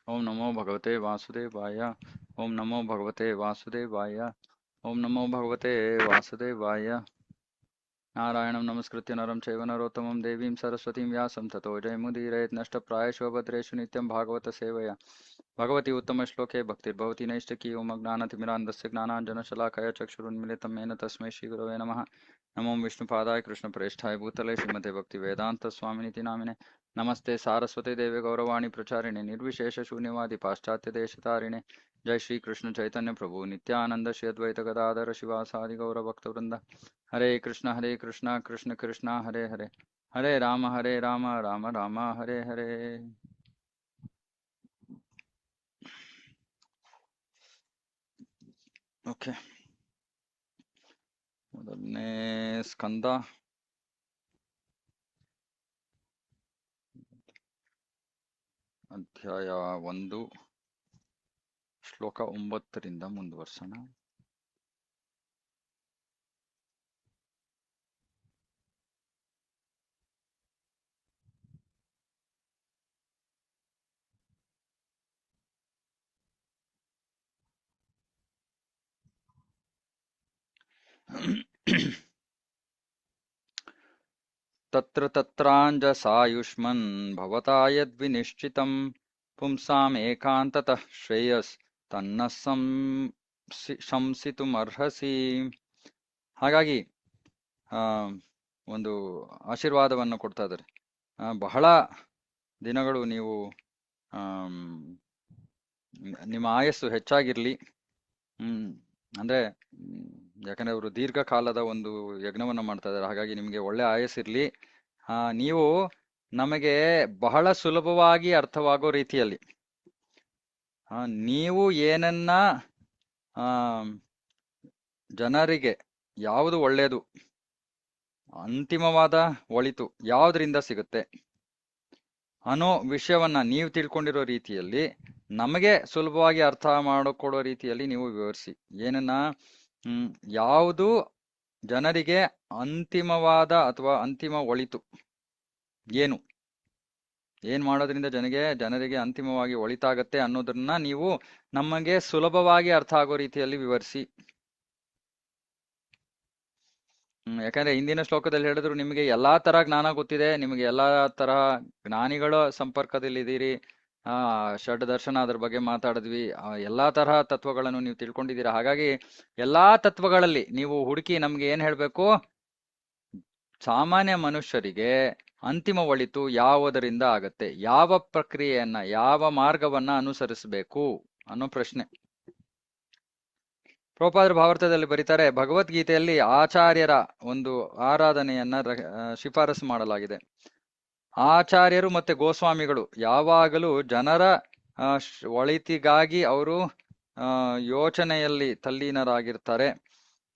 ओम नमो भगवते वासुदेवाय। ओम नमो भगवते वासुदेवाय। ओम नमो भगवते वासुदेवाय। नारायणं नमस्कृत्य नरं चैव नरोत्तमं देवीं सरस्वतीं व्यासं ततो जयमुदीरयेत् नष्टप्रायेषु भद्रेषु नित्यं भागवत सेवया भगवती उत्तमश्लोके भक्तिर्भवति नैष्टिकी ओम ज्ञानतिमिरान्धस्य ज्ञानाञ्जनशलाकया चक्षुरुन्मिलितं येन तस्मै श्रीगुरवे नमः। नमो विष्णुपादाय कृष्णप्रेष्ठाय भूतले श्रीमते भक्तिवेदान्तस्वामिनिति नामिने। नमस्ते सारस्वते देवे गौरवाणी प्रचारिणे निर्विशेषशून्यवादी पाश्चात्यदेशतारिणे। जय श्री कृष्ण चैतन्य प्रभु नित्यानंद श्री अद्वैत गदाधर शिवासादि गौरभक्तवृंद। हरे कृष्ण कृष्ण कृष्ण हरे हरे, हरे राम राम राम हरे हरे। ಓಕೆ, ಮೊದಲನೇ ಸ್ಕಂದ ಅಧ್ಯಾಯ 1 ಶ್ಲೋಕ 9ರಿಂದ ಮುಂದುವರ್ಸೋಣ. ತತ್ರ ತತ್ರಾಂಜಸಾಯುಷ್ಮನ್ ಭವತಾ ಯದ್ವಿನಿಶ್ಚಿತಂ ಪುಂಸಾಂ ಏಕಾಂತತಃ ಶ್ರೇಯಸ್ ತನ್ನ ಶಂಸಿತುಮರ್ಹಸಿ. ಹಾಗಾಗಿ ಒಂದು ಆಶೀರ್ವಾದವನ್ನು ಕೊಡ್ತಾ ಇದ್ದಾರೆ. ಬಹಳ ದಿನಗಳು ನೀವು ನಿಮ್ಮ ಆಯಸ್ಸು ಹೆಚ್ಚಾಗಿರ್ಲಿ. ಅಂದ್ರೆ ಯಾಕಂದ್ರೆ ಅವರು ದೀರ್ಘಕಾಲದ ಒಂದು ಯಜ್ಞವನ್ನ ಮಾಡ್ತಾ ಇದ್ದಾರೆ. ಹಾಗಾಗಿ ನಿಮಗೆ ಒಳ್ಳೆ ಆಯಸ್ಸಿರ್ಲಿ. ನೀವು ನಮಗೆ ಬಹಳ ಸುಲಭವಾಗಿ ಅರ್ಥವಾಗೋ ರೀತಿಯಲ್ಲಿ ನೀವು ಏನನ್ನ ಜನರಿಗೆ ಯಾವುದು ಒಳ್ಳೆಯದು, ಅಂತಿಮವಾದ ಒಳಿತು ಯಾವುದರಿಂದ ಸಿಗುತ್ತೆ ಅನ್ನೋ ವಿಷಯವನ್ನ ನೀವು ತಿಳ್ಕೊಂಡಿರೋ ರೀತಿಯಲ್ಲಿ ನಮಗೆ ಸುಲಭವಾಗಿ ಅರ್ಥ ಮಾಡಿಕೊಡೋ ರೀತಿಯಲ್ಲಿ ನೀವು ವಿವರಿಸಿ. ಏನನ್ನ ಯಾವುದು ಜನರಿಗೆ ಅಂತಿಮವಾದ ಅಥವಾ ಅಂತಿಮ ಒಳಿತು, ಏನ್ ಮಾಡೋದ್ರಿಂದ ಜನರಿಗೆ ಅಂತಿಮವಾಗಿ ಒಳಿತಾಗತ್ತೆ ಅನ್ನೋದನ್ನ ನೀವು ನಮಗೆ ಸುಲಭವಾಗಿ ಅರ್ಥ ಆಗೋ ರೀತಿಯಲ್ಲಿ ವಿವರಿಸಿ. ಯಾಕಂದ್ರೆ ಹಿಂದಿನ ಶ್ಲೋಕದಲ್ಲಿ ಹೇಳಿದ್ರು ನಿಮಗೆ ಎಲ್ಲಾ ತರ ಜ್ಞಾನ ಗೊತ್ತಿದೆ, ನಿಮಗೆ ಎಲ್ಲಾ ತರ ಜ್ಞಾನಿಗಳ ಸಂಪರ್ಕದಲ್ಲಿ ಇದ್ದೀರಿ. ಷಡ್ ದರ್ಶನ ಅದ್ರ ಬಗ್ಗೆ ಮಾತಾಡಿದ್ವಿ. ಎಲ್ಲಾ ತರಹ ತತ್ವಗಳನ್ನು ನೀವು ತಿಳ್ಕೊಂಡಿದ್ದೀರಾ. ಹಾಗಾಗಿ ಎಲ್ಲಾ ತತ್ವಗಳಲ್ಲಿ ನೀವು ಹುಡುಕಿ ನಮ್ಗೆ ಏನ್ ಹೇಳ್ಬೇಕು, ಸಾಮಾನ್ಯ ಮನುಷ್ಯರಿಗೆ ಅಂತಿಮ ಒಳಿತು ಯಾವುದರಿಂದ ಆಗತ್ತೆ, ಯಾವ ಪ್ರಕ್ರಿಯೆಯನ್ನ ಯಾವ ಮಾರ್ಗವನ್ನ ಅನುಸರಿಸಬೇಕು ಅನ್ನೋ ಪ್ರಶ್ನೆ. ಪ್ರಭುಪಾದರು ಭಾವಾರ್ಥದಲ್ಲಿ ಬರೀತಾರೆ, ಭಗವದ್ಗೀತೆಯಲ್ಲಿ ಆಚಾರ್ಯರ ಒಂದು ಆರಾಧನೆಯನ್ನ ಶಿಫಾರಸು ಮಾಡಲಾಗಿದೆ. ಆಚಾರ್ಯರು ಮತ್ತೆ ಗೋಸ್ವಾಮಿಗಳು ಯಾವಾಗಲೂ ಜನರ ಒಳಿತಿಗಾಗಿ ಅವರು ಯೋಚನೆಯಲ್ಲಿ ತಲ್ಲೀನರಾಗಿರ್ತಾರೆ,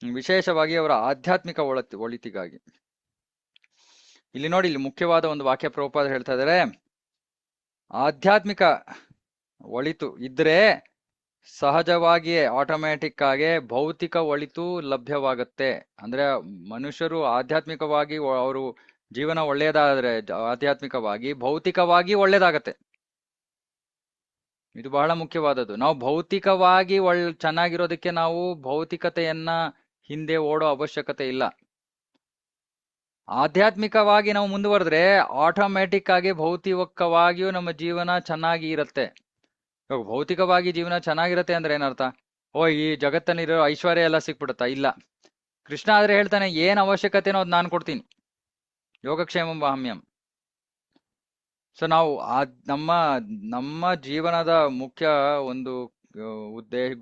ವಿಶೇಷವಾಗಿ ಅವರ ಆಧ್ಯಾತ್ಮಿಕ ಒಳಿತಿಗಾಗಿ. ಇಲ್ಲಿ ನೋಡಿ, ಇಲ್ಲಿ ಮುಖ್ಯವಾದ ಒಂದು ವಾಕ್ಯ ಪ್ರಭುಪಾದ ಹೇಳ್ತಾ ಇದ್ದಾರೆ, ಆಧ್ಯಾತ್ಮಿಕ ಒಳಿತು ಇದ್ರೆ ಸಹಜವಾಗಿಯೇ ಆಟೋಮ್ಯಾಟಿಕ್ ಆಗಿ ಭೌತಿಕ ಒಳಿತು ಲಭ್ಯವಾಗತ್ತೆ. ಅಂದ್ರೆ ಮನುಷ್ಯರು ಆಧ್ಯಾತ್ಮಿಕವಾಗಿ ಅವರು ಜೀವನ ಒಳ್ಳೆಯದಾದ್ರೆ ಆಧ್ಯಾತ್ಮಿಕವಾಗಿ ಭೌತಿಕವಾಗಿ ಒಳ್ಳೇದಾಗತ್ತೆ. ಇದು ಬಹಳ ಮುಖ್ಯವಾದದ್ದು. ನಾವು ಭೌತಿಕವಾಗಿ ಚೆನ್ನಾಗಿರೋದಕ್ಕೆ ನಾವು ಭೌತಿಕತೆಯನ್ನ ಹಿಂದೆ ಓಡೋ ಅವಶ್ಯಕತೆ ಇಲ್ಲ. ಆಧ್ಯಾತ್ಮಿಕವಾಗಿ ನಾವು ಮುಂದುವರೆದ್ರೆ ಆಟೋಮ್ಯಾಟಿಕ್ ಆಗಿ ಭೌತಿಕವಾಗಿಯೂ ನಮ್ಮ ಜೀವನ ಚೆನ್ನಾಗಿ ಇರುತ್ತೆ. ಇವಾಗ ಭೌತಿಕವಾಗಿ ಜೀವನ ಚೆನ್ನಾಗಿರತ್ತೆ ಅಂದ್ರೆ ಏನರ್ಥ, ಈ ಜಗತ್ತಲ್ಲಿರೋ ಐಶ್ವರ್ಯ ಎಲ್ಲ ಸಿಕ್ಬಿಡುತ್ತಾ? ಇಲ್ಲ. ಕೃಷ್ಣ ಆದ್ರೆ ಹೇಳ್ತಾನೆ, ಏನ್ ಅವಶ್ಯಕತೆನೋ ಅದ್ ನಾನು ಕೊಡ್ತೀನಿ, ಯೋಗಕ್ಷೇಮಂ ವಾಹಮ್ಯಂ. ಸೊ ನಾವು ನಮ್ಮ ಜೀವನದ ಮುಖ್ಯ ಒಂದು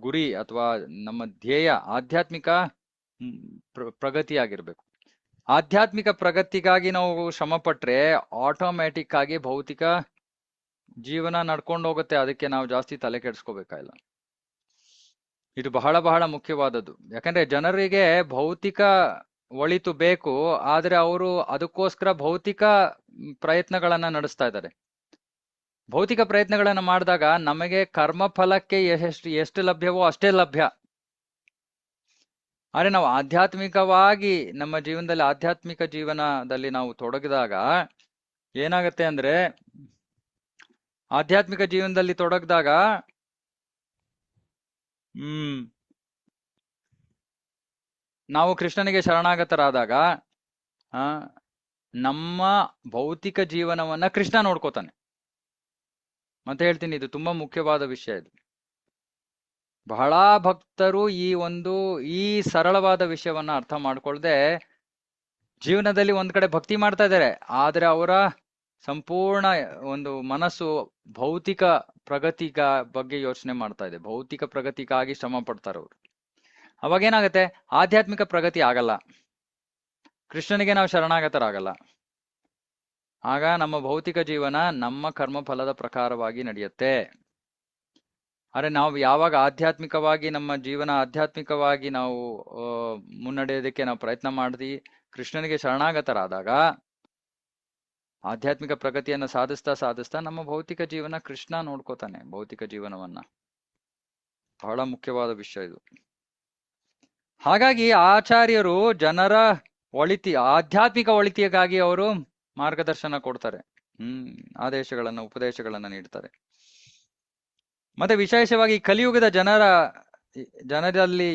ಗುರಿ ಅಥವಾ ನಮ್ಮ ಧ್ಯೇಯ ಆಧ್ಯಾತ್ಮಿಕ ಪ್ರಗತಿಯಾಗಿರ್ಬೇಕು. ಆಧ್ಯಾತ್ಮಿಕ ಪ್ರಗತಿಗಾಗಿ ನಾವು ಶ್ರಮ ಪಟ್ರೆ ಆಟೋಮ್ಯಾಟಿಕ್ ಆಗಿ ಭೌತಿಕ ಜೀವನ ನಡ್ಕೊಂಡು ಹೋಗುತ್ತೆ. ಅದಕ್ಕೆ ನಾವು ಜಾಸ್ತಿ ತಲೆ ಕೆಡಿಸ್ಕೋಬೇಕಾಗಿಲ್ಲ. ಇದು ಬಹಳ ಬಹಳ ಮುಖ್ಯವಾದದ್ದು. ಯಾಕಂದ್ರೆ ಜನರಿಗೆ ಭೌತಿಕ ಒಳಿತು ಬೇಕು, ಆದ್ರೆ ಅವರು ಅದಕ್ಕೋಸ್ಕರ ಭೌತಿಕ ಪ್ರಯತ್ನಗಳನ್ನ ನಡೆಸ್ತಾ ಇದ್ದಾರೆ. ಭೌತಿಕ ಪ್ರಯತ್ನಗಳನ್ನ ಮಾಡಿದಾಗ ನಮಗೆ ಕರ್ಮ ಫಲಕ್ಕೆ ಎಷ್ಟು ಲಭ್ಯವೋ ಅಷ್ಟೇ ಲಭ್ಯ. ಆದ್ರೆ ನಾವು ಆಧ್ಯಾತ್ಮಿಕವಾಗಿ ನಮ್ಮ ಜೀವನದಲ್ಲಿ ಆಧ್ಯಾತ್ಮಿಕ ಜೀವನದಲ್ಲಿ ನಾವು ತೊಡಗಿದಾಗ ಏನಾಗತ್ತೆ ಅಂದ್ರೆ ಆಧ್ಯಾತ್ಮಿಕ ಜೀವನದಲ್ಲಿ ತೊಡಗಿದಾಗ ಹ್ಮ್ ನಾವು ಕೃಷ್ಣನಿಗೆ ಶರಣಾಗತರಾದಾಗ ಆ ನಮ್ಮ ಭೌತಿಕ ಜೀವನವನ್ನ ಕೃಷ್ಣ ನೋಡ್ಕೋತಾನೆ. ಮತ್ತೆ ಹೇಳ್ತೀನಿ, ಇದು ತುಂಬಾ ಮುಖ್ಯವಾದ ವಿಷಯ. ಇದು ಬಹಳ ಭಕ್ತರು ಈ ಸರಳವಾದ ವಿಷಯವನ್ನ ಅರ್ಥ ಮಾಡ್ಕೊಳ್ದೆ ಜೀವನದಲ್ಲಿ ಒಂದ್ ಕಡೆ ಭಕ್ತಿ ಮಾಡ್ತಾ ಇದ್ದಾರೆ, ಆದ್ರೆ ಅವರ ಸಂಪೂರ್ಣ ಒಂದು ಮನಸ್ಸು ಭೌತಿಕ ಪ್ರಗತಿಗ ಬಗ್ಗೆ ಯೋಚನೆ ಮಾಡ್ತಾ ಇದೆ. ಭೌತಿಕ ಪ್ರಗತಿಗಾಗಿ ಶ್ರಮ ಪಡ್ತಾರೆ ಅವರು. ಅವಾಗ ಏನಾಗುತ್ತೆ? ಆಧ್ಯಾತ್ಮಿಕ ಪ್ರಗತಿ ಆಗಲ್ಲ, ಕೃಷ್ಣನಿಗೆ ನಾವು ಶರಣಾಗತರಾಗಲ್ಲ. ಆಗ ನಮ್ಮ ಭೌತಿಕ ಜೀವನ ನಮ್ಮ ಕರ್ಮಫಲದ ಪ್ರಕಾರವಾಗಿ ನಡೆಯುತ್ತೆ. ಆದ್ರೆ ನಾವು ಯಾವಾಗ ಆಧ್ಯಾತ್ಮಿಕವಾಗಿ ನಮ್ಮ ಜೀವನ ಆಧ್ಯಾತ್ಮಿಕವಾಗಿ ನಾವು ಮುನ್ನಡೆಯೋದಕ್ಕೆ ನಾವು ಪ್ರಯತ್ನ ಮಾಡಿದ್ವಿ, ಕೃಷ್ಣನಿಗೆ ಶರಣಾಗತರಾದಾಗ ಆಧ್ಯಾತ್ಮಿಕ ಪ್ರಗತಿಯನ್ನ ಸಾಧಿಸ್ತಾ ಸಾಧಿಸ್ತಾ ನಮ್ಮ ಭೌತಿಕ ಜೀವನ ಕೃಷ್ಣ ನೋಡ್ಕೋತಾನೆ. ಭೌತಿಕ ಜೀವನವನ್ನ ಬಹಳ ಮುಖ್ಯವಾದ ವಿಷಯ ಇದು. ಹಾಗಾಗಿ ಆಚಾರ್ಯರು ಜನರ ಆಧ್ಯಾತ್ಮಿಕ ಒಳಿತಿಗಾಗಿ ಅವರು ಮಾರ್ಗದರ್ಶನ ಕೊಡ್ತಾರೆ, ಆದೇಶಗಳನ್ನ ಉಪದೇಶಗಳನ್ನ ನೀಡ್ತಾರೆ. ಮತ್ತೆ ವಿಶೇಷವಾಗಿ ಕಲಿಯುಗದ ಜನರಲ್ಲಿ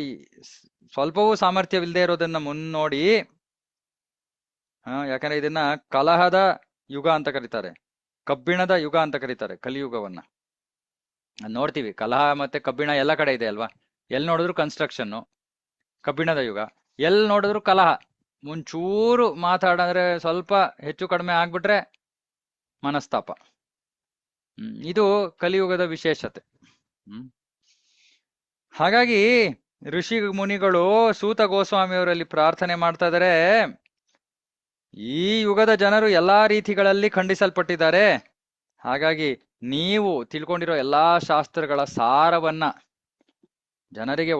ಸ್ವಲ್ಪವೂ ಸಾಮರ್ಥ್ಯವಿಲ್ಲದೆ ಇರೋದನ್ನ ಮುನ್ನೋಡಿ, ಯಾಕಂದ್ರೆ ಇದನ್ನ ಕಲಹದ ಯುಗ ಅಂತ ಕರೀತಾರೆ, ಕಬ್ಬಿಣದ ಯುಗ ಅಂತ ಕರೀತಾರೆ ಕಲಿಯುಗವನ್ನ. ನೋಡ್ತೀವಿ, ಕಲಹ ಮತ್ತೆ ಕಬ್ಬಿಣ ಎಲ್ಲ ಕಡೆ ಇದೆ ಅಲ್ವಾ? ಎಲ್ಲಿ ನೋಡಿದ್ರು ಕನ್ಸ್ಟ್ರಕ್ಷನ್ ಕಬ್ಬಿಣದ ಯುಗ, ಎಲ್ಲಿ ನೋಡಿದ್ರು ಕಲಹ. ಮುಂಚೂರು ಮಾತಾಡಿದ್ರೆ ಸ್ವಲ್ಪ ಹೆಚ್ಚು ಕಡಿಮೆ ಆಗ್ಬಿಟ್ರೆ ಮನಸ್ತಾಪ. ಇದು ಕಲಿಯುಗದ ವಿಶೇಷತೆ. ಹಾಗಾಗಿ ಋಷಿ ಮುನಿಗಳು ಸೂತ ಗೋಸ್ವಾಮಿಯವರಲ್ಲಿ ಪ್ರಾರ್ಥನೆ ಮಾಡ್ತಾ ಇದ್ದಾರೆ, ಈ ಯುಗದ ಜನರು ಎಲ್ಲಾ ರೀತಿಗಳಲ್ಲಿ ಖಂಡಿಸಲ್ಪಟ್ಟಿದ್ದಾರೆ. ಹಾಗಾಗಿ ನೀವು ತಿಳ್ಕೊಂಡಿರೋ ಎಲ್ಲಾ ಶಾಸ್ತ್ರಗಳ ಸಾರವನ್ನ ಜನರಿಗೆ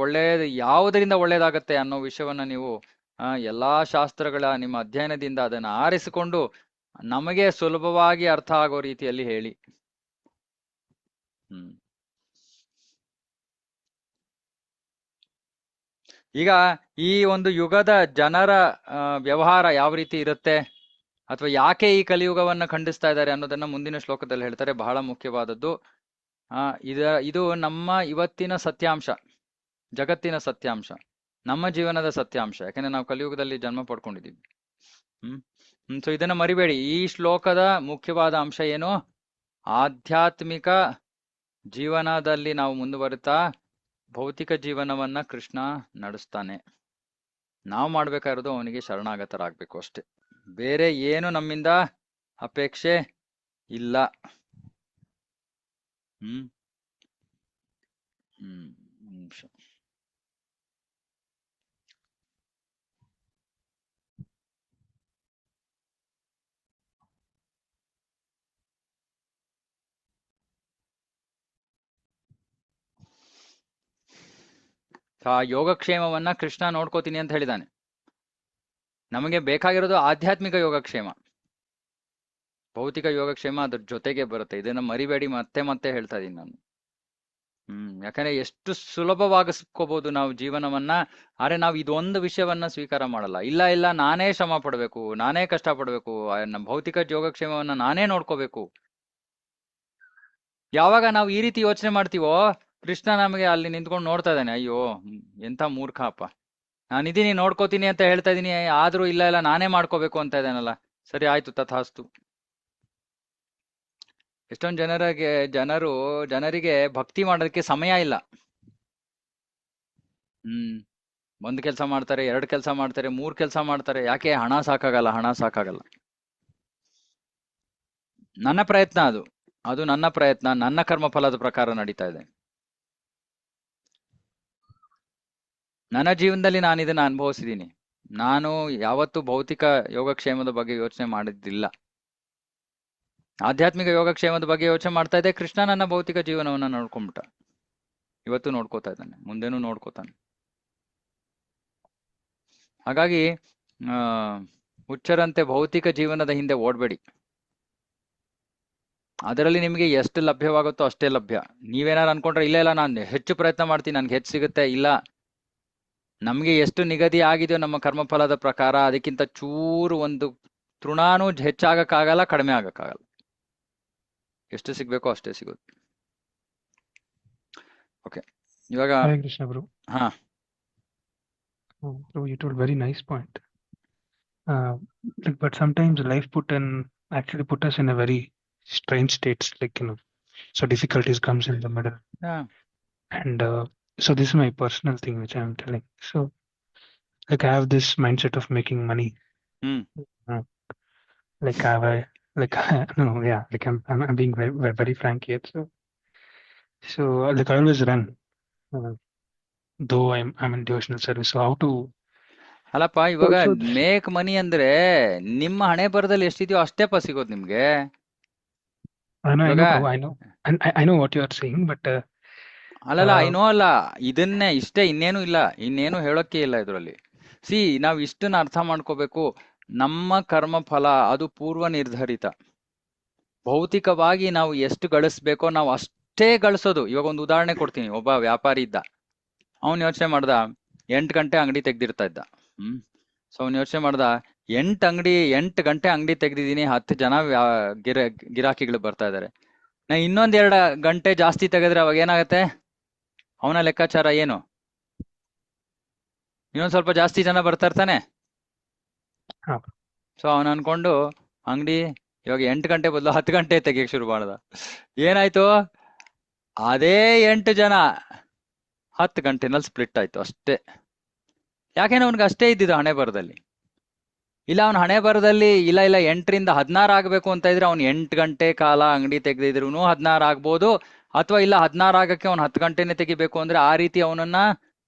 ಯಾವುದರಿಂದ ಒಳ್ಳೇದಾಗತ್ತೆ ಅನ್ನೋ ವಿಷಯವನ್ನ ನೀವು ಎಲ್ಲಾ ಶಾಸ್ತ್ರಗಳ ನಿಮ್ಮ ಅಧ್ಯಯನದಿಂದ ಅದನ್ನ ಆರಿಸಿಕೊಂಡು ನಮಗೆ ಸುಲಭವಾಗಿ ಅರ್ಥ ಆಗೋ ರೀತಿಯಲ್ಲಿ ಹೇಳಿ. ಈಗ ಈ ಒಂದು ಯುಗದ ಜನರ ವ್ಯವಹಾರ ಯಾವ ರೀತಿ ಇರುತ್ತೆ, ಅಥವಾ ಯಾಕೆ ಈ ಕಲಿಯುಗವನ್ನ ಖಂಡಿಸ್ತಾ ಇದ್ದಾರೆ ಅನ್ನೋದನ್ನ ಮುಂದಿನ ಶ್ಲೋಕದಲ್ಲಿ ಹೇಳ್ತಾರೆ. ಬಹಳ ಮುಖ್ಯವಾದದ್ದು. ಇದು ನಮ್ಮ ಇವತ್ತಿನ ಸತ್ಯಾಂಶ, ಜಗತ್ತಿನ ಸತ್ಯಾಂಶ, ನಮ್ಮ ಜೀವನದ ಸತ್ಯಾಂಶ. ಯಾಕಂದ್ರೆ ನಾವು ಕಲಿಯುಗದಲ್ಲಿ ಜನ್ಮ ಪಡ್ಕೊಂಡಿದ್ದೀವಿ. ಸೊ ಇದನ್ನ ಮರಿಬೇಡಿ. ಈ ಶ್ಲೋಕದ ಮುಖ್ಯವಾದ ಅಂಶ ಏನು? ಆಧ್ಯಾತ್ಮಿಕ ಜೀವನದಲ್ಲಿ ನಾವು ಮುಂದುವರಿತಾ ಭೌತಿಕ ಜೀವನವನ್ನ ಕೃಷ್ಣ ನಡೆಸ್ತಾನೆ. ನಾವು ಮಾಡ್ಬೇಕಾಗಿರೋದು ಅವನಿಗೆ ಶರಣಾಗತರಾಗ್ಬೇಕು ಅಷ್ಟೇ. ಬೇರೆ ಏನು ನಮ್ಮಿಂದ ಅಪೇಕ್ಷೆ ಇಲ್ಲ. ನಿಮಿಷ. ಆ ಯೋಗಕ್ಷೇಮವನ್ನ ಕೃಷ್ಣ ನೋಡ್ಕೋತೀನಿ ಅಂತ ಹೇಳಿದಾನೆ. ನಮಗೆ ಬೇಕಾಗಿರೋದು ಆಧ್ಯಾತ್ಮಿಕ ಯೋಗಕ್ಷೇಮ. ಭೌತಿಕ ಯೋಗಕ್ಷೇಮ ಅದ್ರ ಜೊತೆಗೆ ಬರುತ್ತೆ. ಇದನ್ನ ಮರಿಬೇಡಿ, ಮತ್ತೆ ಮತ್ತೆ ಹೇಳ್ತಾ ಇದೀನಿ ನಾನು. ಯಾಕಂದ್ರೆ ಎಷ್ಟು ಸುಲಭವಾಗಿಸ್ಕೋಬಹುದು ನಾವು ಜೀವನವನ್ನ. ಆದ್ರೆ ನಾವು ಇದೊಂದು ವಿಷಯವನ್ನ ಸ್ವೀಕಾರ ಮಾಡಲ್ಲ. ಇಲ್ಲ ನಾನೇ ಶ್ರಮ ಪಡ್ಬೇಕು, ನಾನೇ ಕಷ್ಟ ಪಡ್ಬೇಕು, ನಮ್ಮ ಭೌತಿಕ ಯೋಗಕ್ಷೇಮವನ್ನ ನಾನೇ ನೋಡ್ಕೋಬೇಕು. ಯಾವಾಗ ನಾವು ಈ ರೀತಿ ಯೋಚನೆ ಮಾಡ್ತೀವೋ, ಕೃಷ್ಣ ನಮಗೆ ಅಲ್ಲಿ ನಿಂತ್ಕೊಂಡು ನೋಡ್ತಾ ಇದ್ದಾನೆ. ಅಯ್ಯೋ ಎಂತ ಮೂರ್ಖ ಅಪ್ಪ, ನಾನಿದ್ದೀನಿ ನೋಡ್ಕೋತೀನಿ ಅಂತ ಹೇಳ್ತಾ ಇದೀನಿ, ಆದ್ರೂ ಇಲ್ಲ ನಾನೇ ಮಾಡ್ಕೋಬೇಕು ಅಂತ ಇದ್ದಾನಲ್ಲ. ಸರಿ ಆಯ್ತು, ತಥಾಸ್ತು. ಎಷ್ಟೊಂದು ಜನರಿಗೆ ಭಕ್ತಿ ಮಾಡೋದಕ್ಕೆ ಸಮಯ ಇಲ್ಲ. ಒಂದ್ ಕೆಲಸ ಮಾಡ್ತಾರೆ, 2 ಕೆಲಸ ಮಾಡ್ತಾರೆ, 3 ಕೆಲಸ ಮಾಡ್ತಾರೆ. ಯಾಕೆ? ಹಣ ಸಾಕಾಗಲ್ಲ. ನನ್ನ ಪ್ರಯತ್ನ ಅದು ನನ್ನ ಪ್ರಯತ್ನ, ನನ್ನ ಕರ್ಮಫಲದ ಪ್ರಕಾರ ನಡೀತಾ ಇದೆ. ನನ್ನ ಜೀವನದಲ್ಲಿ ನಾನು ಇದನ್ನ ಅನುಭವಿಸಿದ್ದೀನಿ. ನಾನು ಯಾವತ್ತೂ ಭೌತಿಕ ಯೋಗಕ್ಷೇಮದ ಬಗ್ಗೆ ಯೋಚನೆ ಮಾಡಿದ್ದಿಲ್ಲ. ಆಧ್ಯಾತ್ಮಿಕ ಯೋಗಕ್ಷೇಮದ ಬಗ್ಗೆ ಯೋಚನೆ ಮಾಡ್ತಾ ಇದ್ದೆ. ಕೃಷ್ಣ ನನ್ನ ಭೌತಿಕ ಜೀವನವನ್ನ ನೋಡ್ಕೊಂಡ್ಬಿಟ್ಟ. ಇವತ್ತು ನೋಡ್ಕೋತಾ ಇದ್ದಾನೆ, ಮುಂದೆನೂ ನೋಡ್ಕೋತಾನೆ. ಹಾಗಾಗಿ ಹುಚ್ಚರಂತೆ ಭೌತಿಕ ಜೀವನದ ಹಿಂದೆ ಓಡ್ಬೇಡಿ. ಅದರಲ್ಲಿ ನಿಮಗೆ ಎಷ್ಟು ಲಭ್ಯವಾಗುತ್ತೋ ಅಷ್ಟೇ ಲಭ್ಯ. ನೀವೇನಾರು ಅನ್ಕೊಂಡ್ರೆ ಇಲ್ಲ ನಾನು ಹೆಚ್ಚು ಪ್ರಯತ್ನ ಮಾಡ್ತೀನಿ, ನನ್ಗೆ ಹೆಚ್ಚು ಸಿಗುತ್ತೆ. ಇಲ್ಲ, ನಮ್ಗೆ ಎಷ್ಟು ನಿಗದಿ ಆಗಿದೆಯೋ ನಮ್ಮ ಕರ್ಮಫಲದ ಪ್ರಕಾರ ಅದಕ್ಕಿಂತ ಚೂರು ಒಂದು ತೃಣಾನು ಹೆಚ್ಚಾಗಕ್ಕಾಗಲ್ಲ, ಕಡಿಮೆ ಆಗಕ್ಕಾಗಲ್ಲ. ಎಷ್ಟು ಸಿಗ್ಬೇಕೋ ಅಷ್ಟೇ ಸಿಗೋದು. ಓಕೆ, ಇವಾಗ Hare Krishna, bro. ಹಾ Bro, you told very nice point. But sometimes life actually put us in a very strange states, so difficulties comes in the middle. ಹಾ And so this is my personal thing which I'm telling. So I have this mindset of making money. Hmm Uh, like have I like no, yeah, I'm being very, very, very frank here. So I always run, though I'm in devotional service. So how to ಅಲ್ಲಪ್ಪ, ಇವಾಗ so make money ಅಂದ್ರೆ ನಿಮ್ಮ ಹಣೆ ಬರದಲ್ಲಿ ಎಷ್ಟಿದೆಯೋ ಅಷ್ಟೇಪ್ಪ ಸಿಗೋದು ನಿಮ್ಗೆ. I ಇವಾಗ know, bro, I know, and I know what you are saying, but ಅಲ್ಲಲ್ಲ, uh, ಐನೋ ಅಲ್ಲ, ಇದನ್ನೇ ಇಷ್ಟೇ, ಇನ್ನೇನು ಇಲ್ಲ, ಇನ್ನೇನು ಹೇಳೋಕ್ಕೆ ಇಲ್ಲ ಇದರಲ್ಲಿ. ನಾವು ಇಷ್ಟನ್ನ ಅರ್ಥ ಮಾಡ್ಕೋಬೇಕು. ನಮ್ಮ ಕರ್ಮ ಫಲ ಅದು ಪೂರ್ವ ನಿರ್ಧರಿತ. ಭೌತಿಕವಾಗಿ ನಾವು ಎಷ್ಟು ಗಳಿಸ್ಬೇಕೋ ನಾವು ಅಷ್ಟೇ ಗಳಿಸೋದು. ಇವಾಗ ಒಂದು ಉದಾಹರಣೆ ಕೊಡ್ತೀನಿ. ಒಬ್ಬ ವ್ಯಾಪಾರಿ ಇದ್ದ. ಅವನು ಯೋಚನೆ ಮಾಡ್ದ, 8 ಗಂಟೆ ಅಂಗಡಿ ತೆಗ್ದಿರ್ತಾ ಇದ್ದ. ಸೊ ಅವ್ನು ಯೋಚನೆ ಮಾಡ್ದ, 8 ಗಂಟೆ ಅಂಗಡಿ ತೆಗ್ದಿದ್ದೀನಿ, 10 ಜನ ಗಿರಾಕಿಗಳು ಬರ್ತಾ ಇದಾರೆ. ನಾ ಇನ್ನೊಂದ್ 2 ಗಂಟೆ ಜಾಸ್ತಿ ತೆಗೆದ್ರೆ ಅವಾಗ ಏನಾಗತ್ತೆ? ಅವನ ಲೆಕ್ಕಾಚಾರ ಏನು? ಇನ್ನೊಂದ್ ಸ್ವಲ್ಪ ಜಾಸ್ತಿ ಜನ ಬರ್ತಾ ಇರ್ತಾನೆ. ಹಾ. ಸೊ ಅವನು ಅನ್ಕೊಂಡು ಅಂಗಡಿ ಇವಾಗ 8 ಗಂಟೆ ಬದಲು 10 ಗಂಟೆ ತೆಗಿಯಕ್ ಶುರು ಮಾಡ್ದ. ಏನಾಯ್ತು? ಅದೇ 8 ಜನ 10 ಗಂಟೆನಲ್ಲಿ ಸ್ಪ್ಲಿಟ್ ಆಯ್ತು ಅಷ್ಟೇ. ಯಾಕೆಂದ್ರೆ ಅವನಿಗೆ ಅಷ್ಟೇ ಇದ್ದಿದ್ದು ಹಣೆ ಬರದಲ್ಲಿ. ಇಲ್ಲ ಅವನ ಹಣೆ ಬರದಲ್ಲಿ ಇಲ್ಲ 8ರಿಂದ 16 ಆಗ್ಬೇಕು ಅಂತ ಇದ್ರೆ ಅವ್ನು 8 ಗಂಟೆ ಕಾಲ ಅಂಗಡಿ ತೆಗೆದಿದ್ರು 16 ಆಗ್ಬೋದು. ಅಥವಾ ಇಲ್ಲ 16 ಆಗಕ್ಕೆ ಅವ್ನು 10 ಗಂಟೆನೆ ತೆಗಿಬೇಕು ಅಂದ್ರೆ ಆ ರೀತಿ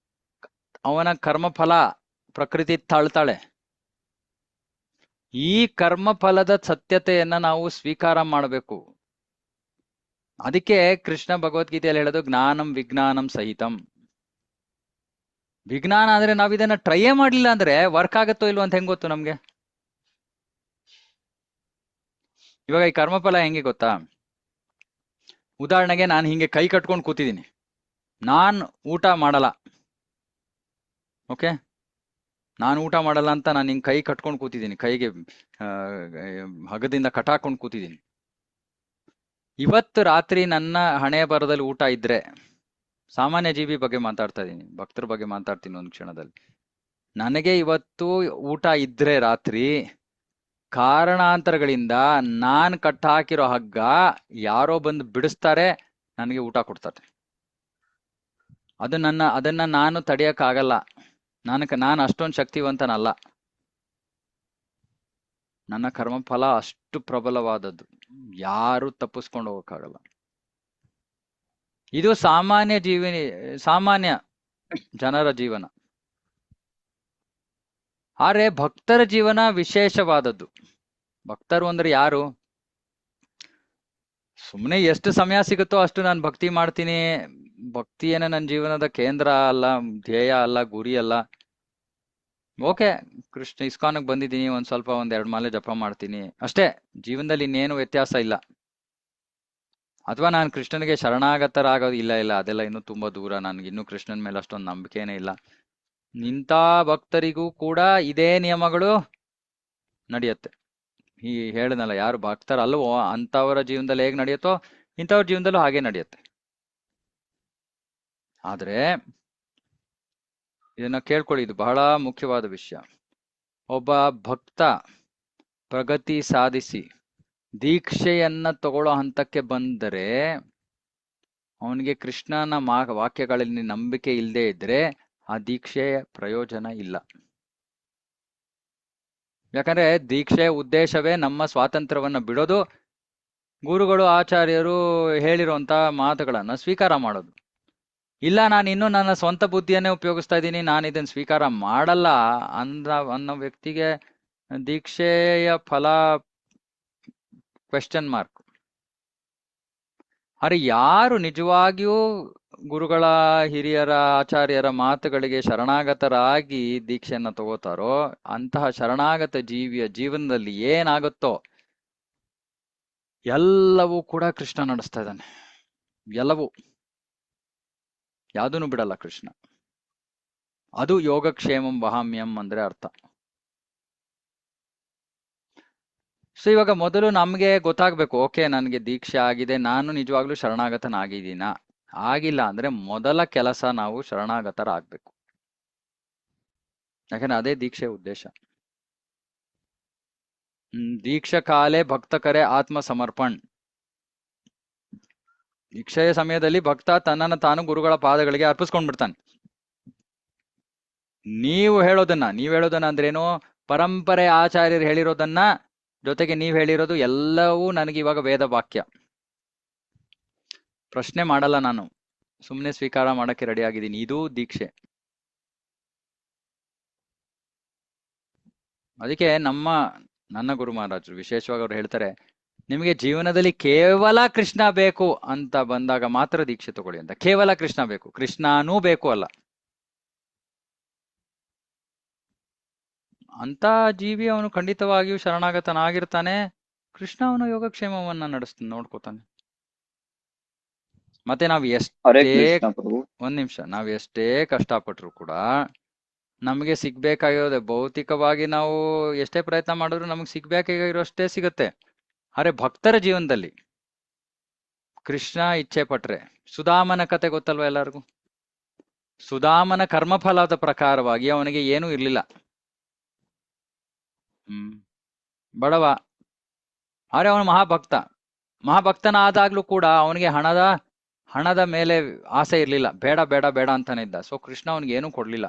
ಅವನ ಕರ್ಮಫಲ ಪ್ರಕೃತಿ ತಾಳ್ತಾಳೆ. ಈ ಕರ್ಮಫಲದ ಸತ್ಯತೆಯನ್ನ ನಾವು ಸ್ವೀಕಾರ ಮಾಡಬೇಕು. ಅದಕ್ಕೆ ಕೃಷ್ಣ ಭಗವದ್ಗೀತೆಯಲ್ಲಿ ಹೇಳೋದು ಜ್ಞಾನಂ ವಿಜ್ಞಾನಂ ಸಹಿತಂ. ವಿಜ್ಞಾನ ಅಂದ್ರೆ ನಾವ್ ಇದನ್ನ ಟ್ರೈಯೇ ಮಾಡ್ಲಿಲ್ಲ ಅಂದ್ರೆ ವರ್ಕ್ ಆಗತ್ತೋ ಇಲ್ವೋ ಅಂತ ಹೆಂಗ್ ಗೊತ್ತು ನಮ್ಗೆ? ಇವಾಗ ಈ ಕರ್ಮಫಲ ಹೆಂಗೆ ಗೊತ್ತಾ? ಉದಾಹರಣೆಗೆ ನಾನು ಹಿಂಗೆ ಕೈ ಕಟ್ಕೊಂಡು ಕೂತಿದ್ದೀನಿ, ನಾನ್ ಊಟ ಮಾಡಲ್ಲ. ಓಕೆ, ನಾನು ಊಟ ಮಾಡಲ್ಲ ಅಂತ ನಾನು ಹಿಂಗೆ ಕೈ ಕಟ್ಕೊಂಡು ಕೂತಿದ್ದೀನಿ, ಕೈಗೆ ಹಗದಿಂದ ಕಟಾಕೊಂಡು ಕೂತಿದ್ದೀನಿ. ಇವತ್ತು ರಾತ್ರಿ ನನ್ನ ಹಣೆ ಬರದಲ್ಲಿ ಊಟ ಇದ್ರೆ, ಸಾಮಾನ್ಯ ಜೀವಿ ಬಗ್ಗೆ ಮಾತಾಡ್ತಾ ಇದ್ದೀನಿ, ಭಕ್ತರ ಬಗ್ಗೆ ಮಾತಾಡ್ತೀನಿ ಒಂದು ಕ್ಷಣದಲ್ಲಿ. ನನಗೆ ಇವತ್ತು ಊಟ ಇದ್ರೆ ರಾತ್ರಿ ಕಾರಣಾಂತರಗಳಿಂದ ನಾನ್ ಕಟ್ಟಾಕಿರೋ ಹಗ್ಗ ಯಾರೋ ಬಂದು ಬಿಡಿಸ್ತಾರೆ, ನನಗೆ ಊಟ ಕೊಡ್ತಾರೆ. ಅದನ್ನ ನಾನು ತಡೆಯಕ್ಕಾಗಲ್ಲ. ನಾನು ಅಷ್ಟೊಂದು ಶಕ್ತಿವಂತನಲ್ಲ. ನನ್ನ ಕರ್ಮಫಲ ಅಷ್ಟು ಪ್ರಬಲವಾದದ್ದು, ಯಾರು ತಪ್ಪಿಸ್ಕೊಂಡು ಹೋಗಕ್ಕಾಗಲ್ಲ. ಇದು ಸಾಮಾನ್ಯ ಜನರ ಜೀವನ. ಆದ್ರೆ ಭಕ್ತರ ಜೀವನ ವಿಶೇಷವಾದದ್ದು. ಭಕ್ತರು ಅಂದ್ರೆ ಯಾರು? ಸುಮ್ಮನೆ ಎಷ್ಟು ಸಮಯ ಸಿಗುತ್ತೋ ಅಷ್ಟು ನಾನು ಭಕ್ತಿ ಮಾಡ್ತೀನಿ, ಭಕ್ತಿ ಏನ ನನ್ನ ಜೀವನದ ಕೇಂದ್ರ ಅಲ್ಲ, ಧ್ಯೇಯ ಅಲ್ಲ, ಗುರಿ ಅಲ್ಲ. ಓಕೆ, ಕೃಷ್ಣ ಇಸ್ಕಾನ್ಗೆ ಬಂದಿದ್ದೀನಿ, ಒಂದ್ 2 ಮಾಲೆ ಜಪ ಮಾಡ್ತೀನಿ ಅಷ್ಟೇ. ಜೀವನದಲ್ಲಿ ಇನ್ನೇನು ವ್ಯತ್ಯಾಸ ಇಲ್ಲ. ಅಥವಾ ನಾನು ಕೃಷ್ಣನಿಗೆ ಶರಣಾಗತರಾಗೋದು ಇಲ್ಲ, ಅದೆಲ್ಲ ಇನ್ನೂ ತುಂಬಾ ದೂರ. ನನ್ಗೆ ಇನ್ನೂ ಕೃಷ್ಣನ ಮೇಲೆ ಅಷ್ಟೊಂದು ನಂಬಿಕೆನೇ ಇಲ್ಲ. ಇಂಥ ಭಕ್ತರಿಗೂ ಕೂಡ ಇದೇ ನಿಯಮಗಳು ನಡೆಯುತ್ತೆ. ಈ ಹೇಳಿದ್ನಲ್ಲ, ಯಾರು ಭಕ್ತರಲ್ವೋ ಅಂತವರ ಜೀವನದಲ್ಲಿ ಹೇಗೆ ನಡೆಯುತ್ತೋ ಇಂಥವ್ರ ಜೀವನದಲ್ಲೂ ಹಾಗೆ ನಡೆಯುತ್ತೆ. ಆದ್ರೆ ಇದನ್ನ ಕೇಳ್ಕೊಳ್ಳಿ, ಇದು ಬಹಳ ಮುಖ್ಯವಾದ ವಿಷಯ. ಒಬ್ಬ ಭಕ್ತ ಪ್ರಗತಿ ಸಾಧಿಸಿ ದೀಕ್ಷೆಯನ್ನ ತಗೊಳ್ಳೋ ಹಂತಕ್ಕೆ ಬಂದರೆ, ಅವನಿಗೆ ಕೃಷ್ಣನ ವಾಕ್ಯಗಳಲ್ಲಿ ನಂಬಿಕೆ ಇಲ್ಲದೆ ಇದ್ರೆ ಆ ದೀಕ್ಷೆಯ ಪ್ರಯೋಜನ ಇಲ್ಲ. ಯಾಕಂದ್ರೆ ದೀಕ್ಷೆಯ ಉದ್ದೇಶವೇ ನಮ್ಮ ಸ್ವಾತಂತ್ರ್ಯವನ್ನ ಬಿಡೋದು, ಗುರುಗಳು ಆಚಾರ್ಯರು ಹೇಳಿರುವಂತ ಮಾತುಗಳನ್ನ ಸ್ವೀಕಾರ ಮಾಡೋದು. ಇಲ್ಲ ನಾನು ಇನ್ನೂ ನನ್ನ ಸ್ವಂತ ಬುದ್ಧಿಯನ್ನೇ ಉಪಯೋಗಿಸ್ತಾ ಇದ್ದೀನಿ, ನಾನು ಇದನ್ನ ಸ್ವೀಕಾರ ಮಾಡಲ್ಲ ಅನ್ನೋ ವ್ಯಕ್ತಿಗೆ ದೀಕ್ಷೆಯ ಫಲ ಕ್ವೆಶ್ಚನ್ ಮಾರ್ಕ್. ಅರೆ ಯಾರು ನಿಜವಾಗಿಯೂ ಗುರುಗಳ, ಹಿರಿಯರ, ಆಚಾರ್ಯರ ಮಾತುಗಳಿಗೆ ಶರಣಾಗತರಾಗಿ ದೀಕ್ಷೆಯನ್ನ ತಗೋತಾರೋ ಅಂತಹ ಶರಣಾಗತ ಜೀವಿಯ ಜೀವನದಲ್ಲಿ ಏನಾಗುತ್ತೋ ಎಲ್ಲವೂ ಕೂಡ ಕೃಷ್ಣ ನಡೆಸ್ತಾ ಇದ್ದಾನೆ. ಎಲ್ಲವೂ, ಯಾವುದನ್ನು ಬಿಡಲ್ಲ ಕೃಷ್ಣ. ಅದು ಯೋಗಕ್ಷೇಮಂ ವಹಾಮ್ಯಂ ಅಂದ್ರೆ ಅರ್ಥ. ಸೊ ಇವಾಗ ಮೊದಲು ನಮ್ಗೆ ಗೊತ್ತಾಗ್ಬೇಕು, ಓಕೆ ನನಗೆ ದೀಕ್ಷೆ ಆಗಿದೆ, ನಾನು ನಿಜವಾಗ್ಲೂ ಶರಣಾಗತನಾಗಿದ್ದೀನಾ? ಆಗಿಲ್ಲ ಅಂದ್ರೆ ಮೊದಲ ಕೆಲಸ ನಾವು ಶರಣಾಗತರಾಗ್ಬೇಕು. ಯಾಕಂದ್ರೆ ಅದೇ ದೀಕ್ಷೆಯ ಉದ್ದೇಶ. ದೀಕ್ಷಾ ಕಾಲೇ ಭಕ್ತ ಕರೆ ಆತ್ಮ ಸಮರ್ಪಣ್. ದೀಕ್ಷೆಯ ಸಮಯದಲ್ಲಿ ಭಕ್ತ ತನ್ನನ್ನು ತಾನು ಗುರುಗಳ ಪಾದಗಳಿಗೆ ಅರ್ಪಿಸ್ಕೊಂಡ್ಬಿಡ್ತಾನೆ. ನೀವು ಹೇಳೋದನ್ನ ಅಂದ್ರೇನು? ಪರಂಪರೆ ಆಚಾರ್ಯರು ಹೇಳಿರೋದನ್ನ ಜೊತೆಗೆ ನೀವ್ ಹೇಳಿರೋದು ಎಲ್ಲವೂ ನನಗೆ ಇವಾಗ ವೇದ ವಾಕ್ಯ. ಪ್ರಶ್ನೆ ಮಾಡಲ್ಲ, ನಾನು ಸುಮ್ಮನೆ ಸ್ವೀಕಾರ ಮಾಡಕ್ಕೆ ರೆಡಿ ಆಗಿದ್ದೀನಿ. ಇದು ದೀಕ್ಷೆ. ಅದಕ್ಕೆ ನನ್ನ ಗುರು ಮಹಾರಾಜರು ವಿಶೇಷವಾಗಿ ಅವ್ರು ಹೇಳ್ತಾರೆ, ನಿಮಗೆ ಜೀವನದಲ್ಲಿ ಕೇವಲ ಕೃಷ್ಣ ಬೇಕು ಅಂತ ಬಂದಾಗ ಮಾತ್ರ ದೀಕ್ಷೆ ತಗೊಳ್ಳಿ ಅಂತ. ಕೇವಲ ಕೃಷ್ಣ ಬೇಕು, ಕೃಷ್ಣನೂ ಬೇಕು ಅಲ್ಲ. ಅಂತ ಜೀವಿ ಅವನು ಖಂಡಿತವಾಗಿಯೂ ಶರಣಾಗತನಾಗಿರ್ತಾನೆ. ಕೃಷ್ಣ ಅವನ ಯೋಗಕ್ಷೇಮವನ್ನ ನೋಡ್ಕೋತಾನೆ. ಮತ್ತೆ ನಾವು ಹರೇ ಎಷ್ಟೇ ಕೃಷ್ಣ ಪ್ರಭು. ಒಂದ್ ನಿಮಿಷ, ನಾವ್ ಎಷ್ಟೇ ಕಷ್ಟಪಟ್ರು ಕೂಡ ನಮಗೆ ಸಿಗ್ಬೇಕಾಗಿರೋದೆ ಭೌತಿಕವಾಗಿ. ನಾವು ಎಷ್ಟೇ ಪ್ರಯತ್ನ ಮಾಡಿದ್ರು ನಮಗೆ ಸಿಗ್ಬೇಕಾಗಿರೋಷ್ಟೇ ಸಿಗುತ್ತೆ. ಅರೆ ಭಕ್ತರ ಜೀವನದಲ್ಲಿ ಕೃಷ್ಣ ಇಚ್ಛೆ ಪಟ್ರೆ, ಸುಧಾಮನ ಕತೆ ಗೊತ್ತಲ್ವ ಎಲ್ಲರಿಗೂ? ಸುಧಾಮನ ಕರ್ಮಫಲದ ಪ್ರಕಾರವಾಗಿ ಅವನಿಗೆ ಏನೂ ಇರ್ಲಿಲ್ಲ. ಬಡವ. ಆದ್ರೆ ಅವನು ಮಹಾಭಕ್ತನಾದಾಗ್ಲೂ ಕೂಡ ಅವನಿಗೆ ಹಣದ ಮೇಲೆ ಆಸೆ ಇರ್ಲಿಲ್ಲ. ಬೇಡ ಬೇಡ ಬೇಡ ಅಂತಾನೆ ಇದ್ದ. ಸೊ ಕೃಷ್ಣ ಅವನಿಗೆ ಏನೂ ಕೊಡ್ಲಿಲ್ಲ.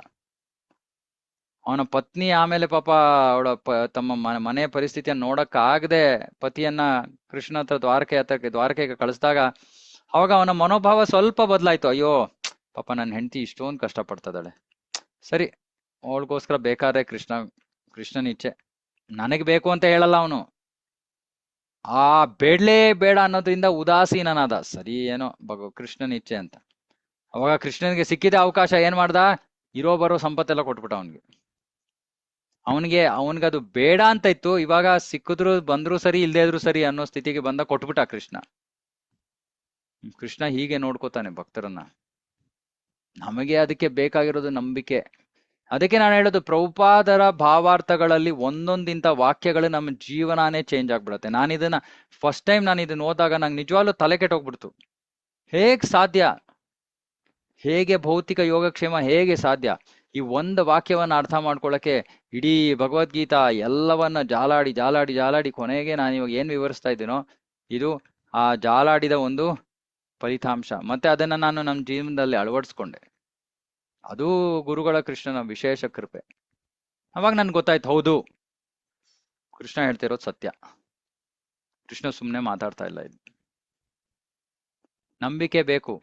ಅವನ ಪತ್ನಿ ಆಮೇಲೆ ಪಾಪ ಅವಳ ತಮ್ಮ ಮನೆಯ ಪರಿಸ್ಥಿತಿಯನ್ನು ನೋಡಕ್ಕಾಗದೆ ಪತಿಯನ್ನ ಕೃಷ್ಣ ಹತ್ರ ದ್ವಾರಕೆಗೆ ಕಳಿಸಿದಾಗ ಅವಾಗ ಅವನ ಮನೋಭಾವ ಸ್ವಲ್ಪ ಬದಲಾಯ್ತು. ಅಯ್ಯೋ ಪಾಪ ನನ್ನ ಹೆಂಡತಿ ಇಷ್ಟೊಂದು ಕಷ್ಟ ಪಡ್ತದಾಳೆ, ಸರಿ ಅವಳಿಗೋಸ್ಕರ ಬೇಕಾದ್ರೆ ಕೃಷ್ಣನ ಇಚ್ಛೆ. ನನಗ್ ಬೇಕು ಅಂತ ಹೇಳಲ್ಲ ಅವನು, ಆ ಬೇಡ್ಲೇ ಬೇಡ ಅನ್ನೋದ್ರಿಂದ ಉದಾಸೀನನಾದ. ಸರಿ ಏನೋ ಕೃಷ್ಣನ ಇಚ್ಛೆ ಅಂತ. ಅವಾಗ ಕೃಷ್ಣನಿಗೆ ಸಿಕ್ಕಿದ ಅವಕಾಶ ಏನ್ ಮಾಡ್ದ? ಇರೋ ಬರೋ ಸಂಪತ್ತೆಲ್ಲ ಕೊಟ್ಬಿಟ್ಟ ಅವನಿಗದು ಬೇಡ ಅಂತ ಇತ್ತು. ಇವಾಗ ಸಿಕ್ಕಿದ್ರು ಬಂದ್ರು ಸರಿ, ಇಲ್ದೇ ಇದ್ರು ಸರಿ ಅನ್ನೋ ಸ್ಥಿತಿಗೆ ಬಂದ, ಕೊಟ್ಬಿಟ್ಟ ಕೃಷ್ಣ ಹೀಗೆ ನೋಡ್ಕೋತಾನೆ ಭಕ್ತರನ್ನ. ನಮಗೆ ಅದಕ್ಕೆ ಬೇಕಾಗಿರೋದು ನಂಬಿಕೆ. ಅದಕ್ಕೆ ನಾನು ಹೇಳೋದು, ಪ್ರಭುಪಾದರ ಭಾವಾರ್ಥಗಳಲ್ಲಿ ಒಂದೊಂದಿಂತ ವಾಕ್ಯಗಳು ನಮ್ಮ ಜೀವನಾನೇ ಚೇಂಜ್ ಆಗ್ಬಿಡುತ್ತೆ. ಫಸ್ಟ್ ಟೈಮ್ ನಾನು ಇದನ್ನ ಓದಾಗ ನಂಗೆ ನಿಜವಾಗ್ಲೂ ತಲೆ ಕೆಟ್ಟೋಗ್ಬಿಡ್ತು. ಹೇಗ್ ಸಾಧ್ಯ? ಹೇಗೆ ಭೌತಿಕ ಯೋಗಕ್ಷೇಮ ಹೇಗೆ ಸಾಧ್ಯ? ಈ ಒಂದು ವಾಕ್ಯವನ್ನ ಅರ್ಥ ಮಾಡ್ಕೊಳ್ಳಕ್ಕೆ ಇಡೀ ಭಗವದ್ಗೀತಾ ಎಲ್ಲವನ್ನ ಜಾಲಾಡಿ ಜಾಲಾಡಿ ಜಾಲಾಡಿ ಕೊನೆಗೆ ನಾನು ಇವಾಗ ಏನ್ ವಿವರಿಸ್ತಾ ಇದ್ದೀನೋ ಇದು ಆ ಜಾಲಾಡಿದ ಒಂದು ಫಲಿತಾಂಶ. ಮತ್ತೆ ಅದನ್ನ ನಾನು ನಮ್ಮ ಜೀವನದಲ್ಲಿ ಅಳವಡಿಸ್ಕೊಂಡೆ. ಅದು ಗುರುಗಳ ಕೃಷ್ಣನ ವಿಶೇಷ ಕೃಪೆ. ಅವಾಗ ನನ್ಗೆ ಗೊತ್ತಾಯ್ತು, ಹೌದು ಕೃಷ್ಣ ಹೇಳ್ತಿರೋದು ಸತ್ಯ. ಕೃಷ್ಣ ಸುಮ್ಮನೆ ಮಾತಾಡ್ತಾ ಇಲ್ಲ. ಇದು ನಂಬಿಕೆ ಬೇಕು.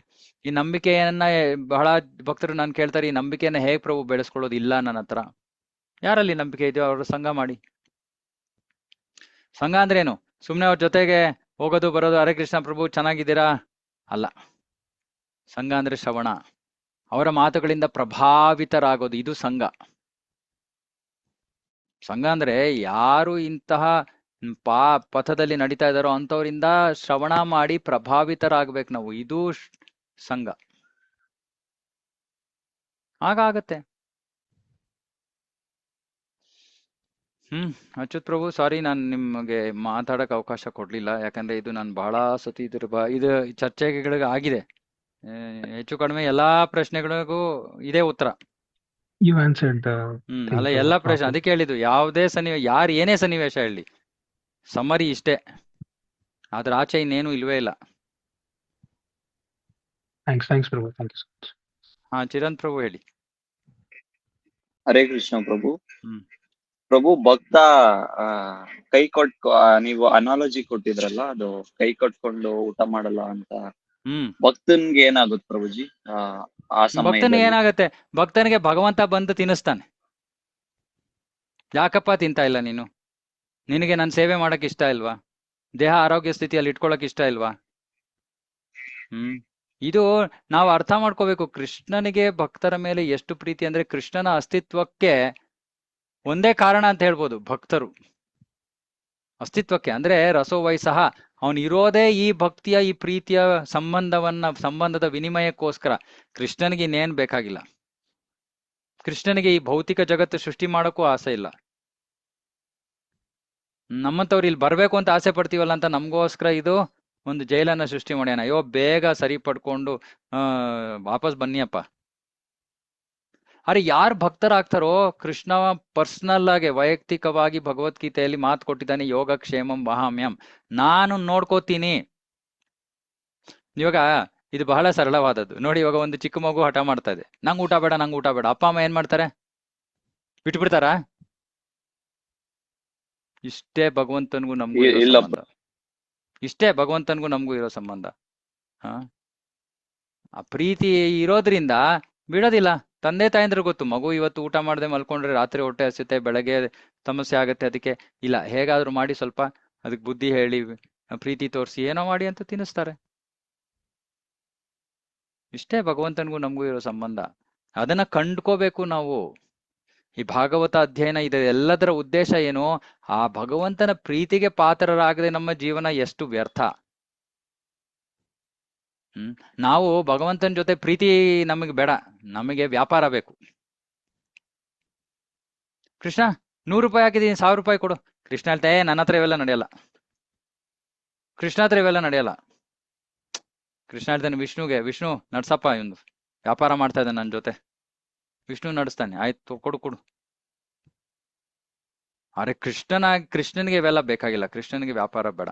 ಈ ನಂಬಿಕೆಯನ್ನ ಬಹಳ ಭಕ್ತರು ನಾನು ಕೇಳ್ತಾರೆ, ಈ ನಂಬಿಕೆಯನ್ನ ಹೇಗೆ ಪ್ರಭು ಬೆಳೆಸ್ಕೊಳ್ಳೋದು? ಇಲ್ಲ ನನ್ನ ಹತ್ರ. ಯಾರಲ್ಲಿ ನಂಬಿಕೆ ಇದೆಯೋ ಅವ್ರ ಸಂಘ ಮಾಡಿ. ಸಂಘ ಅಂದ್ರೆ ಏನು? ಸುಮ್ಮನೆ ಅವ್ರ ಜೊತೆಗೆ ಹೋಗೋದು ಬರೋದು, ಹರೇ ಕೃಷ್ಣ ಪ್ರಭು ಚೆನ್ನಾಗಿದ್ದೀರಾ ಅಲ್ಲ. ಸಂಘ ಅಂದ್ರೆ ಶ್ರವಣ, ಅವರ ಮಾತುಗಳಿಂದ ಪ್ರಭಾವಿತರಾಗೋದು, ಇದು ಸಂಘ. ಸಂಘ ಅಂದ್ರೆ ಯಾರು ಇಂತಹ ಪಥದಲ್ಲಿ ನಡೀತಾ ಇದ್ದಾರೋ ಅಂತವರಿಂದ ಶ್ರವಣ ಮಾಡಿ ಪ್ರಭಾವಿತರಾಗ್ಬೇಕು ನಾವು. ಇದು ಸಂಘ. ಆಗತ್ತೆ. ಅಚ್ಯುತ್ ಪ್ರಭು, ಸಾರಿ ನಾನು ನಿಮಗೆ ಮಾತಾಡಕ್ ಅವಕಾಶ ಕೊಡ್ಲಿಲ್ಲ. ಯಾಕಂದ್ರೆ ಇದು ನಾನು ಬಹಳ ಸತಿ ಇದು ಚರ್ಚೆಗಳಿಗೆ ಆಗಿದೆ. ಹೆಚ್ಚು ಕಡಿಮೆ ಎಲ್ಲಾ ಪ್ರಶ್ನೆಗಳಿಗೂ ಇದೇ ಉತ್ತರ. ಅಲ್ಲ, ಎಲ್ಲಾ ಪ್ರಶ್ನೆ ಅದಕ್ಕೆ ಹೇಳಿದ್ದು. ಯಾವುದೇ ಯಾರು ಏನೇ ಸನ್ನಿವೇಶ ಹೇಳಿ, ಸಮರಿ ಇಷ್ಟೇ, ಅದ್ರ ಆಚೆ ಇನ್ನೇನು ಇಲ್ವೇ ಇಲ್ಲ. ಹಾ, ಚಿರಂತ್ ಪ್ರಭು ಹೇಳಿ. ಹರೇ ಕೃಷ್ಣ ಪ್ರಭು. ಪ್ರಭು, ಭಕ್ತ ಕೈ ನೀವು ಅನಾಲಜಿ ಕೊಟ್ಟಿದ್ರಲ್ಲ, ಅದು ಕೈ ಕಟ್ಕೊಂಡು ಊಟ ಮಾಡಲ್ಲ ಅಂತ. ಭಕ್ತನ್ಗೆ ಏನಾಗುತ್ತೆ ಪ್ರಭುಜಿ ಆ ಸಮಯದಲ್ಲಿ? ಭಕ್ತನಿಗೆ ಏನಾಗತ್ತೆ? ಭಕ್ತನಿಗೆ ಭಗವಂತ ಬಂದು ತಿನ್ನಿಸ್ತಾನೆ. ಯಾಕಪ್ಪ ತಿಂತಾ ಇಲ್ಲ ನೀನು? ನಿನಗೆ ನನ್ನ ಸೇವೆ ಮಾಡಕ್ ಇಷ್ಟ ಇಲ್ವಾ? ದೇಹ ಆರೋಗ್ಯ ಸ್ಥಿತಿಯಲ್ಲಿ ಇಟ್ಕೊಳಕ್ ಇಷ್ಟ ಇಲ್ವಾ? ಇದು ನಾವು ಅರ್ಥ ಮಾಡ್ಕೋಬೇಕು. ಕೃಷ್ಣನಿಗೆ ಭಕ್ತರ ಮೇಲೆ ಎಷ್ಟು ಪ್ರೀತಿ ಅಂದ್ರೆ, ಕೃಷ್ಣನ ಅಸ್ತಿತ್ವಕ್ಕೆ ಒಂದೇ ಕಾರಣ ಅಂತ ಹೇಳ್ಬೋದು ಭಕ್ತರು. ಅಸ್ತಿತ್ವಕ್ಕೆ ಅಂದ್ರೆ ರಸೋವೈಸಹ, ಅವನು ಇರೋದೇ ಈ ಭಕ್ತಿಯ ಈ ಪ್ರೀತಿಯ ಸಂಬಂಧದ ವಿನಿಮಯಕ್ಕೋಸ್ಕರ. ಕೃಷ್ಣನಿಗೆ ಇನ್ನೇನ್ ಬೇಕಾಗಿಲ್ಲ. ಕೃಷ್ಣನಿಗೆ ಈ ಭೌತಿಕ ಜಗತ್ತು ಸೃಷ್ಟಿ ಮಾಡೋಕ್ಕೂ ಆಸೆ ಇಲ್ಲ. ನಮ್ಮಂತವ್ರು ಇಲ್ಲಿ ಬರ್ಬೇಕು ಅಂತ ಆಸೆ ಪಡ್ತೀವಲ್ಲ ಅಂತ ನಮಗೋಸ್ಕರ ಇದು ಒಂದು ಜೈಲನ್ನ ಸೃಷ್ಟಿ ಮಾಡ್ಯಾನ. ಅಯ್ಯೋ ಬೇಗ ಸರಿ ಪಡ್ಕೊಂಡು ವಾಪಸ್ ಬನ್ನಿಯಪ್ಪ. ಅರೆ ಯಾರು ಭಕ್ತರಾಗ್ತಾರೋ, ಕೃಷ್ಣ ಪರ್ಸನಲ್ ಆಗಿ ವೈಯಕ್ತಿಕವಾಗಿ ಭಗವದ್ಗೀತೆಯಲ್ಲಿ ಮಾತು ಕೊಟ್ಟಿದ್ದಾನೆ, ಯೋಗಕ್ಷೇಮಂ ವಹಾಮ್ಯಂ, ನಾನು ನೋಡ್ಕೋತೀನಿ. ಇವಾಗ ಇದು ಬಹಳ ಸರಳವಾದದ್ದು ನೋಡಿ. ಇವಾಗ ಒಂದು ಚಿಕ್ಕ ಮಗು ಹಠ ಮಾಡ್ತಾ ಇದೆ, ನಂಗೆ ಊಟ ಬೇಡ, ನಂಗೆ ಊಟ ಬೇಡ. ಅಪ್ಪ ಅಮ್ಮ ಏನ್ ಮಾಡ್ತಾರೆ? ಬಿಟ್ಬಿಡ್ತಾರ? ಇಷ್ಟೇ ಭಗವಂತನಿಗೂ ನಮಗೂ ಇರೋ ಇಲ್ಲಪ್ಪ. ಸಂಬಂಧ. ಇಷ್ಟೇ ಭಗವಂತನಿಗೂ ನಮಗೂ ಇರೋ ಸಂಬಂಧ. ಆ ಪ್ರೀತಿ ಇರೋದ್ರಿಂದ ಬಿಡೋದಿಲ್ಲ. ತಂದೆ ತಾಯಂದ್ರೆ ಗೊತ್ತು, ಮಗು ಇವತ್ತು ಊಟ ಮಾಡದೆ ಮಲ್ಕೊಂಡ್ರೆ ರಾತ್ರಿ ಹೊಟ್ಟೆ ಹಸುತ್ತೆ, ಬೆಳಗ್ಗೆ ಸಮಸ್ಯೆ ಆಗುತ್ತೆ, ಅದಕ್ಕೆ ಇಲ್ಲ ಹೇಗಾದ್ರೂ ಮಾಡಿ ಸ್ವಲ್ಪ ಅದಕ್ಕೆ ಬುದ್ಧಿ ಹೇಳಿ ಪ್ರೀತಿ ತೋರಿಸಿ ಏನೋ ಮಾಡಿ ಅಂತ ತಿನ್ನಿಸ್ತಾರೆ. ಇಷ್ಟೇ ಭಗವಂತನಿಗೂ ನಮಗೂ ಇರೋ ಸಂಬಂಧ. ಅದನ್ನ ಕಂಡ್ಕೋಬೇಕು ನಾವು. ಈ ಭಾಗವತ ಅಧ್ಯಯನ ಇದೆ ಎಲ್ಲದರ ಉದ್ದೇಶ ಏನು? ಆ ಭಗವಂತನ ಪ್ರೀತಿಗೆ ಪಾತ್ರರಾಗದೆ ನಮ್ಮ ಜೀವನ ಎಷ್ಟು ವ್ಯರ್ಥ. ನಾವು ಭಗವಂತನ ಜೊತೆ ಪ್ರೀತಿ ನಮಗೆ ಬೇಡ, ನಮಗೆ ವ್ಯಾಪಾರ ಬೇಕು. ಕೃಷ್ಣ 100 ರೂಪಾಯಿ ಹಾಕಿದೀನಿ, 1000 ರೂಪಾಯಿ ಕೊಡು. ಕೃಷ್ಣ ಹೇಳ್ತಾ ನನ್ನ ಹತ್ರ ಇವೆಲ್ಲ ನಡೆಯಲ್ಲ. ಕೃಷ್ಣ ಹತ್ರ ಇವೆಲ್ಲ ನಡೆಯಲ್ಲ. ಕೃಷ್ಣ ಹೇಳ್ತಾನೆ ವಿಷ್ಣುಗೆ, ವಿಷ್ಣು ನಡ್ಸಪ್ಪ, ಇವನು ವ್ಯಾಪಾರ ಮಾಡ್ತಾ ಇದ್ದಾನೆ ನನ್ನ ಜೊತೆ. ವಿಷ್ಣು ನಡೆಸ್ತಾನೆ, ಆಯ್ತು ಕೊಡು ಕೊಡು. ಅರೆ ಕೃಷ್ಣನಿಗೆ ಇವೆಲ್ಲ ಬೇಕಾಗಿಲ್ಲ. ಕೃಷ್ಣನಿಗೆ ವ್ಯಾಪಾರ ಬೇಡ.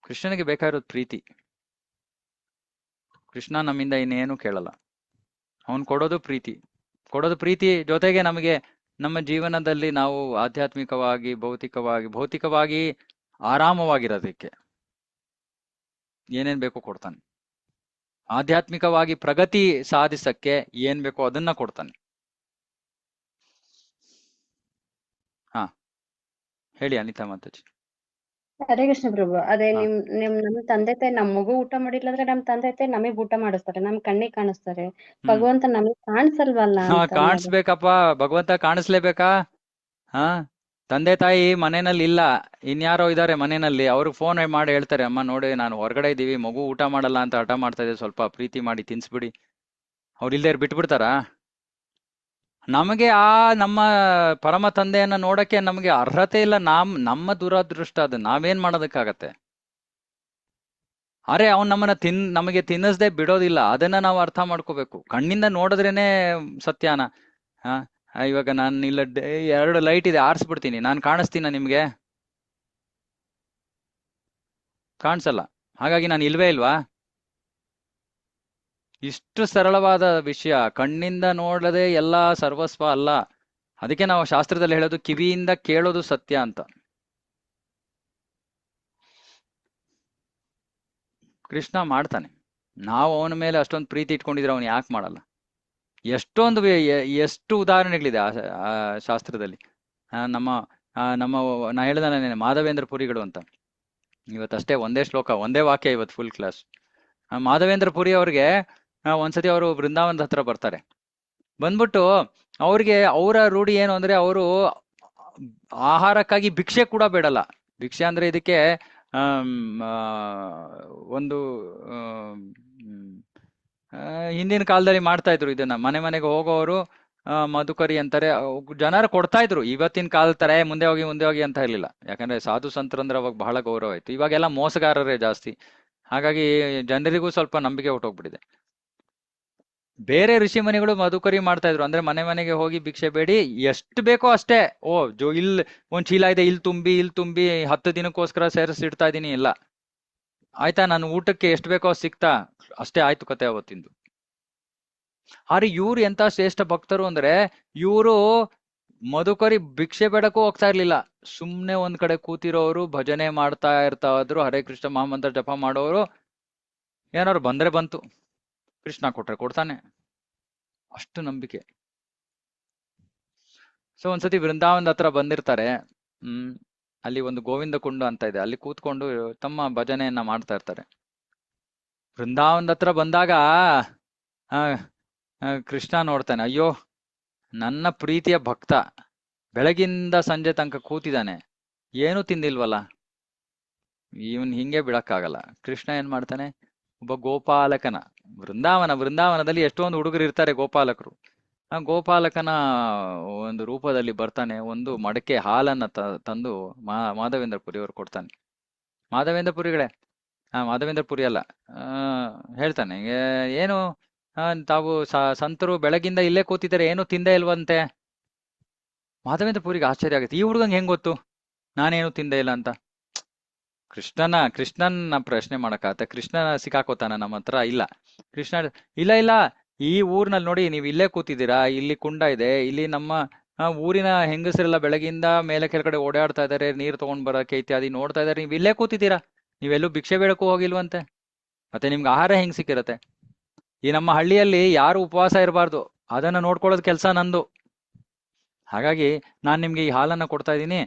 ಕೃಷ್ಣನಿಗೆ ಬೇಕಾಗಿರೋದು ಪ್ರೀತಿ. ಕೃಷ್ಣ ನಮ್ಮಿಂದ ಇನ್ನೇನು ಕೇಳಲ್ಲ. ಅವನು ಕೊಡೋದು ಪ್ರೀತಿ. ಕೊಡೋದು ಪ್ರೀತಿ ಜೊತೆಗೆ ನಮಗೆ ನಮ್ಮ ಜೀವನದಲ್ಲಿ ನಾವು ಆಧ್ಯಾತ್ಮಿಕವಾಗಿ ಭೌತಿಕವಾಗಿ ಆರಾಮವಾಗಿರೋದಕ್ಕೆ ಏನೇನ್ ಬೇಕೋ ಕೊಡ್ತಾನೆ. ಆಧ್ಯಾತ್ಮಿಕವಾಗಿ ಪ್ರಗತಿ ಸಾಧಿಸಕ್ಕೆ ಏನ್ ಬೇಕೋ ಅದನ್ನ ಕೊಡ್ತಾನೆ. ಹಾ ಹೇಳಿ ಅನಿತಾ ಮಾತಾಜಿ. ಹರೇ ಕೃಷ್ಣ ಪ್ರಭು. ಅದೇ ನಮ್ ತಂದೆ ತಾಯಿ ನಮ್ ಮಗು ಊಟ ಮಾಡಿಲ್ಲ ಅಂದ್ರೆ ನಮ್ ತಂದೆ ತಾಯಿ ನಮಗ್ ಊಟ ಮಾಡಿಸ್ತಾರೆ, ನಮ್ ಕಣ್ಣಿಗೆ ಕಾಣಿಸ್ತಾರೆ. ಭಗವಂತ ನಮಗ್ ಕಾಣಿಸಲ್ವಲ್ಲ ಅಂತ ಕಾಣಿಸ್ಬೇಕಪ್ಪ, ಭಗವಂತ ಕಾಣಿಸ್ಲೇಬೇಕಾ? ಹಾ ತಂದೆ ತಾಯಿ ಮನೆಯಲ್ಲಿ ಇಲ್ಲ, ಇನ್ಯಾರೋ ಇದಾರೆ ಮನೆಯಲ್ಲಿ, ಅವ್ರಿಗೆ ಫೋನ್ ಮಾಡಿ ಹೇಳ್ತಾರೆ, ಅಮ್ಮ ನೋಡಿ ನಾನು ಹೊರಗಡೆ ಇದ್ದೀವಿ, ಮಗು ಊಟ ಮಾಡಲ್ಲ ಅಂತ ಹಠ ಮಾಡ್ತಾ ಇದೆ, ಸ್ವಲ್ಪ ಪ್ರೀತಿ ಮಾಡಿ ತಿನ್ಸ್ಬಿಡಿ. ಅವ್ರು ಇಲ್ದೇ ಬಿಟ್ಬಿಡ್ತಾರಾ? ನಮಗೆ ನಮ್ಮ ಪರಮ ತಂದೆಯನ್ನ ನೋಡಕ್ಕೆ ನಮಗೆ ಅರ್ಹತೆ ಇಲ್ಲ. ನಮ್ಮ ದುರದೃಷ್ಟ ಅದು. ನಾವೇನ್ ಮಾಡೋದಕ್ಕಾಗತ್ತೆ? ಅರೆ ಅವ್ನು ನಮಗೆ ತಿನ್ನಿಸ್ದೆ ಬಿಡೋದಿಲ್ಲ. ಅದನ್ನ ನಾವು ಅರ್ಥ ಮಾಡ್ಕೋಬೇಕು. ಕಣ್ಣಿಂದ ನೋಡಿದ್ರೇನೆ ಸತ್ಯಾನ. ಇವಾಗ ನಾನು ಇಲ್ಲ 2 ಲೈಟ್ ಇದೆ, ಆರಿಸ್ಬಿಡ್ತೀನಿ, ನಾನು ಕಾಣಿಸ್ತೀನ ನಿಮ್ಗೆ? ಕಾಣಿಸಲ್ಲ. ಹಾಗಾಗಿ ನಾನು ಇಲ್ವೇ ಇಲ್ವಾ? ಇಷ್ಟು ಸರಳವಾದ ವಿಷಯ. ಕಣ್ಣಿಂದ ನೋಡದೆ ಎಲ್ಲ ಸರ್ವಸ್ವ ಅಲ್ಲ. ಅದಕ್ಕೆ ನಾವು ಶಾಸ್ತ್ರದಲ್ಲಿ ಹೇಳೋದು ಕಿವಿಯಿಂದ ಕೇಳೋದು ಸತ್ಯ ಅಂತ. ಕೃಷ್ಣ ಮಾಡ್ತಾನೆ. ನಾವು ಅವನ ಮೇಲೆ ಅಷ್ಟೊಂದು ಪ್ರೀತಿ ಇಟ್ಕೊಂಡಿದ್ರೆ ಅವನು ಯಾಕೆ ಮಾಡಲ್ಲ? ಎಷ್ಟು ಉದಾಹರಣೆಗಳಿದೆ ಆ ಶಾಸ್ತ್ರದಲ್ಲಿ. ನಾ ಹೇಳಿದ ಮಾಧವೇಂದ್ರ ಪುರಿಗಳು ಅಂತ. ಇವತ್ತಷ್ಟೇ ಒಂದೇ ಶ್ಲೋಕ, ಒಂದೇ ವಾಕ್ಯ ಇವತ್ತು ಫುಲ್ ಕ್ಲಾಸ್. ಮಾಧವೇಂದ್ರ ಪುರಿ ಅವ್ರಿಗೆ ಒಂದ್ಸತಿ ಅವರು ಬೃಂದಾವನದ ಹತ್ರ ಬರ್ತಾರೆ. ಬಂದ್ಬಿಟ್ಟು ಅವ್ರಿಗೆ ಅವರ ರೂಢಿ ಏನು ಅಂದ್ರೆ, ಅವರು ಆಹಾರಕ್ಕಾಗಿ ಭಿಕ್ಷೆ ಕೂಡ ಬೇಡಲ್ಲ. ಭಿಕ್ಷೆ ಅಂದ್ರೆ ಇದಕ್ಕೆ ಒಂದು ಹಿಂದಿನ ಕಾಲದಲ್ಲಿ ಮಾಡ್ತಾ ಇದ್ರು ಇದನ್ನ. ಮನೆಗೆ ಹೋಗೋರು ಮಧುಕರಿ ಅಂತಾರೆ, ಜನರು ಕೊಡ್ತಾ ಇದ್ರು. ಇವತ್ತಿನ ಕಾಲ ತರ ಮುಂದೆ ಹೋಗಿ ಅಂತ ಇರ್ಲಿಲ್ಲ. ಯಾಕಂದ್ರೆ ಸಾಧು ಸಂತರಂದ್ರೆ ಅವಾಗ ಬಹಳ ಗೌರವ ಇತ್ತು. ಇವಾಗೆಲ್ಲ ಮೋಸಗಾರರೇ ಜಾಸ್ತಿ. ಹಾಗಾಗಿ ಜನರಿಗೂ ಸ್ವಲ್ಪ ನಂಬಿಕೆ ಹೊಟ್ಟೋಗ್ಬಿಟ್ಟಿದೆ. ಬೇರೆ ಋಷಿ ಮನೆಗಳು ಮಧುಕರಿ ಮಾಡ್ತಾ ಇದ್ರು. ಅಂದ್ರೆ ಮನೆಗೆ ಹೋಗಿ ಭಿಕ್ಷೆ ಬೇಡಿ, ಎಷ್ಟು ಬೇಕೋ ಅಷ್ಟೇ. ಒಂದ್ ಚೀಲ ಇದೆ, ಇಲ್ಲಿ ತುಂಬಿ 10 ದಿನಕ್ಕೋಸ್ಕರ ಸೇರಿಸಿಡ್ತಾ ಇದೀನಿ, ಇಲ್ಲ ಆಯ್ತಾ, ನಾನು ಊಟಕ್ಕೆ ಎಷ್ಟು ಬೇಕೋ ಸಿಕ್ತಾ ಅಷ್ಟೇ ಆಯ್ತು ಕತೆ ಅವತ್ತಿಂದು. ಆದ್ರೆ ಇವ್ರು ಎಂತ ಶ್ರೇಷ್ಠ ಭಕ್ತರು ಅಂದ್ರೆ, ಇವರು ಮಧುಕರಿ ಭಿಕ್ಷೆ ಬೇಡಕ್ಕೂ ಹೋಗ್ತಾ ಇರ್ಲಿಲ್ಲ. ಸುಮ್ನೆ ಒಂದ್ ಕಡೆ ಕೂತಿರೋರು ಭಜನೆ ಮಾಡ್ತಾ ಇರ್ತಾ ಇದ್ರು, ಹರೇ ಕೃಷ್ಣ ಮಹಾಮಂತ್ರ ಜಪ ಮಾಡೋರು. ಏನಾದ್ರು ಬಂದ್ರೆ ಬಂತು, ಕೃಷ್ಣ ಕೊಟ್ರೆ ಕೊಡ್ತಾನೆ, ಅಷ್ಟು ನಂಬಿಕೆ. ಸೊ ಒಂದ್ಸತಿ ವೃಂದಾವನದ ಹತ್ರ ಬಂದಿರ್ತಾರೆ. ಅಲ್ಲಿ ಒಂದು ಗೋವಿಂದ ಕುಂಡ ಅಂತ ಇದೆ, ಅಲ್ಲಿ ಕೂತ್ಕೊಂಡು ತಮ್ಮ ಭಜನೆಯನ್ನ ಮಾಡ್ತಾ ಇರ್ತಾರೆ. ವೃಂದಾವನದ ಹತ್ರ ಬಂದಾಗ ಕೃಷ್ಣ ನೋಡ್ತಾನೆ, ಅಯ್ಯೋ ನನ್ನ ಪ್ರೀತಿಯ ಭಕ್ತ ಬೆಳಗಿಂದ ಸಂಜೆ ತನಕ ಕೂತಿದ್ದಾನೆ, ಏನು ತಿಂದಿಲ್ವಲ್ಲ, ಇವನ್ ಹಿಂಗೆ ಬಿಡಕ್ಕಾಗಲ್ಲ. ಕೃಷ್ಣ ಏನ್ ಮಾಡ್ತಾನೆ, ಒಬ್ಬ ಗೋಪಾಲಕನ ವೃಂದಾವನದಲ್ಲಿ ಎಷ್ಟೊಂದು ಹುಡುಗರು ಇರ್ತಾರೆ ಗೋಪಾಲಕರು. ಗೋಪಾಲಕನ ಒಂದು ರೂಪದಲ್ಲಿ ಬರ್ತಾನೆ, ಒಂದು ಮಡಕೆ ಹಾಲನ್ನ ತಂದು ಮಾಧವೇಂದ್ರ ಪುರಿ ಅವರು ಕೊಡ್ತಾನೆ. ಮಾಧವೇಂದ್ರ ಪುರಿಗಳೇ, ಮಾಧವೇಂದ್ರ ಪುರಿ ಅಲ್ಲ, ಹೇಳ್ತಾನೆ, ಏನು ತಾವು ಸಂತರು ಬೆಳಗಿಂದ ಇಲ್ಲೇ ಕೂತಿದ್ದಾರೆ, ಏನು ತಿಂದೇ ಇಲ್ವಂತೆ. ಮಾಧವೇಂದ್ರ ಪುರಿಗೆ ಆಶ್ಚರ್ಯ ಆಗುತ್ತೆ, ಈ ಹುಡುಗಂಗೆ ಹೆಂಗ್ ಗೊತ್ತು ನಾನೇನು ತಿಂದೇ ಇಲ್ಲ ಅಂತ. ಕೃಷ್ಣನ ಪ್ರಶ್ನೆ ಮಾಡಕ್ಕಾಗತ್ತೆ? ಕೃಷ್ಣನ ಸಿಕ್ಕಾಕೋತಾನ ನಮ್ಮ ಹತ್ರ? ಇಲ್ಲ. ಕೃಷ್ಣ ಇಲ್ಲ, ಈ ಊರ್ನಲ್ಲಿ ನೋಡಿ, ನೀವು ಇಲ್ಲೇ ಕೂತಿದ್ದೀರಾ, ಇಲ್ಲಿ ಕುಂಡ ಇದೆ, ಇಲ್ಲಿ ನಮ್ಮ ಊರಿನ ಹೆಂಗಸರೆಲ್ಲ ಬೆಳಗಿಂದ ಮೇಲೆ ಕೆಳಗಡೆ ಓಡಾಡ್ತಾ ಇದಾರೆ, ನೀರು ತಗೊಂಡ್ ಬರಕ್ಕೆ ಇತ್ಯಾದಿ ನೋಡ್ತಾ ಇದಾರೆ, ನೀವು ಇಲ್ಲೇ ಕೂತಿದ್ದೀರಾ, ನೀವೆಲ್ಲೂ ಭಿಕ್ಷೆ ಬೇಡಕ್ಕೂ ಹೋಗಿಲ್ವಂತೆ, ಮತ್ತೆ ನಿಮ್ಗೆ ಆಹಾರ ಹೆಂಗ್ ಸಿಕ್ಕಿರತ್ತೆ? ಈ ನಮ್ಮ ಹಳ್ಳಿಯಲ್ಲಿ ಯಾರು ಉಪವಾಸ ಇರಬಾರ್ದು, ಅದನ್ನ ನೋಡ್ಕೊಳ್ಳೋದ್ ಕೆಲಸ ನಂದು. ಹಾಗಾಗಿ ನಾನ್ ನಿಮ್ಗೆ ಈ ಹಾಲನ್ನ ಕೊಡ್ತಾ ಇದ್ದೀನಿ,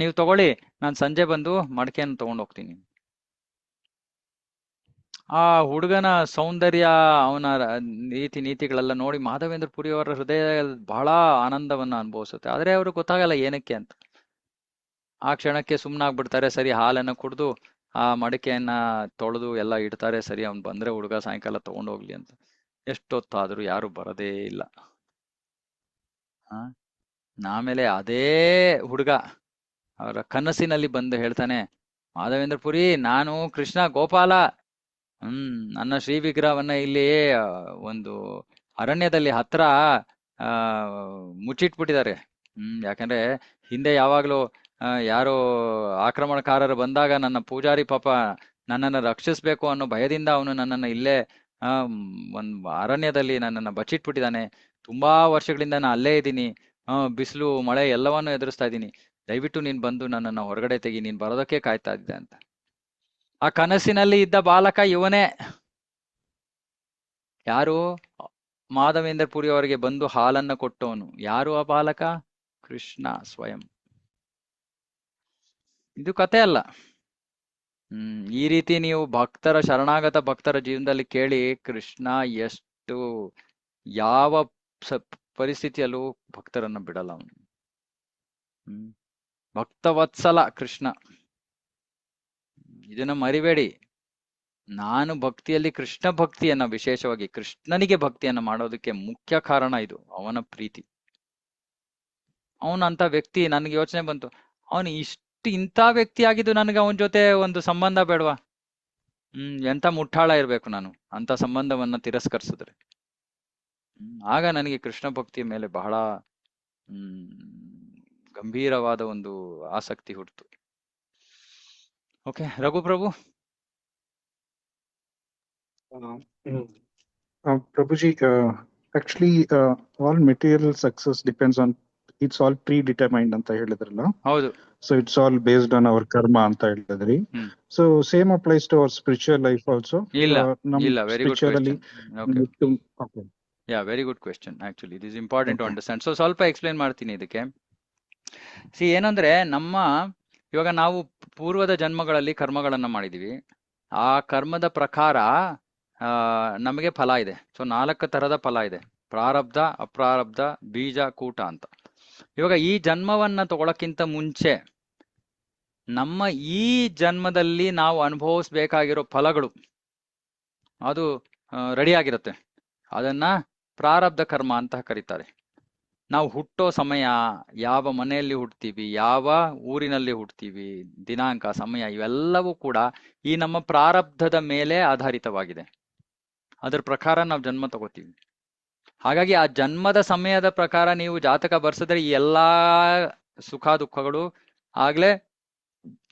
ನೀವು ತಗೊಳ್ಳಿ, ನಾನು ಸಂಜೆ ಬಂದು ಮಡಕೆಯನ್ನು ತಗೊಂಡು ಹೋಗ್ತೀನಿ. ಆ ಹುಡುಗನ ಸೌಂದರ್ಯ, ಅವನ ನೀತಿಗಳೆಲ್ಲ ನೋಡಿ ಮಾಧವೇಂದ್ರ ಪುರಿ ಅವರ ಹೃದಯ ಬಹಳ ಆನಂದವನ್ನ ಅನುಭವಿಸುತ್ತೆ. ಆದ್ರೆ ಅವ್ರಿಗೆ ಗೊತ್ತಾಗಲ್ಲ ಏನಕ್ಕೆ ಅಂತ. ಆ ಕ್ಷಣಕ್ಕೆ ಸುಮ್ಮನಾಗ್ಬಿಡ್ತಾರೆ. ಸರಿ, ಹಾಲನ್ನ ಕುಡ್ದು ಆ ಮಡಕೆಯನ್ನ ತೊಳೆದು ಎಲ್ಲ ಇಡ್ತಾರೆ. ಸರಿ, ಅವ್ನು ಬಂದ್ರೆ ಹುಡುಗ ಸಾಯಂಕಾಲ ತಗೊಂಡು ಹೋಗ್ಲಿ ಅಂತ. ಎಷ್ಟೊತ್ತಾದ್ರೂ ಯಾರು ಬರದೇ ಇಲ್ಲ. ಆಮೇಲೆ ಅದೇ ಹುಡುಗ ಅವರ ಕನಸಿನಲ್ಲಿ ಬಂದು ಹೇಳ್ತಾನೆ, ಮಾಧವೇಂದ್ರ ಪುರಿ, ನಾನು ಕೃಷ್ಣ ಗೋಪಾಲ, ನನ್ನ ಶ್ರೀ ವಿಗ್ರಹವನ್ನ ಇಲ್ಲಿ ಒಂದು ಅರಣ್ಯದಲ್ಲಿ ಹತ್ರ ಮುಚ್ಚಿಟ್ಬಿಟ್ಟಿದ್ದಾರೆ. ಯಾಕಂದ್ರೆ ಹಿಂದೆ ಯಾವಾಗ್ಲೂ ಯಾರೋ ಆಕ್ರಮಣಕಾರರು ಬಂದಾಗ ನನ್ನ ಪೂಜಾರಿ ಪಾಪ ನನ್ನನ್ನು ರಕ್ಷಿಸ್ಬೇಕು ಅನ್ನೋ ಭಯದಿಂದ ಅವನು ನನ್ನನ್ನು ಇಲ್ಲೇ ಒಂದು ಅರಣ್ಯದಲ್ಲಿ ನನ್ನನ್ನು ಬಚ್ಚಿಟ್ಬಿಟ್ಟಿದ್ದಾನೆ. ತುಂಬಾ ವರ್ಷಗಳಿಂದ ನಾನು ಅಲ್ಲೇ ಇದ್ದೀನಿ, ಬಿಸಿಲು ಮಳೆ ಎಲ್ಲವನ್ನೂ ಎದುರಿಸ್ತಾ ಇದ್ದೀನಿ. ದಯವಿಟ್ಟು ನೀನ್ ಬಂದು ನನ್ನನ್ನು ಹೊರಗಡೆ ತೆಗಿ, ನೀನ್ ಬರೋದಕ್ಕೆ ಕಾಯ್ತಾ ಇದ್ದೆ ಅಂತ. ಆ ಕನಸಿನಲ್ಲಿ ಇದ್ದ ಬಾಲಕ ಇವನೇ. ಯಾರು? ಮಾಧವೇಂದ್ರ ಪುರಿ ಅವರಿಗೆ ಬಂದು ಹಾಲನ್ನ ಕೊಟ್ಟವನು. ಯಾರು ಆ ಬಾಲಕ? ಕೃಷ್ಣ ಸ್ವಯಂ. ಇದು ಕತೆ ಅಲ್ಲ. ಈ ರೀತಿ ನೀವು ಶರಣಾಗತ ಭಕ್ತರ ಜೀವನದಲ್ಲಿ ಕೇಳಿ, ಕೃಷ್ಣ ಎಷ್ಟು ಯಾವ ಪರಿಸ್ಥಿತಿಯಲ್ಲೂ ಭಕ್ತರನ್ನ ಬಿಡಲ್ಲ ಅವನು. ಭಕ್ತವತ್ಸಲ ಕೃಷ್ಣ. ಇದನ್ನ ಮರಿಬೇಡಿ. ನಾನು ಭಕ್ತಿಯಲ್ಲಿ ಕೃಷ್ಣ ಭಕ್ತಿಯನ್ನ, ವಿಶೇಷವಾಗಿ ಕೃಷ್ಣನಿಗೆ ಭಕ್ತಿಯನ್ನ ಮಾಡೋದಕ್ಕೆ ಮುಖ್ಯ ಕಾರಣ ಇದು, ಅವನ ಪ್ರೀತಿ. ಅವನಂತ ವ್ಯಕ್ತಿ. ನನಗೆ ಯೋಚನೆ ಬಂತು, ಅವನು ಇಂಥ ವ್ಯಕ್ತಿ ಆಗಿದ್ದು ನನಗೆ ಅವನ ಜೊತೆ ಒಂದು ಸಂಬಂಧ ಬೇಡವಾ? ಎಂತ ಮುಟ್ಟಾಳ ಇರ್ಬೇಕು ನಾನು ಅಂತ ಸಂಬಂಧವನ್ನ ತಿರಸ್ಕರಿಸಿದ್ರೆ. ಆಗ ನನಗೆ ಕೃಷ್ಣ ಭಕ್ತಿಯ ಮೇಲೆ ಬಹಳ ಗಂಭೀರವಾದ ಒಂದು ಆಸಕ್ತಿ ಹುಟ್ಟಿತು. Okay, Raghu Prabhu. Prabhuji, actually all material success depends on, it's all predetermined ಅಂತ ಹೇಳಿದ್ರಲ್ಲ. ಹೌದು. So it's all based on our karma ಅಂತ ಹೇಳಿದ್ರಿ. So same applies to our spiritual life also. ಇಲ್ಲ, very good question. Okay. Yeah, very good question. Actually, it is important to understand. So ಸ್ವಲ್ಪ explain ಮಾಡ್ತೀನಿ ಇದಕ್ಕೆ. ಏನಂದ್ರೆ, ಇವಾಗ ನಾವು ಪೂರ್ವದ ಜನ್ಮಗಳಲ್ಲಿ ಕರ್ಮಗಳನ್ನ ಮಾಡಿದೀವಿ. ಆ ಕರ್ಮದ ಪ್ರಕಾರ ನಮಗೆ ಫಲ ಇದೆ. ಸೊ 4 ತರದ ಫಲ ಇದೆ: ಪ್ರಾರಬ್ಧ, ಅಪ್ರಾರಬ್ಧ, ಬೀಜ, ಕೂಟ ಅಂತ. ಇವಾಗ ಈ ಜನ್ಮವನ್ನ ತಗೊಳಕ್ಕಿಂತ ಮುಂಚೆ ನಮ್ಮ ಈ ಜನ್ಮದಲ್ಲಿ ನಾವು ಅನುಭವಿಸ್ಬೇಕಾಗಿರೋ ಫಲಗಳು ಅದು ರೆಡಿ ಆಗಿರುತ್ತೆ. ಅದನ್ನ ಪ್ರಾರಬ್ಧ ಕರ್ಮ ಅಂತ ಕರೀತಾರೆ. ನಾವು ಹುಟ್ಟೋ ಸಮಯ, ಯಾವ ಮನೆಯಲ್ಲಿ ಹುಡ್ತೀವಿ, ಯಾವ ಊರಿನಲ್ಲಿ ಹುಡ್ತೀವಿ, ದಿನಾಂಕ, ಸಮಯ, ಇವೆಲ್ಲವೂ ಕೂಡ ಈ ನಮ್ಮ ಪ್ರಾರಬ್ಧದ ಮೇಲೆ ಆಧಾರಿತವಾಗಿದೆ. ಅದರ ಪ್ರಕಾರ ನಾವು ಜನ್ಮ ತಗೋತೀವಿ. ಹಾಗಾಗಿ ಆ ಜನ್ಮದ ಸಮಯದ ಪ್ರಕಾರ ನೀವು ಜಾತಕ ಬರ್ಸಿದ್ರೆ ಈ ಎಲ್ಲಾ ಸುಖ ದುಃಖಗಳು ಆಗ್ಲೇ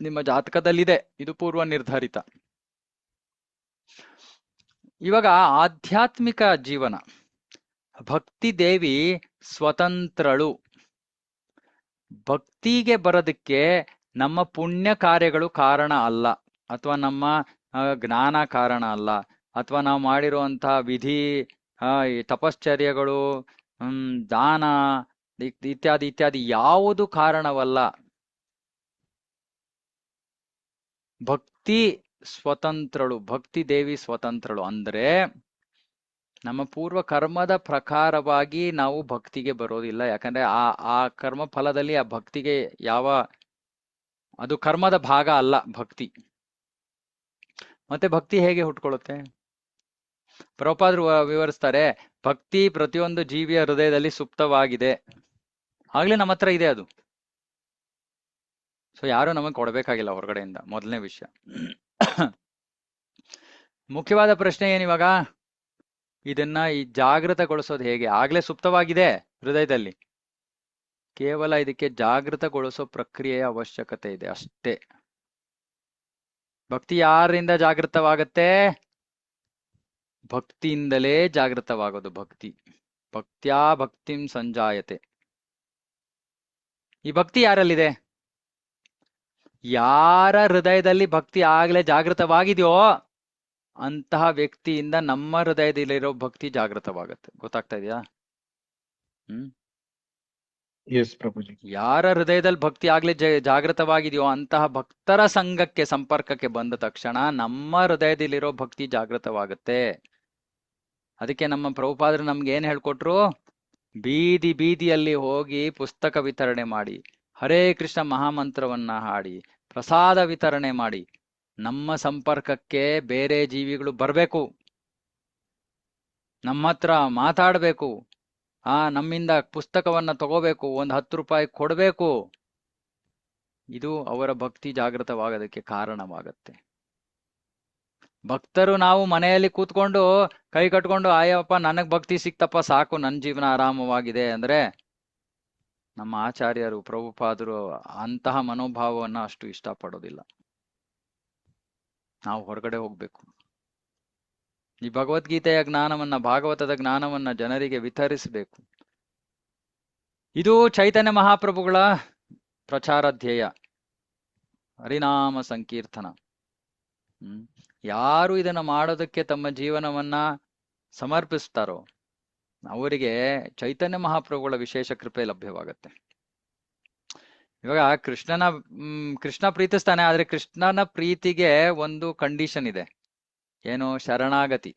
ನಿಮ್ಮ ಜಾತಕದಲ್ಲಿದೆ. ಇದು ಪೂರ್ವ ನಿರ್ಧಾರಿತ. ಇವಾಗ ಆಧ್ಯಾತ್ಮಿಕ ಜೀವನ, ಭಕ್ತಿ ದೇವಿ ಸ್ವತಂತ್ರಳು. ಭಕ್ತಿಗೆ ಬರೋದಕ್ಕೆ ನಮ್ಮ ಪುಣ್ಯ ಕಾರ್ಯಗಳು ಕಾರಣ ಅಲ್ಲ, ಅಥವಾ ನಮ್ಮ ಜ್ಞಾನ ಕಾರಣ ಅಲ್ಲ, ಅಥವಾ ನಾವು ಮಾಡಿರುವಂತಹ ವಿಧಿ, ತಪಶ್ಚರ್ಯಗಳು, ದಾನ ಇತ್ಯಾದಿ ಇತ್ಯಾದಿ ಯಾವುದು ಕಾರಣವಲ್ಲ. ಭಕ್ತಿ ಸ್ವತಂತ್ರಳು, ಭಕ್ತಿ ದೇವಿ ಸ್ವತಂತ್ರಳು. ಅಂದ್ರೆ ನಮ್ಮ ಪೂರ್ವ ಕರ್ಮದ ಪ್ರಕಾರವಾಗಿ ನಾವು ಭಕ್ತಿಗೆ ಬರೋದಿಲ್ಲ. ಯಾಕಂದ್ರೆ ಆ ಕರ್ಮ ಫಲದಲ್ಲಿ ಆ ಭಕ್ತಿಗೆ ಅದು ಕರ್ಮದ ಭಾಗ ಅಲ್ಲ ಭಕ್ತಿ. ಮತ್ತೆ ಭಕ್ತಿ ಹೇಗೆ ಹುಟ್ಕೊಳ್ಳುತ್ತೆ? ಪ್ರಭುಪಾದರು ವಿವರಿಸ್ತಾರೆ, ಭಕ್ತಿ ಪ್ರತಿಯೊಂದು ಜೀವಿಯ ಹೃದಯದಲ್ಲಿ ಸುಪ್ತವಾಗಿದೆ. ಆಗ್ಲೇ ನಮ್ಮ ಹತ್ರ ಇದೆ ಅದು. ಸೊ ಯಾರು ನಮಗೆ ಕೊಡ್ಬೇಕಾಗಿಲ್ಲ ಹೊರಗಡೆಯಿಂದ. ಮೊದಲನೇ ವಿಷಯ. ಮುಖ್ಯವಾದ ಪ್ರಶ್ನೆ ಏನಿವಾಗ, ಇದನ್ನ ಈ ಜಾಗೃತಗೊಳಿಸೋದು ಹೇಗೆ? ಆಗ್ಲೇ ಸುಪ್ತವಾಗಿದೆ ಹೃದಯದಲ್ಲಿ, ಕೇವಲ ಇದಕ್ಕೆ ಜಾಗೃತಗೊಳಿಸೋ ಪ್ರಕ್ರಿಯೆಯ ಅವಶ್ಯಕತೆ ಇದೆ ಅಷ್ಟೇ. ಭಕ್ತಿ ಯಾರಿಂದ ಜಾಗೃತವಾಗತ್ತೆ? ಭಕ್ತಿಯಿಂದಲೇ ಜಾಗೃತವಾಗೋದು. ಭಕ್ತ್ಯಾ ಭಕ್ತಿಂ ಸಂಜಾಯತೆ. ಈ ಭಕ್ತಿ ಯಾರಲ್ಲಿದೆ? ಯಾರ ಹೃದಯದಲ್ಲಿ ಭಕ್ತಿ ಆಗ್ಲೇ ಜಾಗೃತವಾಗಿದೆಯೋ ಅಂತಹ ವ್ಯಕ್ತಿಯಿಂದ ನಮ್ಮ ಹೃದಯದಲ್ಲಿರೋ ಭಕ್ತಿ ಜಾಗೃತವಾಗತ್ತೆ. ಗೊತ್ತಾಗ್ತಾ ಇದೆಯಾ? Yes, Prabhuji. ಯಾರ ಹೃದಯದಲ್ಲಿ ಭಕ್ತಿ ಆಗ್ಲೇ ಜಾಗೃತವಾಗಿದೆಯೋ ಅಂತಹ ಭಕ್ತರ ಸಂಘಕ್ಕೆ ಸಂಪರ್ಕಕ್ಕೆ ಬಂದ ತಕ್ಷಣ ನಮ್ಮ ಹೃದಯದಲ್ಲಿರೋ ಭಕ್ತಿ ಜಾಗೃತವಾಗುತ್ತೆ. ಅದಕ್ಕೆ ನಮ್ಮ ಪ್ರಭುಪಾದರು ನಮ್ಗೆ ಏನ್ ಹೇಳ್ಕೊಟ್ರು? ಬೀದಿ ಬೀದಿಯಲ್ಲಿ ಹೋಗಿ ಪುಸ್ತಕ ವಿತರಣೆ ಮಾಡಿ, ಹರೇ ಕೃಷ್ಣ ಮಹಾಮಂತ್ರವನ್ನ ಹಾಡಿ, ಪ್ರಸಾದ ವಿತರಣೆ ಮಾಡಿ. ನಮ್ಮ ಸಂಪರ್ಕಕ್ಕೆ ಬೇರೆ ಜೀವಿಗಳು ಬರ್ಬೇಕು, ನಮ್ಮ ಹತ್ರ ಮಾತಾಡ್ಬೇಕು, ನಮ್ಮಿಂದ ಪುಸ್ತಕವನ್ನ ತಗೋಬೇಕು, ಒಂದು 10 ರೂಪಾಯಿ ಕೊಡ್ಬೇಕು. ಇದು ಅವರ ಭಕ್ತಿ ಜಾಗೃತವಾಗೋದಕ್ಕೆ ಕಾರಣವಾಗತ್ತೆ. ಭಕ್ತರು ನಾವು ಮನೆಯಲ್ಲಿ ಕೂತ್ಕೊಂಡು ಕೈ ಕಟ್ಕೊಂಡು ಆಯಪ್ಪ ನನಗ್ ಭಕ್ತಿ ಸಿಕ್ತಪ್ಪ ಸಾಕು, ನನ್ನ ಜೀವನ ಆರಾಮವಾಗಿದೆ ಅಂದ್ರೆ ನಮ್ಮ ಆಚಾರ್ಯರು ಪ್ರಭುಪಾದರು ಅಂತಹ ಮನೋಭಾವವನ್ನ ಅಷ್ಟು ಇಷ್ಟಪಡೋದಿಲ್ಲ. ನಾವು ಹೊರಗಡೆ ಹೋಗ್ಬೇಕು. ಈ ಭಗವದ್ಗೀತೆಯ ಜ್ಞಾನವನ್ನ, ಭಾಗವತದ ಜ್ಞಾನವನ್ನ ಜನರಿಗೆ ವಿತರಿಸಬೇಕು. ಇದು ಚೈತನ್ಯ ಮಹಾಪ್ರಭುಗಳ ಪ್ರಚಾರ ಧ್ಯೇಯ, ಹರಿನಾಮ ಸಂಕೀರ್ತನ. ಯಾರು ಇದನ್ನ ಮಾಡೋದಕ್ಕೆ ತಮ್ಮ ಜೀವನವನ್ನ ಸಮರ್ಪಿಸ್ತಾರೋ ಅವರಿಗೆ ಚೈತನ್ಯ ಮಹಾಪ್ರಭುಗಳ ವಿಶೇಷ ಕೃಪೆ ಲಭ್ಯವಾಗತ್ತೆ. ಇವಾಗ ಕೃಷ್ಣ ಪ್ರೀತಿಸ್ತಾನೆ, ಆದ್ರೆ ಕೃಷ್ಣನ ಪ್ರೀತಿಗೆ ಒಂದು ಕಂಡೀಷನ್ ಇದೆ. ಏನು? ಶರಣಾಗತಿ.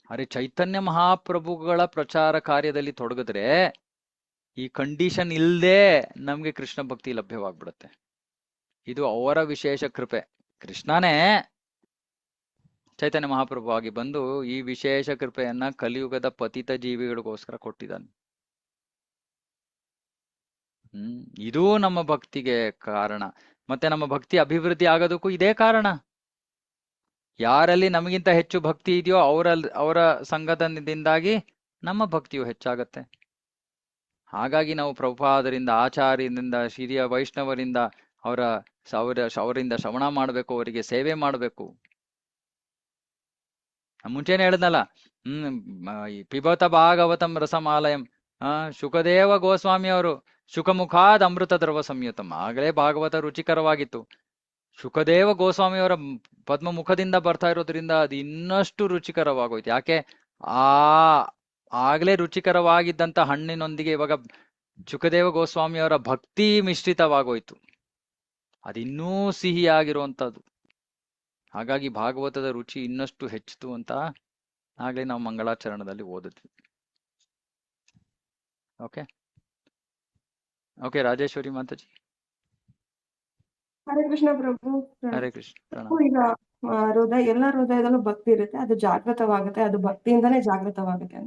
ಅರೆ ಚೈತನ್ಯ ಮಹಾಪ್ರಭುಗಳ ಪ್ರಚಾರ ಕಾರ್ಯದಲ್ಲಿ ತೊಡಗಿದ್ರೆ ಈ ಕಂಡೀಷನ್ ಇಲ್ಲದೆ ನಮ್ಗೆ ಕೃಷ್ಣ ಭಕ್ತಿ ಲಭ್ಯವಾಗ್ಬಿಡುತ್ತೆ. ಇದು ಅವರ ವಿಶೇಷ ಕೃಪೆ. ಕೃಷ್ಣನೇ ಚೈತನ್ಯ ಮಹಾಪ್ರಭು ಆಗಿ ಬಂದು ಈ ವಿಶೇಷ ಕೃಪೆಯನ್ನ ಕಲಿಯುಗದ ಪತಿತ ಜೀವಿಗಳಿಗೋಸ್ಕರ ಕೊಟ್ಟಿದ್ದಾನೆ. ಇದು ನಮ್ಮ ಭಕ್ತಿಗೆ ಕಾರಣ. ಮತ್ತೆ ನಮ್ಮ ಭಕ್ತಿ ಅಭಿವೃದ್ಧಿ ಆಗೋದಕ್ಕೂ ಇದೇ ಕಾರಣ. ಯಾರಲ್ಲಿ ನಮಗಿಂತ ಹೆಚ್ಚು ಭಕ್ತಿ ಇದೆಯೋ ಅವರ ಸಂಗತದಿಂದಾಗಿ ನಮ್ಮ ಭಕ್ತಿಯು ಹೆಚ್ಚಾಗತ್ತೆ. ಹಾಗಾಗಿ ನಾವು ಪ್ರಭುಪಾದರಿಂದ, ಆಚಾರ್ಯರಿಂದ, ಹಿರಿಯ ವೈಷ್ಣವರಿಂದ ಅವರಿಂದ ಶ್ರವಣ ಮಾಡಬೇಕು, ಅವರಿಗೆ ಸೇವೆ ಮಾಡಬೇಕು. ಮುಂಚೆನೆ ಹೇಳಿದ್ನಲ್ಲ, ಪಿಬತ ಭಾಗವತಂ ರಸಮಾಲಯಂ. ಶುಕದೇವ ಗೋಸ್ವಾಮಿ ಅವರು ಶುಕಮುಖಾದ್ ಅಮೃತ ದ್ರವ ಸಂಯುತಂ. ಆಗಲೇ ಭಾಗವತ ರುಚಿಕರವಾಗಿತ್ತು. ಶುಕದೇವ ಗೋಸ್ವಾಮಿಯವರ ಪದ್ಮ ಮುಖದಿಂದ ಬರ್ತಾ ಇರೋದ್ರಿಂದ ಅದು ಇನ್ನಷ್ಟು ರುಚಿಕರವಾಗೋಯ್ತು. ಯಾಕೆ? ಆಗ್ಲೇ ರುಚಿಕರವಾಗಿದ್ದಂತ ಹಣ್ಣಿನೊಂದಿಗೆ ಇವಾಗ ಶುಕದೇವ ಗೋಸ್ವಾಮಿಯವರ ಭಕ್ತಿ ಮಿಶ್ರಿತವಾಗೋಯ್ತು. ಅದಿನ್ನೂ ಸಿಹಿಯಾಗಿರುವಂತದ್ದು. ಹಾಗಾಗಿ ಭಾಗವತದ ರುಚಿ ಇನ್ನಷ್ಟು ಹೆಚ್ಚಿತು ಅಂತ ಆಗ್ಲೇ ನಾವು ಮಂಗಳಾಚರಣದಲ್ಲಿ ಓದಿದ್ವಿ. ಓಕೆ ರಾಜೇಶ್ವರಿ ಮಾತಾಜಿ. ಹರೇ ಕೃಷ್ಣ ಪ್ರಭು. ಹರೇ ಕೃಷ್ಣ. ಈಗ ಎಲ್ಲ ಹೃದಯದಲ್ಲೂ ಭಕ್ತಿ ಇರುತ್ತೆ, ಅದು ಜಾಗೃತವಾಗುತ್ತೆ, ಅದು ಭಕ್ತಿಯಿಂದನೇ ಜಾಗೃತವಾಗುತ್ತೆ.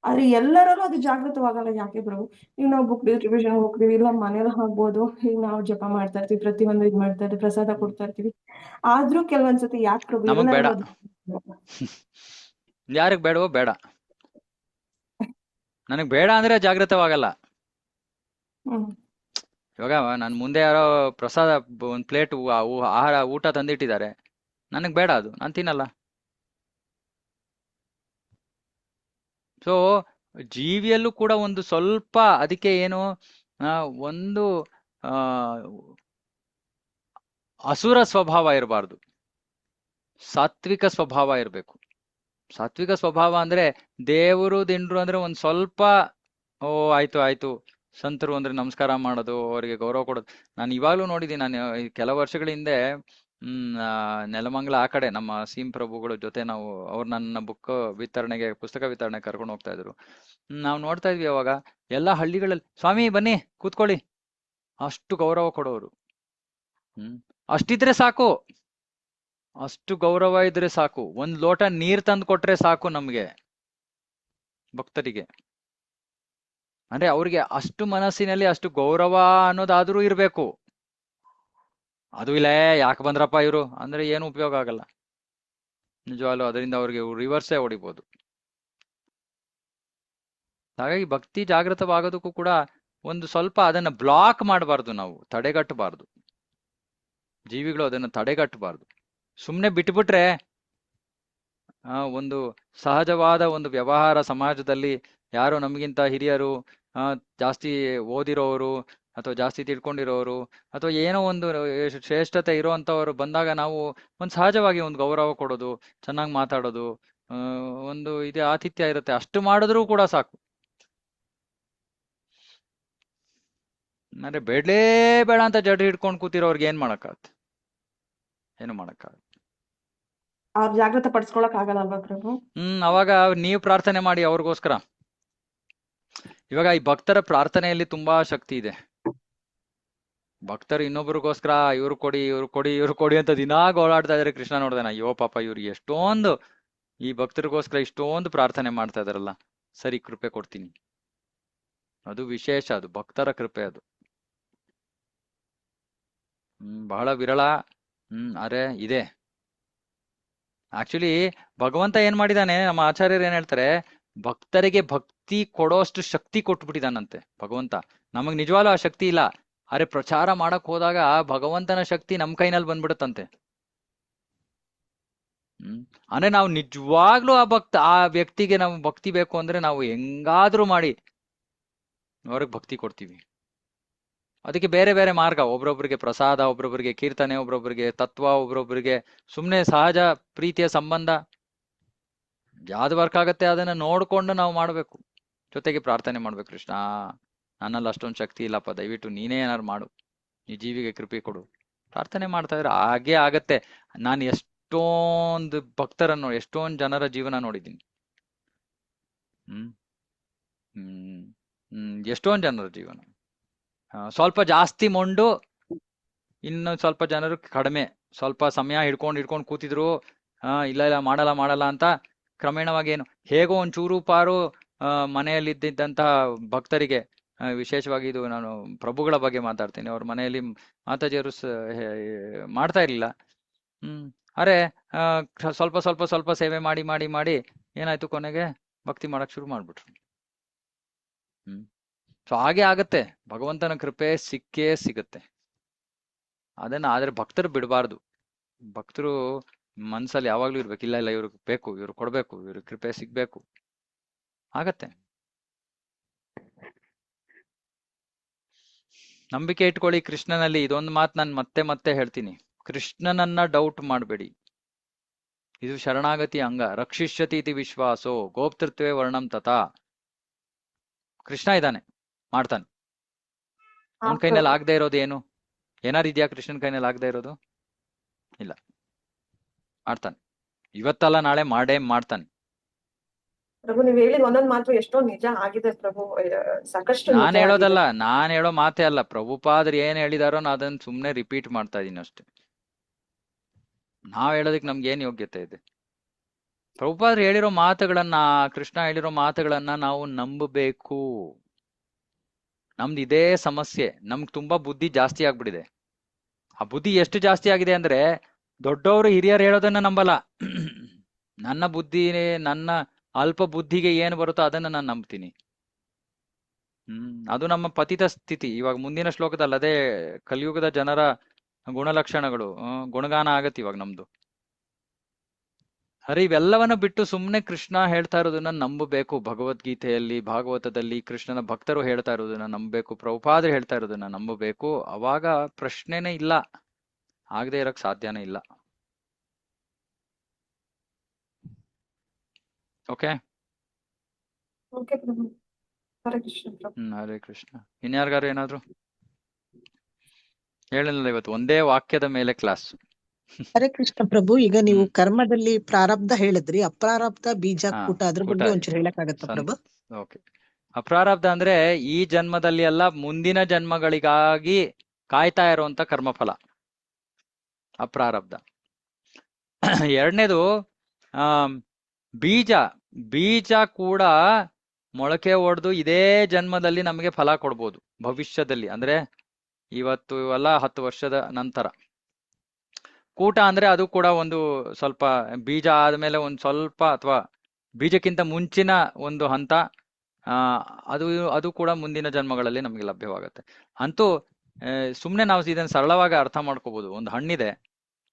ಆದ್ರೆ ಎಲ್ಲರಲ್ಲೂ ಅದು ಜಾಗೃತವಾಗಲ್ಲ. ಯಾಕೆ ಪ್ರಭು? ಈಗ ನಾವು ಬುಕ್ ಡಿಸ್ಟ್ರಿಬ್ಯೂಷನ್ ಹೋಗ್ತೀವಿ, ಇಲ್ಲ ಮನೇಲಿ ಆಗ್ಬೋದು, ಈಗ ನಾವು ಜಪ ಮಾಡ್ತಾ ಇರ್ತೀವಿ, ಪ್ರತಿಯೊಂದು ಇದ್ ಮಾಡ್ತಾ ಇರ್ತೀವಿ, ಪ್ರಸಾದ ಕೊಡ್ತಾ ಇರ್ತೀವಿ. ಆದ್ರೂ ಕೆಲವೊಂದ್ಸತಿ ಯಾಕೆ ಪ್ರಭು ಯಾರಿಗ್ ಬೇಡವೋ ಬೇಡ, ನನಗ್ ಬೇಡ ಅಂದ್ರೆ ಜಾಗೃತವಾಗಲ್ಲ. ಇವಾಗ ನನ್ ಮುಂದೆ ಯಾರೋ ಪ್ರಸಾದ ಒಂದ್ ಪ್ಲೇಟ್ ಆಹಾರ ಊಟ ತಂದಿಟ್ಟಿದ್ದಾರೆ, ನನಗ್ ಬೇಡ, ಅದು ನಾನು ತಿನ್ನಲ್ಲ. ಸೊ ಜೀವಿಯಲ್ಲೂ ಕೂಡ ಒಂದು ಸ್ವಲ್ಪ ಅದಕ್ಕೆ ಏನು ಒಂದು ಅಸುರ ಸ್ವಭಾವ ಇರಬಾರ್ದು, ಸಾತ್ವಿಕ ಸ್ವಭಾವ ಇರಬೇಕು. ಸಾತ್ವಿಕ ಸ್ವಭಾವ ಅಂದ್ರೆ ದೇವರು ದಿಂಡ್ರು ಅಂದ್ರೆ ಒಂದ್ ಸ್ವಲ್ಪ ಆಯ್ತು ಸಂತರು ಅಂದ್ರೆ ನಮಸ್ಕಾರ ಮಾಡೋದು, ಅವರಿಗೆ ಗೌರವ ಕೊಡೋದು. ನಾನು ಇವಾಗ್ಲೂ ನೋಡಿದ್ದೀನಿ. ನಾನು ಕೆಲವು ವರ್ಷಗಳ ಹಿಂದೆ ನೆಲಮಂಗಲ ಆ ಕಡೆ ನಮ್ಮ ಸೀಂ ಪ್ರಭುಗಳ ಜೊತೆ ಅವ್ರು ನನ್ನ ಬುಕ್ ವಿತರಣೆಗೆ, ಪುಸ್ತಕ ವಿತರಣೆ ಕರ್ಕೊಂಡು ಹೋಗ್ತಾ ಇದ್ರು. ನಾವು ನೋಡ್ತಾ ಇದ್ವಿ ಅವಾಗ ಎಲ್ಲಾ ಹಳ್ಳಿಗಳಲ್ಲಿ, ಸ್ವಾಮಿ ಬನ್ನಿ ಕೂತ್ಕೊಳ್ಳಿ, ಅಷ್ಟು ಗೌರವ ಕೊಡೋರು. ಅಷ್ಟಿದ್ರೆ ಸಾಕು. ಅಷ್ಟು ಗೌರವ ಇದ್ರೆ ಸಾಕು. ಒಂದ್ ಲೋಟ ನೀರ್ ತಂದು ಕೊಟ್ರೆ ಸಾಕು ನಮ್ಗೆ, ಭಕ್ತರಿಗೆ. ಅಂದ್ರೆ ಅವ್ರಿಗೆ ಅಷ್ಟು ಮನಸ್ಸಿನಲ್ಲಿ ಅಷ್ಟು ಗೌರವ ಅನ್ನೋದಾದ್ರೂ ಇರ್ಬೇಕು. ಅದು ಇಲ್ಲ ಯಾಕೆ ಬಂದ್ರಪ್ಪ ಇವರು ಅಂದ್ರೆ ಏನು ಉಪಯೋಗ ಆಗಲ್ಲ ನಿಜವಾಗ್ಲೂ. ಅದರಿಂದ ಅವ್ರಿಗೆ ರಿವರ್ಸೇ ಹೊಡಿಬೋದು. ಹಾಗಾಗಿ ಭಕ್ತಿ ಜಾಗೃತವಾಗೋದಕ್ಕೂ ಕೂಡ ಒಂದು ಸ್ವಲ್ಪ ಅದನ್ನ ಬ್ಲಾಕ್ ಮಾಡಬಾರ್ದು, ನಾವು ತಡೆಗಟ್ಟಬಾರ್ದು. ಜೀವಿಗಳು ಅದನ್ನ ತಡೆಗಟ್ಟಬಾರ್ದು. ಸುಮ್ಮನೆ ಬಿಟ್ಬಿಟ್ರೆ ಒಂದು ಸಹಜವಾದ ಒಂದು ವ್ಯವಹಾರ ಸಮಾಜದಲ್ಲಿ ಯಾರೋ ನಮಗಿಂತ ಹಿರಿಯರು, ಜಾಸ್ತಿ ಓದಿರೋರು ಅಥವಾ ಜಾಸ್ತಿ ತಿಳ್ಕೊಂಡಿರೋರು ಅಥವಾ ಏನೋ ಒಂದು ಶ್ರೇಷ್ಠತೆ ಇರೋವಂಥವ್ರು ಬಂದಾಗ ನಾವು ಒಂದು ಸಹಜವಾಗಿ ಒಂದು ಗೌರವ ಕೊಡೋದು, ಚೆನ್ನಾಗಿ ಮಾತಾಡೋದು, ಒಂದು ಇದೆ ಆತಿಥ್ಯ ಇರುತ್ತೆ. ಅಷ್ಟು ಮಾಡಿದ್ರೂ ಕೂಡ ಸಾಕು. ಅಂದ್ರೆ ಬೇಡಲೇ ಬೇಡ ಅಂತ ಜಡ್ರಿ ಹಿಡ್ಕೊಂಡು ಕೂತಿರೋರ್ಗೆ ಏನ್ ಮಾಡಕ್ಕಾಗತ್ತೆ? ಏನು ಮಾಡಕ್ಕಾಗತ್ತೆ. ಅವ್ರು ಜಾಗೃತ ಪಡಿಸ್ಕೊಳಕ್ ಆಗಲ್ಲ ಪ್ರಭು. ಅವಾಗ ನೀವು ಪ್ರಾರ್ಥನೆ ಮಾಡಿ ಅವ್ರಿಗೋಸ್ಕರ. ಇವಾಗ ಈ ಭಕ್ತರ ಪ್ರಾರ್ಥನೆಯಲ್ಲಿ ತುಂಬಾ ಶಕ್ತಿ ಇದೆ. ಭಕ್ತರು ಇನ್ನೊಬ್ರಿಗೋಸ್ಕರ ಇವ್ರು ಕೊಡಿ ಇವ್ರು ಕೊಡಿ ಇವ್ರು ಕೊಡಿ ಅಂತ ದಿನಾ ಗೋಳಾಡ್ತಾ ಇದಾರೆ. ಕೃಷ್ಣ ನೋಡ್ದಾನ, ಅಯ್ಯೋ ಪಾಪ ಇವ್ರು ಎಷ್ಟೊಂದು ಈ ಭಕ್ತರಿಗೋಸ್ಕರ ಇಷ್ಟೊಂದು ಪ್ರಾರ್ಥನೆ ಮಾಡ್ತಾ ಇದಾರಲ್ಲ, ಸರಿ ಕೃಪೆ ಕೊಡ್ತೀನಿ. ಅದು ವಿಶೇಷ, ಅದು ಭಕ್ತರ ಕೃಪೆ. ಅದು ಬಹಳ ವಿರಳ. ಅರೆ ಇದೆ. ಆಕ್ಚುಲಿ ಭಗವಂತ ಏನ್ ಮಾಡಿದಾನೆ, ನಮ್ಮ ಆಚಾರ್ಯರು ಏನ್ ಹೇಳ್ತಾರೆ, ಭಕ್ತರಿಗೆ ಭಕ್ತಿ ಕೊಡೋಷ್ಟು ಶಕ್ತಿ ಕೊಟ್ಬಿಟ್ಟಿದಾನಂತೆ ಭಗವಂತ. ನಮಗ್ ನಿಜವಾಗ್ಲೂ ಆ ಶಕ್ತಿ ಇಲ್ಲ. ಅರೆ ಪ್ರಚಾರ ಮಾಡಕ್ ಹೋದಾಗ ಭಗವಂತನ ಶಕ್ತಿ ನಮ್ ಕೈನಲ್ಲಿ ಬಂದ್ಬಿಡುತ್ತಂತೆ. ಅಂದ್ರೆ ನಾವು ನಿಜವಾಗ್ಲೂ ಆ ವ್ಯಕ್ತಿಗೆ ನಾವು ಭಕ್ತಿ ಬೇಕು ಅಂದ್ರೆ ನಾವು ಹೆಂಗಾದ್ರೂ ಮಾಡಿ ಅವ್ರಿಗೆ ಭಕ್ತಿ ಕೊಡ್ತೀವಿ. ಅದಕ್ಕೆ ಬೇರೆ ಬೇರೆ ಮಾರ್ಗ. ಒಬ್ರೊಬ್ರಿಗೆ ಪ್ರಸಾದ, ಒಬ್ರೊಬ್ರಿಗೆ ಕೀರ್ತನೆ, ಒಬ್ರೊಬ್ರಿಗೆ ತತ್ವ, ಒಬ್ರೊಬ್ರಿಗೆ ಸುಮ್ನೆ ಸಹಜ ಪ್ರೀತಿಯ ಸಂಬಂಧ. ಯಾವ್ದು ವರ್ಕ್ ಆಗತ್ತೆ ಅದನ್ನ ನೋಡ್ಕೊಂಡು ನಾವು ಮಾಡ್ಬೇಕು. ಜೊತೆಗೆ ಪ್ರಾರ್ಥನೆ ಮಾಡ್ಬೇಕು, ಕೃಷ್ಣ ನನ್ನಲ್ಲಿ ಅಷ್ಟೊಂದು ಶಕ್ತಿ ಇಲ್ಲಪ್ಪ, ದಯವಿಟ್ಟು ನೀನೇ ಏನಾರು ಮಾಡು, ಈ ಜೀವಿಗೆ ಕೃಪೆ ಕೊಡು. ಪ್ರಾರ್ಥನೆ ಮಾಡ್ತಾ ಇದ್ರೆ ಹಾಗೇ ಆಗತ್ತೆ. ನಾನು ಎಷ್ಟೊಂದು ಭಕ್ತರನ್ನು, ಎಷ್ಟೊಂದು ಜನರ ಜೀವನ ನೋಡಿದ್ದೀನಿ. ಎಷ್ಟೊಂದು ಜನರ ಜೀವನ. ಸ್ವಲ್ಪ ಜಾಸ್ತಿ ಮೊಂಡು, ಇನ್ನು ಸ್ವಲ್ಪ ಜನರು ಕಡಿಮೆ. ಸ್ವಲ್ಪ ಸಮಯ ಹಿಡ್ಕೊಂಡು ಕೂತಿದ್ರು, ಇಲ್ಲ ಇಲ್ಲ ಮಾಡಲ್ಲ ಅಂತ ಕ್ರಮೇಣವಾಗಿ ಏನು ಹೇಗೋ ಒಂಚೂರು ಪಾರು ಮನೆಯಲ್ಲಿದ್ದಂತಹ ಭಕ್ತರಿಗೆ, ವಿಶೇಷವಾಗಿ ಇದು ನಾನು ಪ್ರಭುಗಳ ಬಗ್ಗೆ ಮಾತಾಡ್ತೀನಿ, ಅವ್ರ ಮನೆಯಲ್ಲಿ ಮಾತಾಜಿಯವರು ಮಾಡ್ತಾ ಇರ್ಲಿಲ್ಲ. ಅರೆ ಸ್ವಲ್ಪ ಸ್ವಲ್ಪ ಸ್ವಲ್ಪ ಸೇವೆ ಮಾಡಿ ಮಾಡಿ ಮಾಡಿ ಏನಾಯ್ತು, ಕೊನೆಗೆ ಭಕ್ತಿ ಮಾಡಕ್ ಶುರು ಮಾಡ್ಬಿಟ್ರು. ಸೊ ಹಾಗೆ ಆಗತ್ತೆ. ಭಗವಂತನ ಕೃಪೆ ಸಿಕ್ಕೇ ಸಿಗತ್ತೆ. ಅದನ್ನ ಆದ್ರೆ ಭಕ್ತರು ಬಿಡಬಾರ್ದು. ಭಕ್ತರು ಮನ್ಸಲ್ಲಿ ಯಾವಾಗ್ಲೂ ಇರ್ಬೇಕು, ಇಲ್ಲ ಇಲ್ಲ ಇವ್ರಿಗೆ ಬೇಕು, ಇವ್ರು ಕೊಡ್ಬೇಕು, ಇವ್ರಿಗೆ ಕೃಪೆ ಸಿಗ್ಬೇಕು. ಆಗತ್ತೆ. ನಂಬಿಕೆ ಇಟ್ಕೊಳ್ಳಿ ಕೃಷ್ಣನಲ್ಲಿ. ಇದೊಂದು ಮಾತು ನಾನು ಮತ್ತೆ ಮತ್ತೆ ಹೇಳ್ತೀನಿ, ಕೃಷ್ಣನನ್ನ ಡೌಟ್ ಮಾಡಬೇಡಿ. ಇದು ಶರಣಾಗತಿ ಅಂಗ. ರಕ್ಷಿಷ್ಯತಿ ಇತಿ ವಿಶ್ವಾಸೋ ಗೋಪ್ತೃತ್ವೇ ವರ್ಣಂ ತಥಾ. ಕೃಷ್ಣ ಇದ್ದಾನೆ, ಮಾಡ್ತಾನೆ. ಅವನ ಕೈನಲ್ಲಿ ಆಗದೆ ಇರೋದು ಏನು? ಏನಾರು ಇದೆಯಾ ಕೃಷ್ಣನ್ ಕೈನಲ್ಲಿ ಆಗದೆ ಇರೋದು? ಇಲ್ಲ, ಮಾಡ್ತಾನೆ. ಇವತ್ತಲ್ಲ ನಾಳೆ ಮಾಡ್ತಾನೆ. ಪ್ರಭು ನೀವ್ ಹೇಳಿದ ಒಂದೊಂದ್ ಮಾತ್ರ ಎಷ್ಟೋ ನಿಜ ಆಗಿದೆ ಪ್ರಭು. ಸಾಕಷ್ಟು ನಾನ್ ಹೇಳೋದಲ್ಲ, ನಾನ್ ಹೇಳೋ ಮಾತೇ ಅಲ್ಲ. ಪ್ರಭುಪಾದ್ರು ಏನ್ ಹೇಳಿದಾರೋ ನಾ ಅದನ್ನ ಸುಮ್ನೆ ರಿಪೀಟ್ ಮಾಡ್ತಾ ಇದೀನಿ ಅಷ್ಟೇ. ನಾವ್ ಹೇಳೋದಕ್ಕೆ ನಮ್ಗೆ ಏನ್ ಯೋಗ್ಯತೆ ಇದೆ? ಪ್ರಭುಪಾದ್ರು ಹೇಳಿರೋ ಮಾತುಗಳನ್ನ, ಕೃಷ್ಣ ಹೇಳಿರೋ ಮಾತುಗಳನ್ನ ನಾವು ನಂಬಬೇಕು. ನಮ್ದು ಇದೇ ಸಮಸ್ಯೆ. ನಮ್ಗೆ ತುಂಬಾ ಬುದ್ಧಿ ಜಾಸ್ತಿ ಆಗ್ಬಿಟ್ಟಿದೆ. ಆ ಬುದ್ಧಿ ಎಷ್ಟು ಜಾಸ್ತಿ ಆಗಿದೆ ಅಂದ್ರೆ, ದೊಡ್ಡವರು ಹಿರಿಯರು ಹೇಳೋದನ್ನ ನಂಬಲ್ಲ. ನನ್ನ ಬುದ್ಧಿ, ನನ್ನ ಅಲ್ಪ ಬುದ್ಧಿಗೆ ಏನು ಬರುತ್ತೋ ಅದನ್ನ ನಾನು ನಂಬ್ತೀನಿ. ಅದು ನಮ್ಮ ಪತಿತ ಸ್ಥಿತಿ. ಇವಾಗ ಮುಂದಿನ ಶ್ಲೋಕದಲ್ಲಿ ಅದೇ ಕಲಿಯುಗದ ಜನರ ಗುಣಲಕ್ಷಣಗಳು, ಗುಣಗಾನ ಆಗತ್ತೆ ಇವಾಗ ನಮ್ದು. ಅರೆ ಇವೆಲ್ಲವನ್ನ ಬಿಟ್ಟು ಸುಮ್ನೆ ಕೃಷ್ಣ ಹೇಳ್ತಾ ಇರೋದನ್ನ ನಂಬಬೇಕು. ಭಗವದ್ಗೀತೆಯಲ್ಲಿ, ಭಾಗವತದಲ್ಲಿ ಕೃಷ್ಣನ ಭಕ್ತರು ಹೇಳ್ತಾ ಇರೋದನ್ನ ನಂಬಬೇಕು. ಪ್ರಭುಪಾದರು ಹೇಳ್ತಾ ಇರೋದನ್ನ ನಂಬಬೇಕು. ಅವಾಗ ಪ್ರಶ್ನೆನೇ ಇಲ್ಲ, ಆಗದೆ ಇರಕ್ ಸಾಧ್ಯನೇ ಇಲ್ಲ. ಓಕೆ, ಹರೇ ಕೃಷ್ಣ. ಇನ್ಯಾರಿಗಾರು ಏನಾದ್ರು ಹೇಳಿಲ್ಲ. ಇವತ್ತು ಒಂದೇ ವಾಕ್ಯದ ಮೇಲೆ ಕ್ಲಾಸ್. ಹರೇ ಕೃಷ್ಣ ಪ್ರಭು. ಈಗ ನೀವು ಕರ್ಮದಲ್ಲಿ ಪ್ರಾರಬ್ಧ ಹೇಳಿದ್ರಿ, ಅಪ್ರಾರಬ್ಧ ಬೀಜ ಕೂಟ, ಅದ್ರ ಬಗ್ಗೆ ಒಂಚೂರು ಹೇಳಕ್ಕಾಗತ್ತ ಪ್ರಭು? ಓಕೆ. ಅಪ್ರಾರಬ್ಧ ಅಂದ್ರೆ ಈ ಜನ್ಮದಲ್ಲಿ ಅಲ್ಲ, ಮುಂದಿನ ಜನ್ಮಗಳಿಗಾಗಿ ಕಾಯ್ತಾ ಇರುವಂತ ಕರ್ಮಫಲ ಅಪ್ರಾರಬ್ಧ. ಎರಡನೇದು ಬೀಜ ಬೀಜ ಕೂಡ ಮೊಳಕೆ ಹೊಡೆದು ಇದೇ ಜನ್ಮದಲ್ಲಿ ನಮಗೆ ಫಲ ಕೊಡ್ಬೋದು ಭವಿಷ್ಯದಲ್ಲಿ, ಅಂದ್ರೆ ಇವತ್ತು ಅಲ್ಲ 10 ವರ್ಷದ ನಂತರ. ಕೂಟ ಅಂದ್ರೆ ಅದು ಕೂಡ ಒಂದು ಸ್ವಲ್ಪ ಬೀಜ ಆದ್ಮೇಲೆ ಒಂದು ಸ್ವಲ್ಪ ಅಥವಾ ಬೀಜಕ್ಕಿಂತ ಮುಂಚಿನ ಒಂದು ಹಂತ, ಅದು ಅದು ಕೂಡ ಮುಂದಿನ ಜನ್ಮಗಳಲ್ಲಿ ನಮಗೆ ಲಭ್ಯವಾಗುತ್ತೆ. ಅಂತೂ ಸುಮ್ಮನೆ ನಾವು ಇದನ್ನು ಸರಳವಾಗಿ ಅರ್ಥ ಮಾಡ್ಕೋಬಹುದು. ಒಂದು ಹಣ್ಣಿದೆ,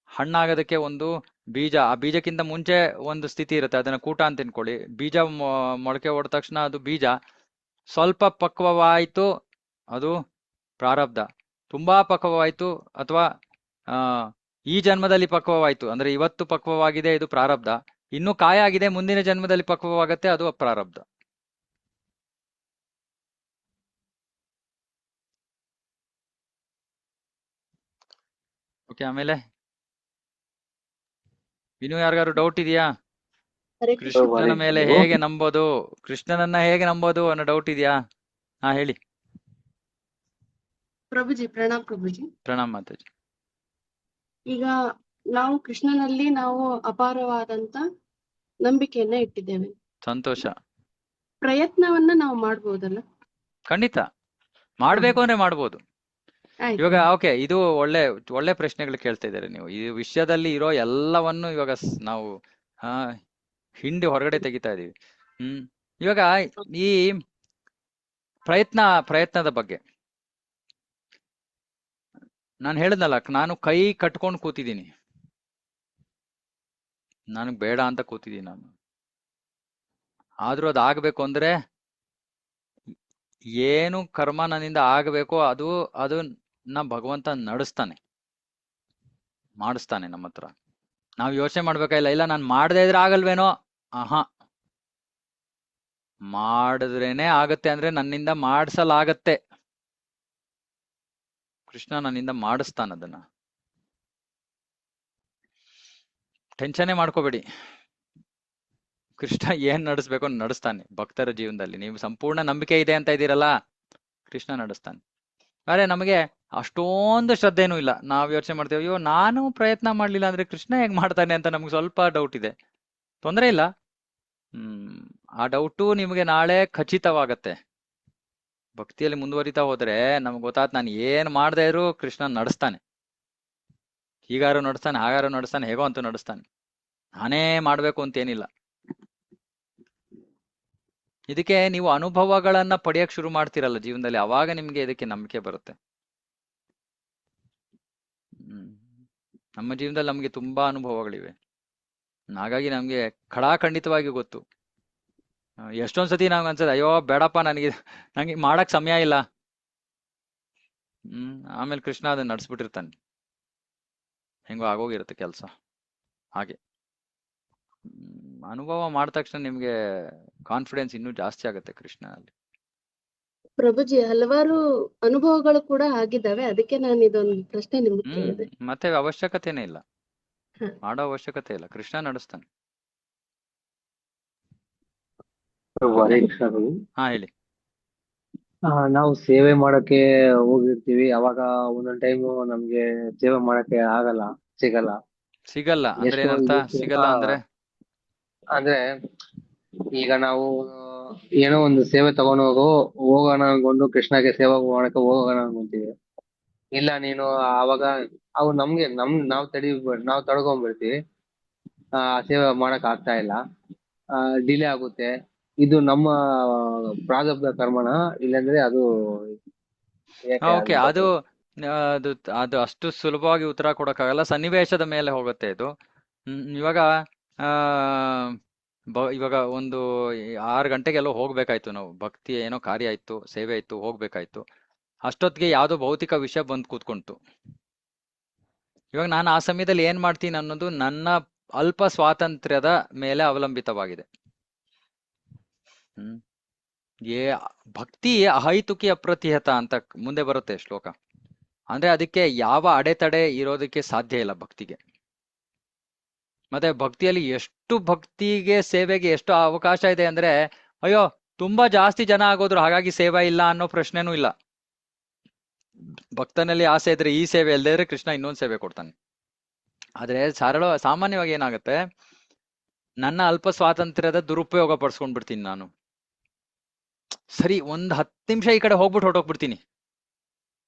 ಹಣ್ಣಾಗೋದಕ್ಕೆ ಒಂದು ಬೀಜ, ಆ ಬೀಜಕ್ಕಿಂತ ಮುಂಚೆ ಒಂದು ಸ್ಥಿತಿ ಇರುತ್ತೆ, ಅದನ್ನ ಕೂಟ ಅಂತ ತಿನ್ಕೊಳ್ಳಿ. ಬೀಜ ಮೊಳಕೆ ಹೊಡೆದ ತಕ್ಷಣ ಅದು ಬೀಜ ಸ್ವಲ್ಪ ಪಕ್ವವಾಯಿತು, ಅದು ಪ್ರಾರಬ್ಧ. ತುಂಬಾ ಪಕ್ವವಾಯಿತು ಅಥವಾ ಈ ಜನ್ಮದಲ್ಲಿ ಪಕ್ವವಾಯಿತು ಅಂದ್ರೆ ಇವತ್ತು ಪಕ್ವವಾಗಿದೆ, ಇದು ಪ್ರಾರಬ್ಧ. ಇನ್ನು ಕಾಯಾಗಿದೆ, ಮುಂದಿನ ಜನ್ಮದಲ್ಲಿ ಪಕ್ವವಾಗತ್ತೆ, ಅದು ಅಪ್ರಾರಬ್ಧ. ಓಕೆ, ಆಮೇಲೆ ಇನ್ನು ಯಾರಿಗಾರು ಡೌಟ್ ಇದೆಯಾ? ಕೃಷ್ಣನ ಮೇಲೆ ಹೇಗೆ ನಂಬೋದು, ಕೃಷ್ಣನನ್ನ ಹೇಗೆ ನಂಬೋದು ಅನ್ನೋ ಡೌಟ್ ಇದೆಯಾ? ಹಾ ಹೇಳಿ. ಪ್ರಭುಜಿ ಪ್ರಣಾಮ್. ಪ್ರಭುಜಿ ಪ್ರಣಾಮ್ ಮಾತಾಜಿ. ಈಗ ನಾವು ಕೃಷ್ಣನಲ್ಲಿ ನಾವು ಅಪಾರವಾದಂತ ನಂಬಿಕೆಯನ್ನ ಇಟ್ಟಿದ್ದೇವೆ. ಸಂತೋಷ. ಪ್ರಯತ್ನವನ್ನ ನಾವು ಮಾಡ್ಬೋದಲ್ಲ? ಖಂಡಿತ ಮಾಡ್ಬೇಕು ಅಂದ್ರೆ ಮಾಡ್ಬೋದು. ಇವಾಗ ಓಕೆ, ಇದು ಒಳ್ಳೆ ಪ್ರಶ್ನೆಗಳು ಕೇಳ್ತಾ ಇದ್ದಾರೆ ನೀವು. ಈ ವಿಷಯದಲ್ಲಿ ಇರೋ ಎಲ್ಲವನ್ನು ಇವಾಗ ನಾವು ಹಿಂಡಿ ಹೊರಗಡೆ ತೆಗಿತಾ ಇದೀವಿ. ಇವಾಗ ಈ ಪ್ರಯತ್ನದ ಬಗ್ಗೆ ನಾನು ಹೇಳಿದ್ನಲ್ಲ, ನಾನು ಕೈ ಕಟ್ಕೊಂಡು ಕೂತಿದ್ದೀನಿ, ನನಗ್ ಬೇಡ ಅಂತ ಕೂತಿದ್ದೀನಿ ನಾನು. ಆದ್ರೂ ಅದಾಗಬೇಕು ಅಂದ್ರೆ ಏನು ಕರ್ಮ ನನ್ನಿಂದ ಆಗಬೇಕು ಅದು ಭಗವಂತ ನಡೆಸ್ತಾನೆ, ಮಾಡಿಸ್ತಾನೆ ನಮ್ಮ ಹತ್ರ. ನಾವು ಯೋಚನೆ ಮಾಡ್ಬೇಕಾಗಿಲ್ಲ, ಇಲ್ಲ ನಾನು ಮಾಡದೇ ಇದ್ರೆ ಆಗಲ್ವೇನೋ. ಮಾಡಿದ್ರೇನೆ ಆಗತ್ತೆ ಅಂದ್ರೆ ನನ್ನಿಂದ ಮಾಡಿಸಲಾಗತ್ತೆ. ಕೃಷ್ಣ ನನ್ನಿಂದ ಮಾಡಿಸ್ತಾನ, ಅದನ್ನ ಟೆನ್ಷನ್ನೇ ಮಾಡ್ಕೋಬೇಡಿ. ಕೃಷ್ಣ ಏನ್ ನಡೆಸ್ಬೇಕು ನಡೆಸ್ತಾನೆ ಭಕ್ತರ ಜೀವನದಲ್ಲಿ. ನೀವು ಸಂಪೂರ್ಣ ನಂಬಿಕೆ ಇದೆ ಅಂತ ಇದ್ದೀರಲ್ಲ, ಕೃಷ್ಣ ನಡೆಸ್ತಾನೆ. ಆದ್ರೆ ನಮಗೆ ಅಷ್ಟೊಂದು ಶ್ರದ್ಧೆನೂ ಇಲ್ಲ. ನಾವ್ ಯೋಚನೆ ಮಾಡ್ತೇವೆ, ಅಯ್ಯೋ ನಾನು ಪ್ರಯತ್ನ ಮಾಡ್ಲಿಲ್ಲ ಅಂದ್ರೆ ಕೃಷ್ಣ ಹೇಗ್ ಮಾಡ್ತಾನೆ ಅಂತ ನಮ್ಗೆ ಸ್ವಲ್ಪ ಡೌಟ್ ಇದೆ. ತೊಂದರೆ ಇಲ್ಲ, ಆ ಡೌಟು ನಿಮಗೆ ನಾಳೆ ಖಚಿತವಾಗತ್ತೆ. ಭಕ್ತಿಯಲ್ಲಿ ಮುಂದುವರಿತಾ ಹೋದ್ರೆ ನಮ್ಗೆ ಗೊತ್ತಾತ್, ನಾನು ಏನ್ ಮಾಡದೇ ಇದ್ರು ಕೃಷ್ಣ ನಡೆಸ್ತಾನೆ. ಹೀಗಾರು ನಡೆಸ್ತಾನೆ, ಹಾಗಾರು ನಡೆಸ್ತಾನೆ, ಹೇಗೋ ಅಂತೂ ನಡೆಸ್ತಾನೆ. ನಾನೇ ಮಾಡ್ಬೇಕು ಅಂತೇನಿಲ್ಲ. ಇದಕ್ಕೆ ನೀವು ಅನುಭವಗಳನ್ನ ಪಡೆಯಕ್ ಶುರು ಮಾಡ್ತೀರಲ್ಲ ಜೀವನದಲ್ಲಿ, ಅವಾಗ ನಿಮ್ಗೆ ಇದಕ್ಕೆ ನಂಬಿಕೆ ಬರುತ್ತೆ. ನಮ್ಮ ಜೀವನದಲ್ಲಿ ನಮ್ಗೆ ತುಂಬಾ ಅನುಭವಗಳಿವೆ, ಹಾಗಾಗಿ ನಮ್ಗೆ ಖಂಡಿತವಾಗಿ ಗೊತ್ತು. ಎಷ್ಟೊಂದ್ಸತಿ ನಮ್ಗೆ ಅನ್ಸದೆ, ಅಯ್ಯೋ ಬೇಡಪ್ಪ, ನಂಗೆ ಮಾಡಕ್ ಸಮಯ ಇಲ್ಲ. ಆಮೇಲೆ ಕೃಷ್ಣ ಅದನ್ನ ನಡ್ಸ್ಬಿಟ್ಟಿರ್ತಾನೆ, ಹೆಂಗೋ ಆಗೋಗಿರುತ್ತೆ ಕೆಲಸ. ಹಾಗೆ ಅನುಭವ ಮಾಡಿದ ತಕ್ಷಣ ನಿಮ್ಗೆ ಕಾನ್ಫಿಡೆನ್ಸ್ ಇನ್ನೂ ಜಾಸ್ತಿ ಆಗುತ್ತೆ ಕೃಷ್ಣನಲ್ಲಿ. ಪ್ರಭುಜಿ, ಹಲವಾರು ಅನುಭವಗಳು ಕೂಡ ಆಗಿದ್ದಾವೆ, ಅದಕ್ಕೆ ನಾನು ಇದೊಂದು ಪ್ರಶ್ನೆ ನಿಮ್ಗೆ ಕೇಳಿದೆ. ಮತ್ತೆ ಅವಶ್ಯಕತೆನೇ ಇಲ್ಲ, ಮಾಡೋ ಅವಶ್ಯಕತೆ ಇಲ್ಲ, ಕೃಷ್ಣ ನಡೆಸ್ತಾನೆ. ಹಾ ಹೇಳಿ. ನಾವು ಸೇವೆ ಮಾಡಕ್ಕೆ ಹೋಗಿರ್ತೀವಿ, ಅವಾಗ ಒಂದೊಂದ್ ಟೈಮ್ ನಮ್ಗೆ ಸೇವೆ ಮಾಡಕ್ಕೆ ಸಿಗಲ್ಲ ಅಂದ್ರೆ ಏನರ್ಥ? ಸಿಗಲ್ಲ ಅಂದ್ರೆ ಈಗ ನಾವು ಏನೋ ಒಂದು ಸೇವೆ ತಗೊಂಡು ಹೋಗೋಣ ಅನ್ಕೊಂಡು ಕೃಷ್ಣಗೆ ಸೇವೆ ಮಾಡಕ್ಕೆ ಹೋಗೋಣ ಅನ್ಕೊಂತೀವಿ. ಇಲ್ಲ ನೀನು ಅವಾಗ ಅವು ನಮ್ಗೆ ನಾವು ತಡ್ಕೊಂಡ್ಬಿಡ್ತೀವಿ, ಸೇವೆ ಮಾಡಕ್ ಆಗ್ತಾ ಇಲ್ಲ, ಡಿಲೇ ಆಗುತ್ತೆ. ಇದು ನಮ್ಮ ಪ್ರಾರಬ್ಧ ಕರ್ಮನ, ಇಲ್ಲಾಂದ್ರೆ ಅದು ಓಕೆ, ಅದು ಅಷ್ಟು ಸುಲಭವಾಗಿ ಉತ್ತರ ಕೊಡಕ್ಕಾಗಲ್ಲ, ಸನ್ನಿವೇಶದ ಮೇಲೆ ಹೋಗುತ್ತೆ ಇದು. ಇವಾಗ ಒಂದು 6 ಗಂಟೆಗೆಲ್ಲೋ ಹೋಗ್ಬೇಕಾಯ್ತು, ನಾವು ಭಕ್ತಿ ಏನೋ ಕಾರ್ಯ ಇತ್ತು, ಸೇವೆ ಇತ್ತು, ಹೋಗ್ಬೇಕಾಯ್ತು. ಅಷ್ಟೊತ್ತಿಗೆ ಯಾವ್ದೋ ಭೌತಿಕ ವಿಷಯ ಬಂದು ಕೂತ್ಕೊಂತು. ಇವಾಗ ನಾನು ಆ ಸಮಯದಲ್ಲಿ ಏನ್ ಮಾಡ್ತೀನಿ ಅನ್ನೋದು ನನ್ನ ಅಲ್ಪ ಸ್ವಾತಂತ್ರ್ಯದ ಮೇಲೆ ಅವಲಂಬಿತವಾಗಿದೆ. ಭಕ್ತಿ ಅಹೈತುಕಿ ಅಪ್ರತಿಹತ ಅಂತ ಮುಂದೆ ಬರುತ್ತೆ ಶ್ಲೋಕ. ಅಂದ್ರೆ ಅದಕ್ಕೆ ಯಾವ ಅಡೆತಡೆ ಇರೋದಕ್ಕೆ ಸಾಧ್ಯ ಇಲ್ಲ ಭಕ್ತಿಗೆ. ಮತ್ತೆ ಭಕ್ತಿಯಲ್ಲಿ ಭಕ್ತಿಗೆ ಸೇವೆಗೆ ಎಷ್ಟು ಅವಕಾಶ ಇದೆ ಅಂದ್ರೆ, ಅಯ್ಯೋ ತುಂಬಾ ಜಾಸ್ತಿ ಜನ ಆಗೋದ್ರು ಹಾಗಾಗಿ ಸೇವೆ ಇಲ್ಲ ಅನ್ನೋ ಪ್ರಶ್ನೆನೂ ಇಲ್ಲ. ಭಕ್ತನಲ್ಲಿ ಆಸೆ ಇದ್ರೆ ಈ ಸೇವೆ ಇಲ್ಲದೆ ಇದ್ರೆ ಕೃಷ್ಣ ಇನ್ನೊಂದು ಸೇವೆ ಕೊಡ್ತಾನೆ. ಆದ್ರೆ ಸಾಮಾನ್ಯವಾಗಿ ಏನಾಗುತ್ತೆ, ನನ್ನ ಅಲ್ಪ ಸ್ವಾತಂತ್ರ್ಯದ ದುರುಪಯೋಗ ಪಡಿಸ್ಕೊಂಡ್ಬಿಡ್ತೀನಿ ನಾನು. ಸರಿ, ಒಂದ್ 10 ನಿಮಿಷ ಈ ಕಡೆ ಹೋಗ್ಬಿಟ್ಟು ಹೊರಟೋಗ್ಬಿಡ್ತೀನಿ.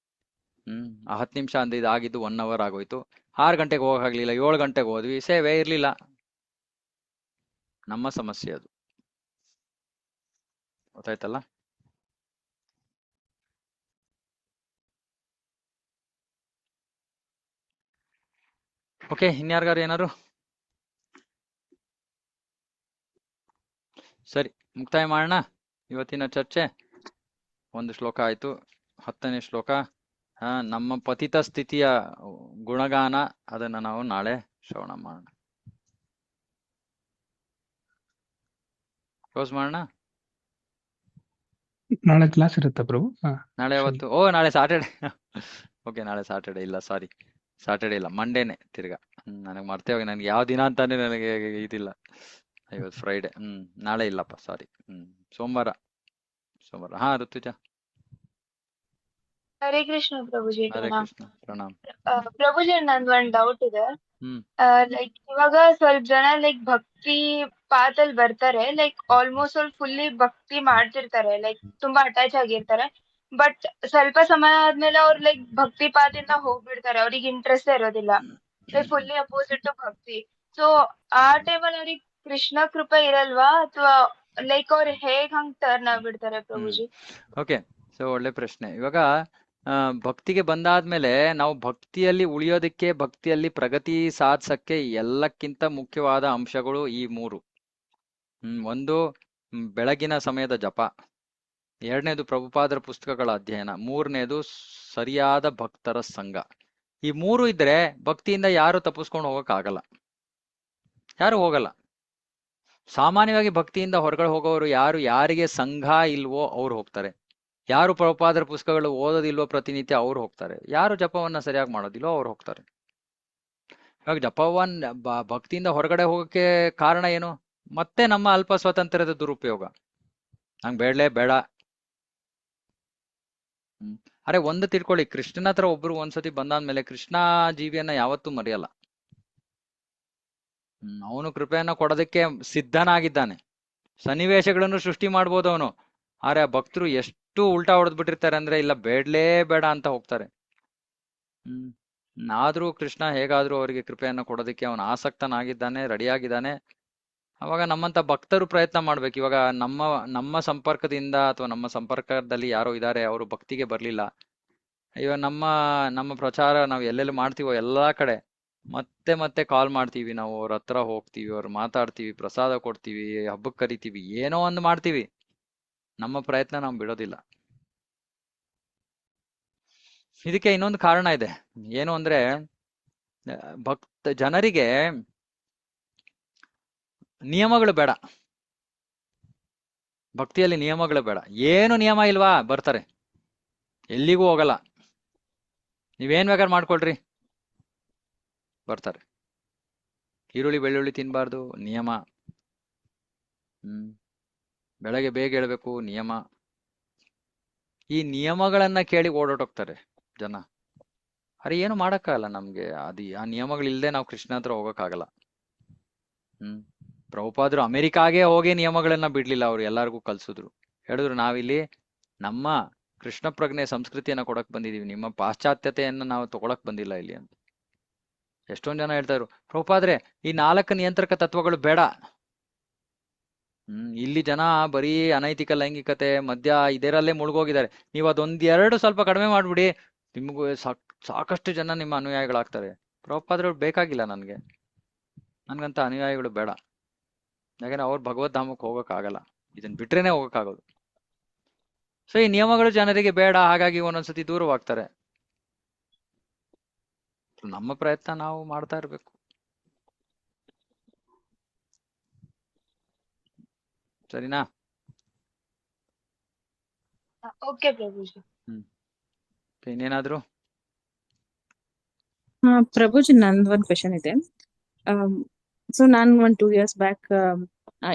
ಆ 10 ನಿಮಿಷ ಅಂದ್ರೆ ಇದಾಗಿದ್ದು 1 hour ಆಗೋಯ್ತು. 6 ಗಂಟೆಗೆ ಹೋಗಕ್ಕಾಗ್ಲಿಲ್ಲ, 7 ಗಂಟೆಗೆ ಹೋದ್ವಿ, ಸೇವೆ ಇರ್ಲಿಲ್ಲ. ನಮ್ಮ ಸಮಸ್ಯೆ ಅದು, ಗೊತ್ತಾಯ್ತಲ್ಲ? ಓಕೆ, ಇನ್ಯಾರಿಗಾರು ಏನಾರು? ಸರಿ, ಮುಕ್ತಾಯ ಮಾಡೋಣ ಇವತ್ತಿನ ಚರ್ಚೆ. 1 ಶ್ಲೋಕ ಆಯ್ತು. 10ನೇ ಶ್ಲೋಕ, ನಮ್ಮ ಪತಿತ ಸ್ಥಿತಿಯ ಗುಣಗಾನ, ಅದನ್ನ ನಾವು ನಾಳೆ ಶ್ರವಣ ಮಾಡೋಣ. ಕ್ಲೋಸ್ ಮಾಡೋಣ. ನಾಳೆ ಕ್ಲಾಸ್ ಇರುತ್ತಾ ಪ್ರಭು? ನಾಳೆ ಅವತ್ತು ನಾಳೆ ಸಾಟರ್ಡೆ. ಓಕೆ, ನಾಳೆ ಸಾಟರ್ಡೆ ಇಲ್ಲ, ಸಾರಿ, ಸಾಟರ್ಡೆ ಇಲ್ಲ, ಮಂಡೇನೆ ತಿರ್ಗಾ. ನನಗೆ ಮರ್ತೇ ಹೋಗಿ, ನನಗೆ ಯಾವ ದಿನ ಅಂತಾನೆ ನನಗೆ ಇದಿಲ್ಲ. ಇವತ್ತು ಫ್ರೈಡೆ. ನಾಳೆ ಇಲ್ಲಪ್ಪ, ಸಾರಿ. ಸೋಮವಾರ. ಹಾ ಋತುಜಾ. ಹರೇ ಕೃಷ್ಣ ಪ್ರಭುಜಿ. ಹರೇ ಕೃಷ್ಣ, ಪ್ರಣಾಮ್. ಪ್ರಭುಜಿ, ನಂದು ಒಂದ್ ಡೌಟ್ ಇದೆ. ಲೈಕ್ ಇವಾಗ ಸ್ವಲ್ಪ ಜನ ಲೈಕ್ ಭಕ್ತಿ ಪಾತಲ್ಲಿ ಬರ್ತಾರೆ, ಲೈಕ್ ಆಲ್ಮೋಸ್ಟ್ ಅಲ್ಲಿ ಫುಲ್ಲಿ ಭಕ್ತಿ ಮಾಡ್ತಿರ್ತಾರೆ, ಲೈಕ್ ತುಂಬಾ ಅಟ್ಯಾಚ್ ಆಗಿರ್ತಾರೆ. ಬಟ್ ಸ್ವಲ್ಪ ಸಮಯ ಆದ್ಮೇಲೆ ಅವ್ರು ಲೈಕ್ ಭಕ್ತಿ ಪಾತಿಂದ ಹೋಗ್ಬಿಡ್ತಾರೆ, ಅವ್ರಿಗೆ ಇಂಟ್ರೆಸ್ಟ್ ಇರೋದಿಲ್ಲ, ಲೈಕ್ ಫುಲ್ಲಿ ಅಪೋಸಿಟ್ ಟು ಭಕ್ತಿ. ಸೊ ಆ ಟೈಮಲ್ಲಿ ಅವ್ರಿಗೆ ಕೃಷ್ಣ ಕೃಪೆ ಇರಲ್ವಾ, ಅಥವಾ ಲೈಕ್ ಅವ್ರು ಹೇಗ್ ಹಂಗ್ ಟರ್ನ್ ಆಗ್ಬಿಡ್ತಾರೆ ಪ್ರಭುಜಿ? ಓಕೆ, ಸೊ ಒಳ್ಳೆ ಪ್ರಶ್ನೆ. ಇವಾಗ ಭಕ್ತಿಗೆ ಬಂದಾದ್ಮೇಲೆ ನಾವು ಭಕ್ತಿಯಲ್ಲಿ ಉಳಿಯೋದಕ್ಕೆ, ಭಕ್ತಿಯಲ್ಲಿ ಪ್ರಗತಿ ಸಾಧಿಸಕ್ಕೆ ಎಲ್ಲಕ್ಕಿಂತ ಮುಖ್ಯವಾದ ಅಂಶಗಳು ಈ 3. ಒಂದು ಬೆಳಗಿನ ಸಮಯದ ಜಪ, 2ನೇದು ಪ್ರಭುಪಾದರ ಪುಸ್ತಕಗಳ ಅಧ್ಯಯನ, 3ನೇದು ಸರಿಯಾದ ಭಕ್ತರ ಸಂಘ. ಈ 3 ಇದ್ರೆ ಭಕ್ತಿಯಿಂದ ಯಾರು ತಪ್ಪಿಸ್ಕೊಂಡು ಹೋಗಕ್ ಆಗಲ್ಲ, ಯಾರು ಹೋಗಲ್ಲ. ಸಾಮಾನ್ಯವಾಗಿ ಭಕ್ತಿಯಿಂದ ಹೊರಗಡೆ ಹೋಗೋರು ಯಾರು, ಯಾರಿಗೆ ಸಂಘ ಇಲ್ವೋ ಅವ್ರು ಹೋಗ್ತಾರೆ. ಯಾರು ಪ್ರಭುಪಾದರ ಪುಸ್ತಕಗಳು ಓದೋದಿಲ್ವೋ ಪ್ರತಿನಿತ್ಯ ಅವ್ರು ಹೋಗ್ತಾರೆ. ಯಾರು ಜಪವನ್ನ ಸರಿಯಾಗಿ ಮಾಡೋದಿಲ್ವೋ ಅವ್ರು ಹೋಗ್ತಾರೆ. ಇವಾಗ ಭಕ್ತಿಯಿಂದ ಹೊರಗಡೆ ಹೋಗಕ್ಕೆ ಕಾರಣ ಏನು? ಮತ್ತೆ ನಮ್ಮ ಅಲ್ಪ ಸ್ವಾತಂತ್ರ್ಯದ ದುರುಪಯೋಗ. ನಂಗೆ ಬೇಡಲೇ ಬೇಡ. ಅರೆ, ಒಂದು ತಿಳ್ಕೊಳ್ಳಿ, ಕೃಷ್ಣನ ಹತ್ರ ಒಬ್ರು ಒಂದ್ಸತಿ ಬಂದಾದ್ಮೇಲೆ ಕೃಷ್ಣ ಜೀವಿಯನ್ನ ಯಾವತ್ತೂ ಮರೆಯಲ್ಲ. ಅವನು ಕೃಪೆಯನ್ನ ಕೊಡೋದಕ್ಕೆ ಸಿದ್ಧನಾಗಿದ್ದಾನೆ. ಸನ್ನಿವೇಶಗಳನ್ನು ಸೃಷ್ಟಿ ಮಾಡ್ಬೋದು ಅವನು. ಆದ್ರೆ ಆ ಭಕ್ತರು ಎಷ್ಟು ಉಲ್ಟಾ ಹೊಡೆದ್ಬಿಟ್ಟಿರ್ತಾರೆ ಅಂದ್ರೆ, ಇಲ್ಲ ಬೇಡಲೇ ಬೇಡ ಅಂತ ಹೋಗ್ತಾರೆ. ಆದ್ರೂ ಕೃಷ್ಣ ಹೇಗಾದ್ರೂ ಅವರಿಗೆ ಕೃಪೆಯನ್ನ ಕೊಡೋದಕ್ಕೆ ಅವನು ಆಸಕ್ತನಾಗಿದ್ದಾನೆ, ರೆಡಿಯಾಗಿದ್ದಾನೆ. ಅವಾಗ ನಮ್ಮಂತ ಭಕ್ತರು ಪ್ರಯತ್ನ ಮಾಡ್ಬೇಕು. ಇವಾಗ ನಮ್ಮ ಸಂಪರ್ಕದಿಂದ ಅಥವಾ ನಮ್ಮ ಸಂಪರ್ಕದಲ್ಲಿ ಯಾರೋ ಇದ್ದಾರೆ, ಅವರು ಭಕ್ತಿಗೆ ಬರ್ಲಿಲ್ಲ, ಇವಾಗ ನಮ್ಮ ಪ್ರಚಾರ ನಾವು ಎಲ್ಲೆಲ್ಲಿ ಮಾಡ್ತೀವೋ ಎಲ್ಲಾ ಕಡೆ ಮತ್ತೆ ಮತ್ತೆ ಕಾಲ್ ಮಾಡ್ತೀವಿ, ನಾವು ಅವ್ರ ಹತ್ರ ಹೋಗ್ತೀವಿ, ಅವ್ರು ಮಾತಾಡ್ತೀವಿ, ಪ್ರಸಾದ ಕೊಡ್ತೀವಿ, ಹಬ್ಬಕ್ಕೆ ಕರಿತೀವಿ, ಏನೋ ಒಂದು ಮಾಡ್ತೀವಿ. ನಮ್ಮ ಪ್ರಯತ್ನ ನಾವು ಬಿಡೋದಿಲ್ಲ. ಇದಕ್ಕೆ ಇನ್ನೊಂದು ಕಾರಣ ಇದೆ. ಏನು ಅಂದ್ರೆ, ಜನರಿಗೆ ನಿಯಮಗಳು ಬೇಡ. ಭಕ್ತಿಯಲ್ಲಿ ನಿಯಮಗಳು ಬೇಡ. ಏನು ನಿಯಮ ಇಲ್ವಾ, ಬರ್ತಾರೆ, ಎಲ್ಲಿಗೂ ಹೋಗಲ್ಲ. ನೀವೇನ್ ಬೇಕಾದ್ರೆ ಮಾಡ್ಕೊಳ್ರಿ, ಬರ್ತಾರೆ. ಈರುಳ್ಳಿ ಬೆಳ್ಳುಳ್ಳಿ ತಿನ್ಬಾರ್ದು, ನಿಯಮ. ಬೆಳಗ್ಗೆ ಬೇಗ ಹೇಳ್ಬೇಕು, ನಿಯಮ. ಈ ನಿಯಮಗಳನ್ನ ಕೇಳಿ ಓಡೋಟೋಗ್ತಾರೆ ಜನ. ಅರೆ, ಏನು ಮಾಡಕ್ಕಾಗಲ್ಲ ನಮ್ಗೆ. ಆ ನಿಯಮಗಳಿಲ್ದೆ ನಾವು ಕೃಷ್ಣ ಹತ್ರ ಹೋಗಕ್ಕಾಗಲ್ಲ. ಪ್ರಭುಪಾದರು ಅಮೆರಿಕಾಗೆ ಹೋಗಿ ನಿಯಮಗಳನ್ನ ಬಿಡ್ಲಿಲ್ಲ, ಅವ್ರು ಎಲ್ಲಾರ್ಗೂ ಕಲ್ಸಿದ್ರು. ಹೇಳಿದ್ರು, ನಾವಿಲ್ಲಿ ನಮ್ಮ ಕೃಷ್ಣ ಪ್ರಜ್ಞೆ ಸಂಸ್ಕೃತಿಯನ್ನ ಕೊಡಕ್ ಬಂದಿದೀವಿ, ನಿಮ್ಮ ಪಾಶ್ಚಾತ್ಯತೆಯನ್ನ ನಾವು ತಗೊಳಕ್ ಬಂದಿಲ್ಲ ಇಲ್ಲಿ ಅಂತ. ಎಷ್ಟೊಂದ್ ಜನ ಹೇಳ್ತಾ ಇದ್ರು, ಪ್ರಭುಪಾದ್ರೆ ಈ 4 ನಿಯಂತ್ರಕ ತತ್ವಗಳು ಬೇಡ. ಇಲ್ಲಿ ಜನ ಬರೀ ಅನೈತಿಕ ಲೈಂಗಿಕತೆ, ಮದ್ಯ ಇದರಲ್ಲೇ ಮುಳುಗೋಗಿದ್ದಾರೆ. ನೀವು ಅದೊಂದೆರಡು ಸ್ವಲ್ಪ ಕಡಿಮೆ ಮಾಡ್ಬಿಡಿ, ನಿಮಗೂ ಸಾಕಷ್ಟು ಜನ ನಿಮ್ಮ ಅನುಯಾಯಿಗಳಾಗ್ತಾರೆ. ಪ್ರಭುಪಾದ್ರವ್ರು ಬೇಕಾಗಿಲ್ಲ ನನ್ಗಂತ ಅನುಯಾಯಿಗಳು ಬೇಡ. ಯಾಕಂದ್ರೆ ಅವ್ರು ಭಗವದ್ಧಾಮಕ್ಕೆ ಹೋಗಕ್ ಆಗಲ್ಲ, ಇದನ್ ಬಿಟ್ರೇನೆ ಹೋಗಕ್ಕಾಗೋದು. ಸೊ ಈ ನಿಯಮಗಳು ಜನರಿಗೆ ಬೇಡ, ಹಾಗಾಗಿ ಒಂದೊಂದ್ಸತಿ ದೂರವಾಗ್ತಾರೆ. ನಮ್ಮ ಪ್ರಯತ್ನ ನಾವು ಮಾಡ್ತಾ ಇರ್ಬೇಕು. ಸರಿನಾ? ಓಕೆ ಪ್ರಭುಜಿ. ಇನ್ನೇನಾದ್ರು? ಪ್ರಭುಜಿ, ನಂದು ಒಂದು ಕ್ವೆಶನ್ ಇದೆ. ಸೊ ನಾನು 2 years ಬ್ಯಾಕ್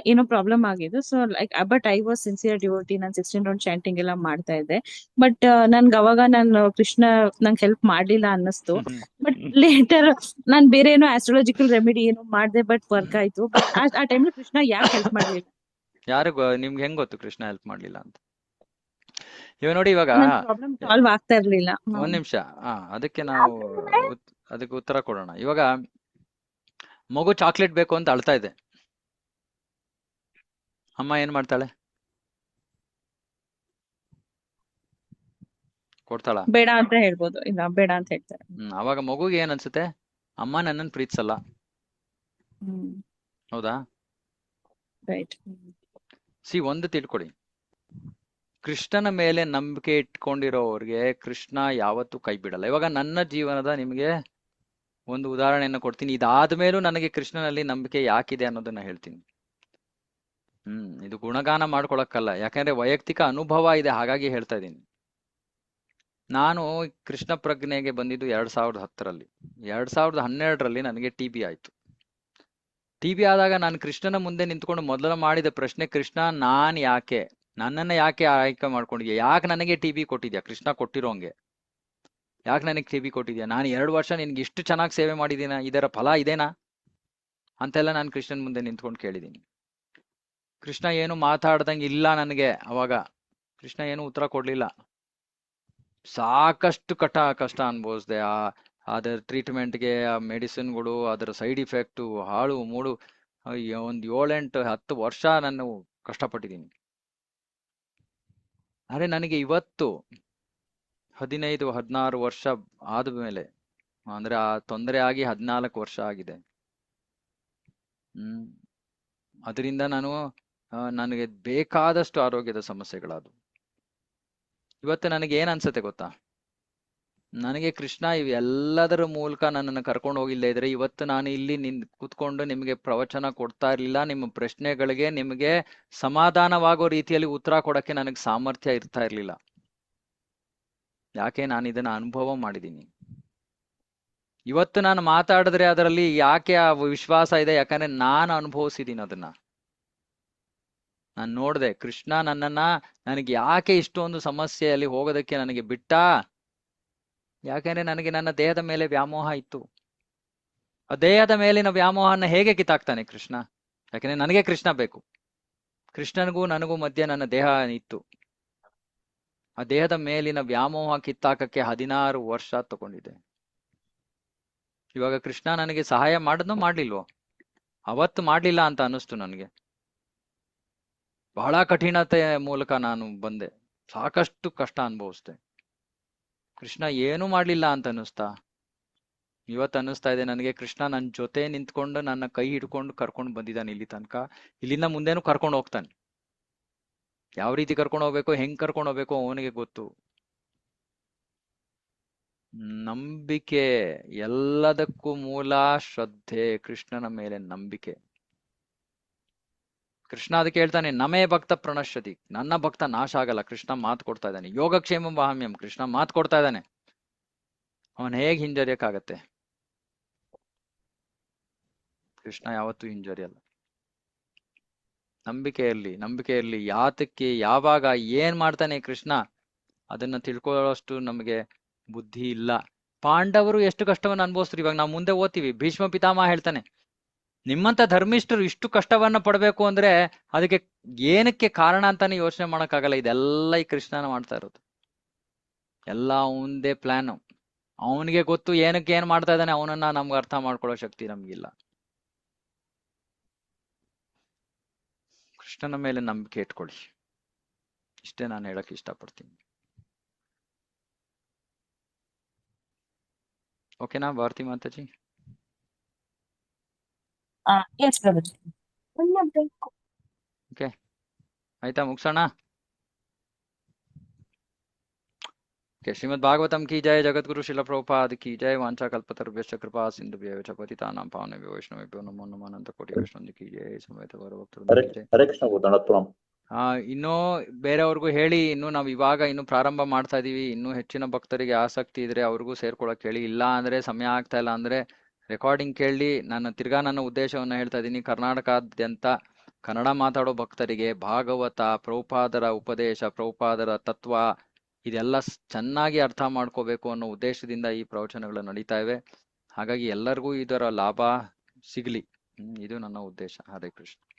ಏನೋ ಪ್ರಾಬ್ಲಮ್ ಆಗಿದ್ದು. So like but I was sincere devotee. ನಾನು 16 ರೌಂಡ್ ಚಾಂಟಿಂಗ್ ಎಲ್ಲ ಮಾಡ್ತಾ ಇದ್ದೆ. ಬಟ್ ನನ್ಗೆ ಅವಾಗ ನಾನು ಕೃಷ್ಣ ನಂಗೆ ಹೆಲ್ಪ್ ಮಾಡ್ಲಿಲ್ಲ ಅನ್ನಿಸ್ತು. ಬಟ್ ಲೇಟರ್ ನಾನ್ ಬೇರೆ ಏನೋ ಆಸ್ಟ್ರಾಲಜಿಕಲ್ ರೆಮಿಡಿ ಏನೋ ಮಾಡಿದೆ, ಬಟ್ ವರ್ಕ್ ಆಯ್ತು. ಬಟ್ ಆ ಟೈಮ್ ಕೃಷ್ಣ ಯಾಕೆ ಹೆಲ್ಪ್ ಮಾಡ್ಲಿಲ್ಲ? ಯಾರಿಗೂ ನಿಮ್ಗೆ ಹೆಂಗ್ ಗೊತ್ತು ಕೃಷ್ಣ ಹೆಲ್ಪ್ ಮಾಡ್ಲಿಲ್ಲ ಅಂತ? ಇವಾಗ ನೋಡಿ, ಇವಾಗ ಪ್ರಾಬ್ಲಮ್ ಸಾಲ್ವ್ ಆಗ್ತಾ ಇರ್ಲಿಲ್ಲ. ಒಂದ್ ನಿಮಿಷ, ಅದಕ್ಕೆ ನಾವು ಅದಕ್ಕೆ ಉತ್ತರ ಕೊಡೋಣ. ಇವಾಗ ಮಗು ಚಾಕ್ಲೇಟ್ ಬೇಕು ಅಂತ ಅಳ್ತಾ ಇದೆ, ಅಮ್ಮ ಏನ್ ಮಾಡ್ತಾಳೆ? ಕೊಡ್ತಾಳ? ಬೇಡ ಅಂತ ಹೇಳ್ಬೋದು, ಇಲ್ಲ ಬೇಡ ಅಂತ ಹೇಳ್ತಾರೆ. ಅವಾಗ ಮಗುಗೆ ಏನ್ ಅನ್ಸುತ್ತೆ? ಅಮ್ಮ ನನ್ನನ್ನು ಪ್ರೀತಿಸಲ್ಲ, ಹೌದಾ? ರೈಟ್. ಒಂದು ತಿಳ್ಕೊಳ್ಳಿ, ಕೃಷ್ಣನ ಮೇಲೆ ನಂಬಿಕೆ ಇಟ್ಕೊಂಡಿರೋವ್ರಿಗೆ ಕೃಷ್ಣ ಯಾವತ್ತೂ ಕೈ ಬಿಡಲ್ಲ. ಇವಾಗ ನನ್ನ ಜೀವನದ ನಿಮಗೆ ಒಂದು ಉದಾಹರಣೆಯನ್ನು ಕೊಡ್ತೀನಿ. ಇದಾದ್ಮೇಲೂ ನನಗೆ ಕೃಷ್ಣನಲ್ಲಿ ನಂಬಿಕೆ ಯಾಕಿದೆ ಅನ್ನೋದನ್ನ ಹೇಳ್ತೀನಿ. ಇದು ಗುಣಗಾನ ಮಾಡ್ಕೊಳಕ್ಕಲ್ಲ, ಯಾಕಂದ್ರೆ ವೈಯಕ್ತಿಕ ಅನುಭವ ಇದೆ, ಹಾಗಾಗಿ ಹೇಳ್ತಾ ಇದ್ದೀನಿ. ನಾನು ಕೃಷ್ಣ ಪ್ರಜ್ಞೆಗೆ ಬಂದಿದ್ದು 2010ರಲ್ಲಿ. 2012ರಲ್ಲಿ ನನಗೆ TB ಆಯ್ತು. TB ಆದಾಗ ನಾನು ಕೃಷ್ಣನ ಮುಂದೆ ನಿಂತ್ಕೊಂಡು ಮೊದಲು ಮಾಡಿದ ಪ್ರಶ್ನೆ, ಕೃಷ್ಣ ನಾನ್ ಯಾಕೆ, ನನ್ನನ್ನ ಯಾಕೆ ಆಯ್ಕೆ ಮಾಡ್ಕೊಂಡಿದ್ಯಾ? ಯಾಕೆ ನನಗೆ TB ಕೊಟ್ಟಿದ್ಯಾ? ಕೃಷ್ಣ ಕೊಟ್ಟಿರೋಂಗೆ ಯಾಕೆ ನನಗೆ TB ಕೊಟ್ಟಿದ್ಯಾ? ನಾನು 2 ವರ್ಷ ನಿನ್ಗೆ ಇಷ್ಟು ಚೆನ್ನಾಗಿ ಸೇವೆ ಮಾಡಿದೀನ, ಇದರ ಫಲ ಇದೇನಾ ಅಂತೆಲ್ಲ ನಾನು ಕೃಷ್ಣನ್ ಮುಂದೆ ನಿಂತ್ಕೊಂಡು ಕೇಳಿದ್ದೀನಿ. ಕೃಷ್ಣ ಏನು ಮಾತಾಡ್ದಂಗೆ ಇಲ್ಲ ನನಗೆ. ಅವಾಗ ಕೃಷ್ಣ ಏನು ಉತ್ತರ ಕೊಡ್ಲಿಲ್ಲ. ಸಾಕಷ್ಟು ಕಷ್ಟ ಅನ್ಭವಿಸ್ದೆ. ಅದರ ಟ್ರೀಟ್ಮೆಂಟ್ಗೆ, ಆ ಮೆಡಿಸಿನ್ಗಳು, ಅದರ ಸೈಡ್ ಇಫೆಕ್ಟು, ಹಾಳು ಮೂಡು, ಒಂದು 7-8-10 ವರ್ಷ ನಾನು ಕಷ್ಟಪಟ್ಟಿದ್ದೀನಿ. ಆದ್ರೆ ನನಗೆ ಇವತ್ತು 15-16 ವರ್ಷ ಆದ್ಮೇಲೆ, ಅಂದ್ರೆ ಆ ತೊಂದರೆ ಆಗಿ 14 ವರ್ಷ ಆಗಿದೆ. ಅದರಿಂದ ನನಗೆ ಬೇಕಾದಷ್ಟು ಆರೋಗ್ಯದ ಸಮಸ್ಯೆಗಳಾದವು. ಇವತ್ತು ನನಗೆ ಏನ್ ಅನ್ಸತ್ತೆ ಗೊತ್ತಾ? ನನಗೆ ಕೃಷ್ಣ ಇವೆಲ್ಲದರ ಮೂಲಕ ನನ್ನನ್ನು ಕರ್ಕೊಂಡು ಹೋಗಿಲ್ಲದೆ ಇದ್ರೆ ಇವತ್ತು ನಾನು ಇಲ್ಲಿ ಕೂತ್ಕೊಂಡು ನಿಮಗೆ ಪ್ರವಚನ ಕೊಡ್ತಾ ಇರ್ಲಿಲ್ಲ. ನಿಮ್ಮ ಪ್ರಶ್ನೆಗಳಿಗೆ ನಿಮಗೆ ಸಮಾಧಾನವಾಗೋ ರೀತಿಯಲ್ಲಿ ಉತ್ತರ ಕೊಡಕ್ಕೆ ನನಗೆ ಸಾಮರ್ಥ್ಯ ಇರ್ತಾ ಇರ್ಲಿಲ್ಲ. ಯಾಕೆ? ನಾನು ಇದನ್ನ ಅನುಭವ ಮಾಡಿದ್ದೀನಿ. ಇವತ್ತು ನಾನು ಮಾತಾಡಿದ್ರೆ ಅದರಲ್ಲಿ ಯಾಕೆ ಆ ವಿಶ್ವಾಸ ಇದೆ? ಯಾಕಂದ್ರೆ ನಾನು ಅನುಭವಿಸಿದ್ದೀನಿ ಅದನ್ನ. ನಾನು ನೋಡ್ದೆ ಕೃಷ್ಣ ನನಗೆ ಯಾಕೆ ಇಷ್ಟೊಂದು ಸಮಸ್ಯೆಯಲ್ಲಿ ಹೋಗೋದಕ್ಕೆ ನನಗೆ ಬಿಟ್ಟ? ಯಾಕಂದ್ರೆ ನನಗೆ ನನ್ನ ದೇಹದ ಮೇಲೆ ವ್ಯಾಮೋಹ ಇತ್ತು. ಆ ದೇಹದ ಮೇಲಿನ ವ್ಯಾಮೋಹನ ಹೇಗೆ ಕಿತ್ತಾಕ್ತಾನೆ ಕೃಷ್ಣ? ಯಾಕಂದ್ರೆ ನನಗೆ ಕೃಷ್ಣ ಬೇಕು. ಕೃಷ್ಣನಿಗೂ ನನಗೂ ಮಧ್ಯೆ ನನ್ನ ದೇಹ ಇತ್ತು. ಆ ದೇಹದ ಮೇಲಿನ ವ್ಯಾಮೋಹ ಕಿತ್ತಾಕಕ್ಕೆ 16 ವರ್ಷ ತಗೊಂಡಿದೆ. ಇವಾಗ ಕೃಷ್ಣ ನನಗೆ ಸಹಾಯ ಮಾಡಿದ್ನೋ ಮಾಡ್ಲಿಲ್ವೋ? ಅವತ್ತು ಮಾಡ್ಲಿಲ್ಲ ಅಂತ ಅನ್ನಿಸ್ತು ನನಗೆ. ಬಹಳ ಕಠಿಣತೆ ಮೂಲಕ ನಾನು ಬಂದೆ, ಸಾಕಷ್ಟು ಕಷ್ಟ ಅನುಭವಿಸ್ದೆ. ಕೃಷ್ಣ ಏನು ಮಾಡ್ಲಿಲ್ಲ ಅಂತ ಅನ್ನಿಸ್ತಾ? ಇವತ್ತು ಅನ್ನಿಸ್ತಾ ಇದೆ ನನಗೆ, ಕೃಷ್ಣ ನನ್ನ ಜೊತೆ ನಿಂತ್ಕೊಂಡು ನನ್ನ ಕೈ ಹಿಡ್ಕೊಂಡು ಕರ್ಕೊಂಡು ಬಂದಿದ್ದಾನೆ ಇಲ್ಲಿ ತನಕ. ಇಲ್ಲಿಂದ ಮುಂದೇನು ಕರ್ಕೊಂಡು ಹೋಗ್ತಾನೆ. ಯಾವ ರೀತಿ ಕರ್ಕೊಂಡು ಹೋಗ್ಬೇಕು, ಹೆಂಗ್ ಕರ್ಕೊಂಡು ಹೋಗ್ಬೇಕು ಅವನಿಗೆ ಗೊತ್ತು. ನಂಬಿಕೆ ಎಲ್ಲದಕ್ಕೂ ಮೂಲ. ಶ್ರದ್ಧೆ, ಕೃಷ್ಣನ ಮೇಲೆ ನಂಬಿಕೆ. ಕೃಷ್ಣ ಅದಕ್ಕೆ ಹೇಳ್ತಾನೆ, ನಮೇ ಭಕ್ತ ಪ್ರಣಶ್ಯತಿ, ನನ್ನ ಭಕ್ತ ನಾಶ ಆಗಲ್ಲ. ಕೃಷ್ಣ ಮಾತು ಕೊಡ್ತಾ ಇದ್ದಾನೆ. ಯೋಗಕ್ಷೇಮ ಬಾಹಮ್ಯಂ, ಕೃಷ್ಣ ಮಾತು ಕೊಡ್ತಾ ಇದ್ದಾನೆ. ಅವನ್ ಹೇಗ್ ಹಿಂಜರಿಯಕ್ಕಾಗತ್ತೆ? ಕೃಷ್ಣ ಯಾವತ್ತೂ ಹಿಂಜರಿಯಲ್ಲ. ನಂಬಿಕೆ ಇರ್ಲಿ. ಯಾತಕ್ಕೆ, ಯಾವಾಗ, ಏನ್ ಮಾಡ್ತಾನೆ ಕೃಷ್ಣ ಅದನ್ನ ತಿಳ್ಕೊಳ್ಳೋಷ್ಟು ನಮಗೆ ಬುದ್ಧಿ ಇಲ್ಲ. ಪಾಂಡವರು ಎಷ್ಟು ಕಷ್ಟವನ್ನ ಅನುಭವಿಸ್ತಾರೆ. ಇವಾಗ ನಾವು ಮುಂದೆ ಓದ್ತೀವಿ, ಭೀಷ್ಮ ಪಿತಾಮಹ ಹೇಳ್ತಾನೆ, ನಿಮ್ಮಂತ ಧರ್ಮಿಷ್ಠರು ಇಷ್ಟು ಕಷ್ಟವನ್ನ ಪಡ್ಬೇಕು ಅಂದ್ರೆ ಅದಕ್ಕೆ ಏನಕ್ಕೆ ಕಾರಣ ಅಂತಾನೆ ಯೋಚನೆ ಮಾಡಕ್ಕಾಗಲ್ಲ. ಇದೆಲ್ಲ ಈ ಕೃಷ್ಣನ ಮಾಡ್ತಾ ಇರೋದು. ಎಲ್ಲ ಅವನದೇ ಪ್ಲಾನ್. ಅವನಿಗೆ ಗೊತ್ತು ಏನಕ್ಕೆ ಏನ್ ಮಾಡ್ತಾ ಇದ್ದಾನೆ. ಅವನನ್ನ ನಮ್ಗೆ ಅರ್ಥ ಮಾಡ್ಕೊಳ್ಳೋ ಶಕ್ತಿ ನಮ್ಗಿಲ್ಲ. ಕೃಷ್ಣನ ಮೇಲೆ ನಂಬಿಕೆ ಇಟ್ಕೊಳ್ಳಿ. ಇಷ್ಟೇ ನಾನು ಹೇಳಕ್ ಇಷ್ಟಪಡ್ತೀನಿ. ಓಕೆನಾ ಭಾರತಿ ಮಾತಾಜಿ? ಓಕೆ, ಆಯ್ತಾ? ಮುಗಿಸೋಣ. ಶ್ರೀಮದ್ ಭಾಗವತಂ ಕಿ ಜಯ. ಜಗದ್ಗುರು ಶಿಲ ಪ್ರಭುಪಾದ್ ಕಿ ಜಯ. ವಾಂಛಾ ಕಲ್ಪತರುಭ್ಯಶ್ಚ ಕೃಪಾ ಸಿಂಧುಭ್ಯೋ ಚ ಪತಿತಾನಾಂ ಪಾವನೇಭ್ಯೋ ವೈಷ್ಣವೇಭ್ಯೋ ನಮೋ ನಮಃ. ಅನಂತ ಕೋಟಿ ವೈಷ್ಣವ ಕಿ ಜಯ. ಸಮೇತ ಭಕ್ತರು ಇನ್ನೂ ಬೇರೆಯವ್ರಿಗೂ ಹೇಳಿ. ಇನ್ನು ನಾವು ಇವಾಗ ಇನ್ನು ಪ್ರಾರಂಭ ಮಾಡ್ತಾ ಇದೀವಿ. ಇನ್ನೂ ಹೆಚ್ಚಿನ ಭಕ್ತರಿಗೆ ಆಸಕ್ತಿ ಇದ್ರೆ ಅವ್ರಿಗೂ ಸೇರ್ಕೊಳಕ್ ಹೇಳಿ. ಇಲ್ಲ ಅಂದ್ರೆ ಸಮಯ ಆಗ್ತಾ ಇಲ್ಲ ಅಂದ್ರೆ ರೆಕಾರ್ಡಿಂಗ್ ಕೇಳಿ. ನನ್ನ ಉದ್ದೇಶವನ್ನ ಹೇಳ್ತಾ ಇದ್ದೀನಿ. ಕರ್ನಾಟಕಾದ್ಯಂತ ಕನ್ನಡ ಮಾತಾಡೋ ಭಕ್ತರಿಗೆ ಭಾಗವತ, ಪ್ರಭುಪಾದರ ಉಪದೇಶ, ಪ್ರಭುಪಾದರ ತತ್ವ ಇದೆಲ್ಲ ಚೆನ್ನಾಗಿ ಅರ್ಥ ಮಾಡ್ಕೋಬೇಕು ಅನ್ನೋ ಉದ್ದೇಶದಿಂದ ಈ ಪ್ರವಚನಗಳು ನಡೀತಾ ಇವೆ. ಹಾಗಾಗಿ ಎಲ್ಲರಿಗೂ ಇದರ ಲಾಭ ಸಿಗ್ಲಿ, ಇದು ನನ್ನ ಉದ್ದೇಶ. ಹರೇ ಕೃಷ್ಣ.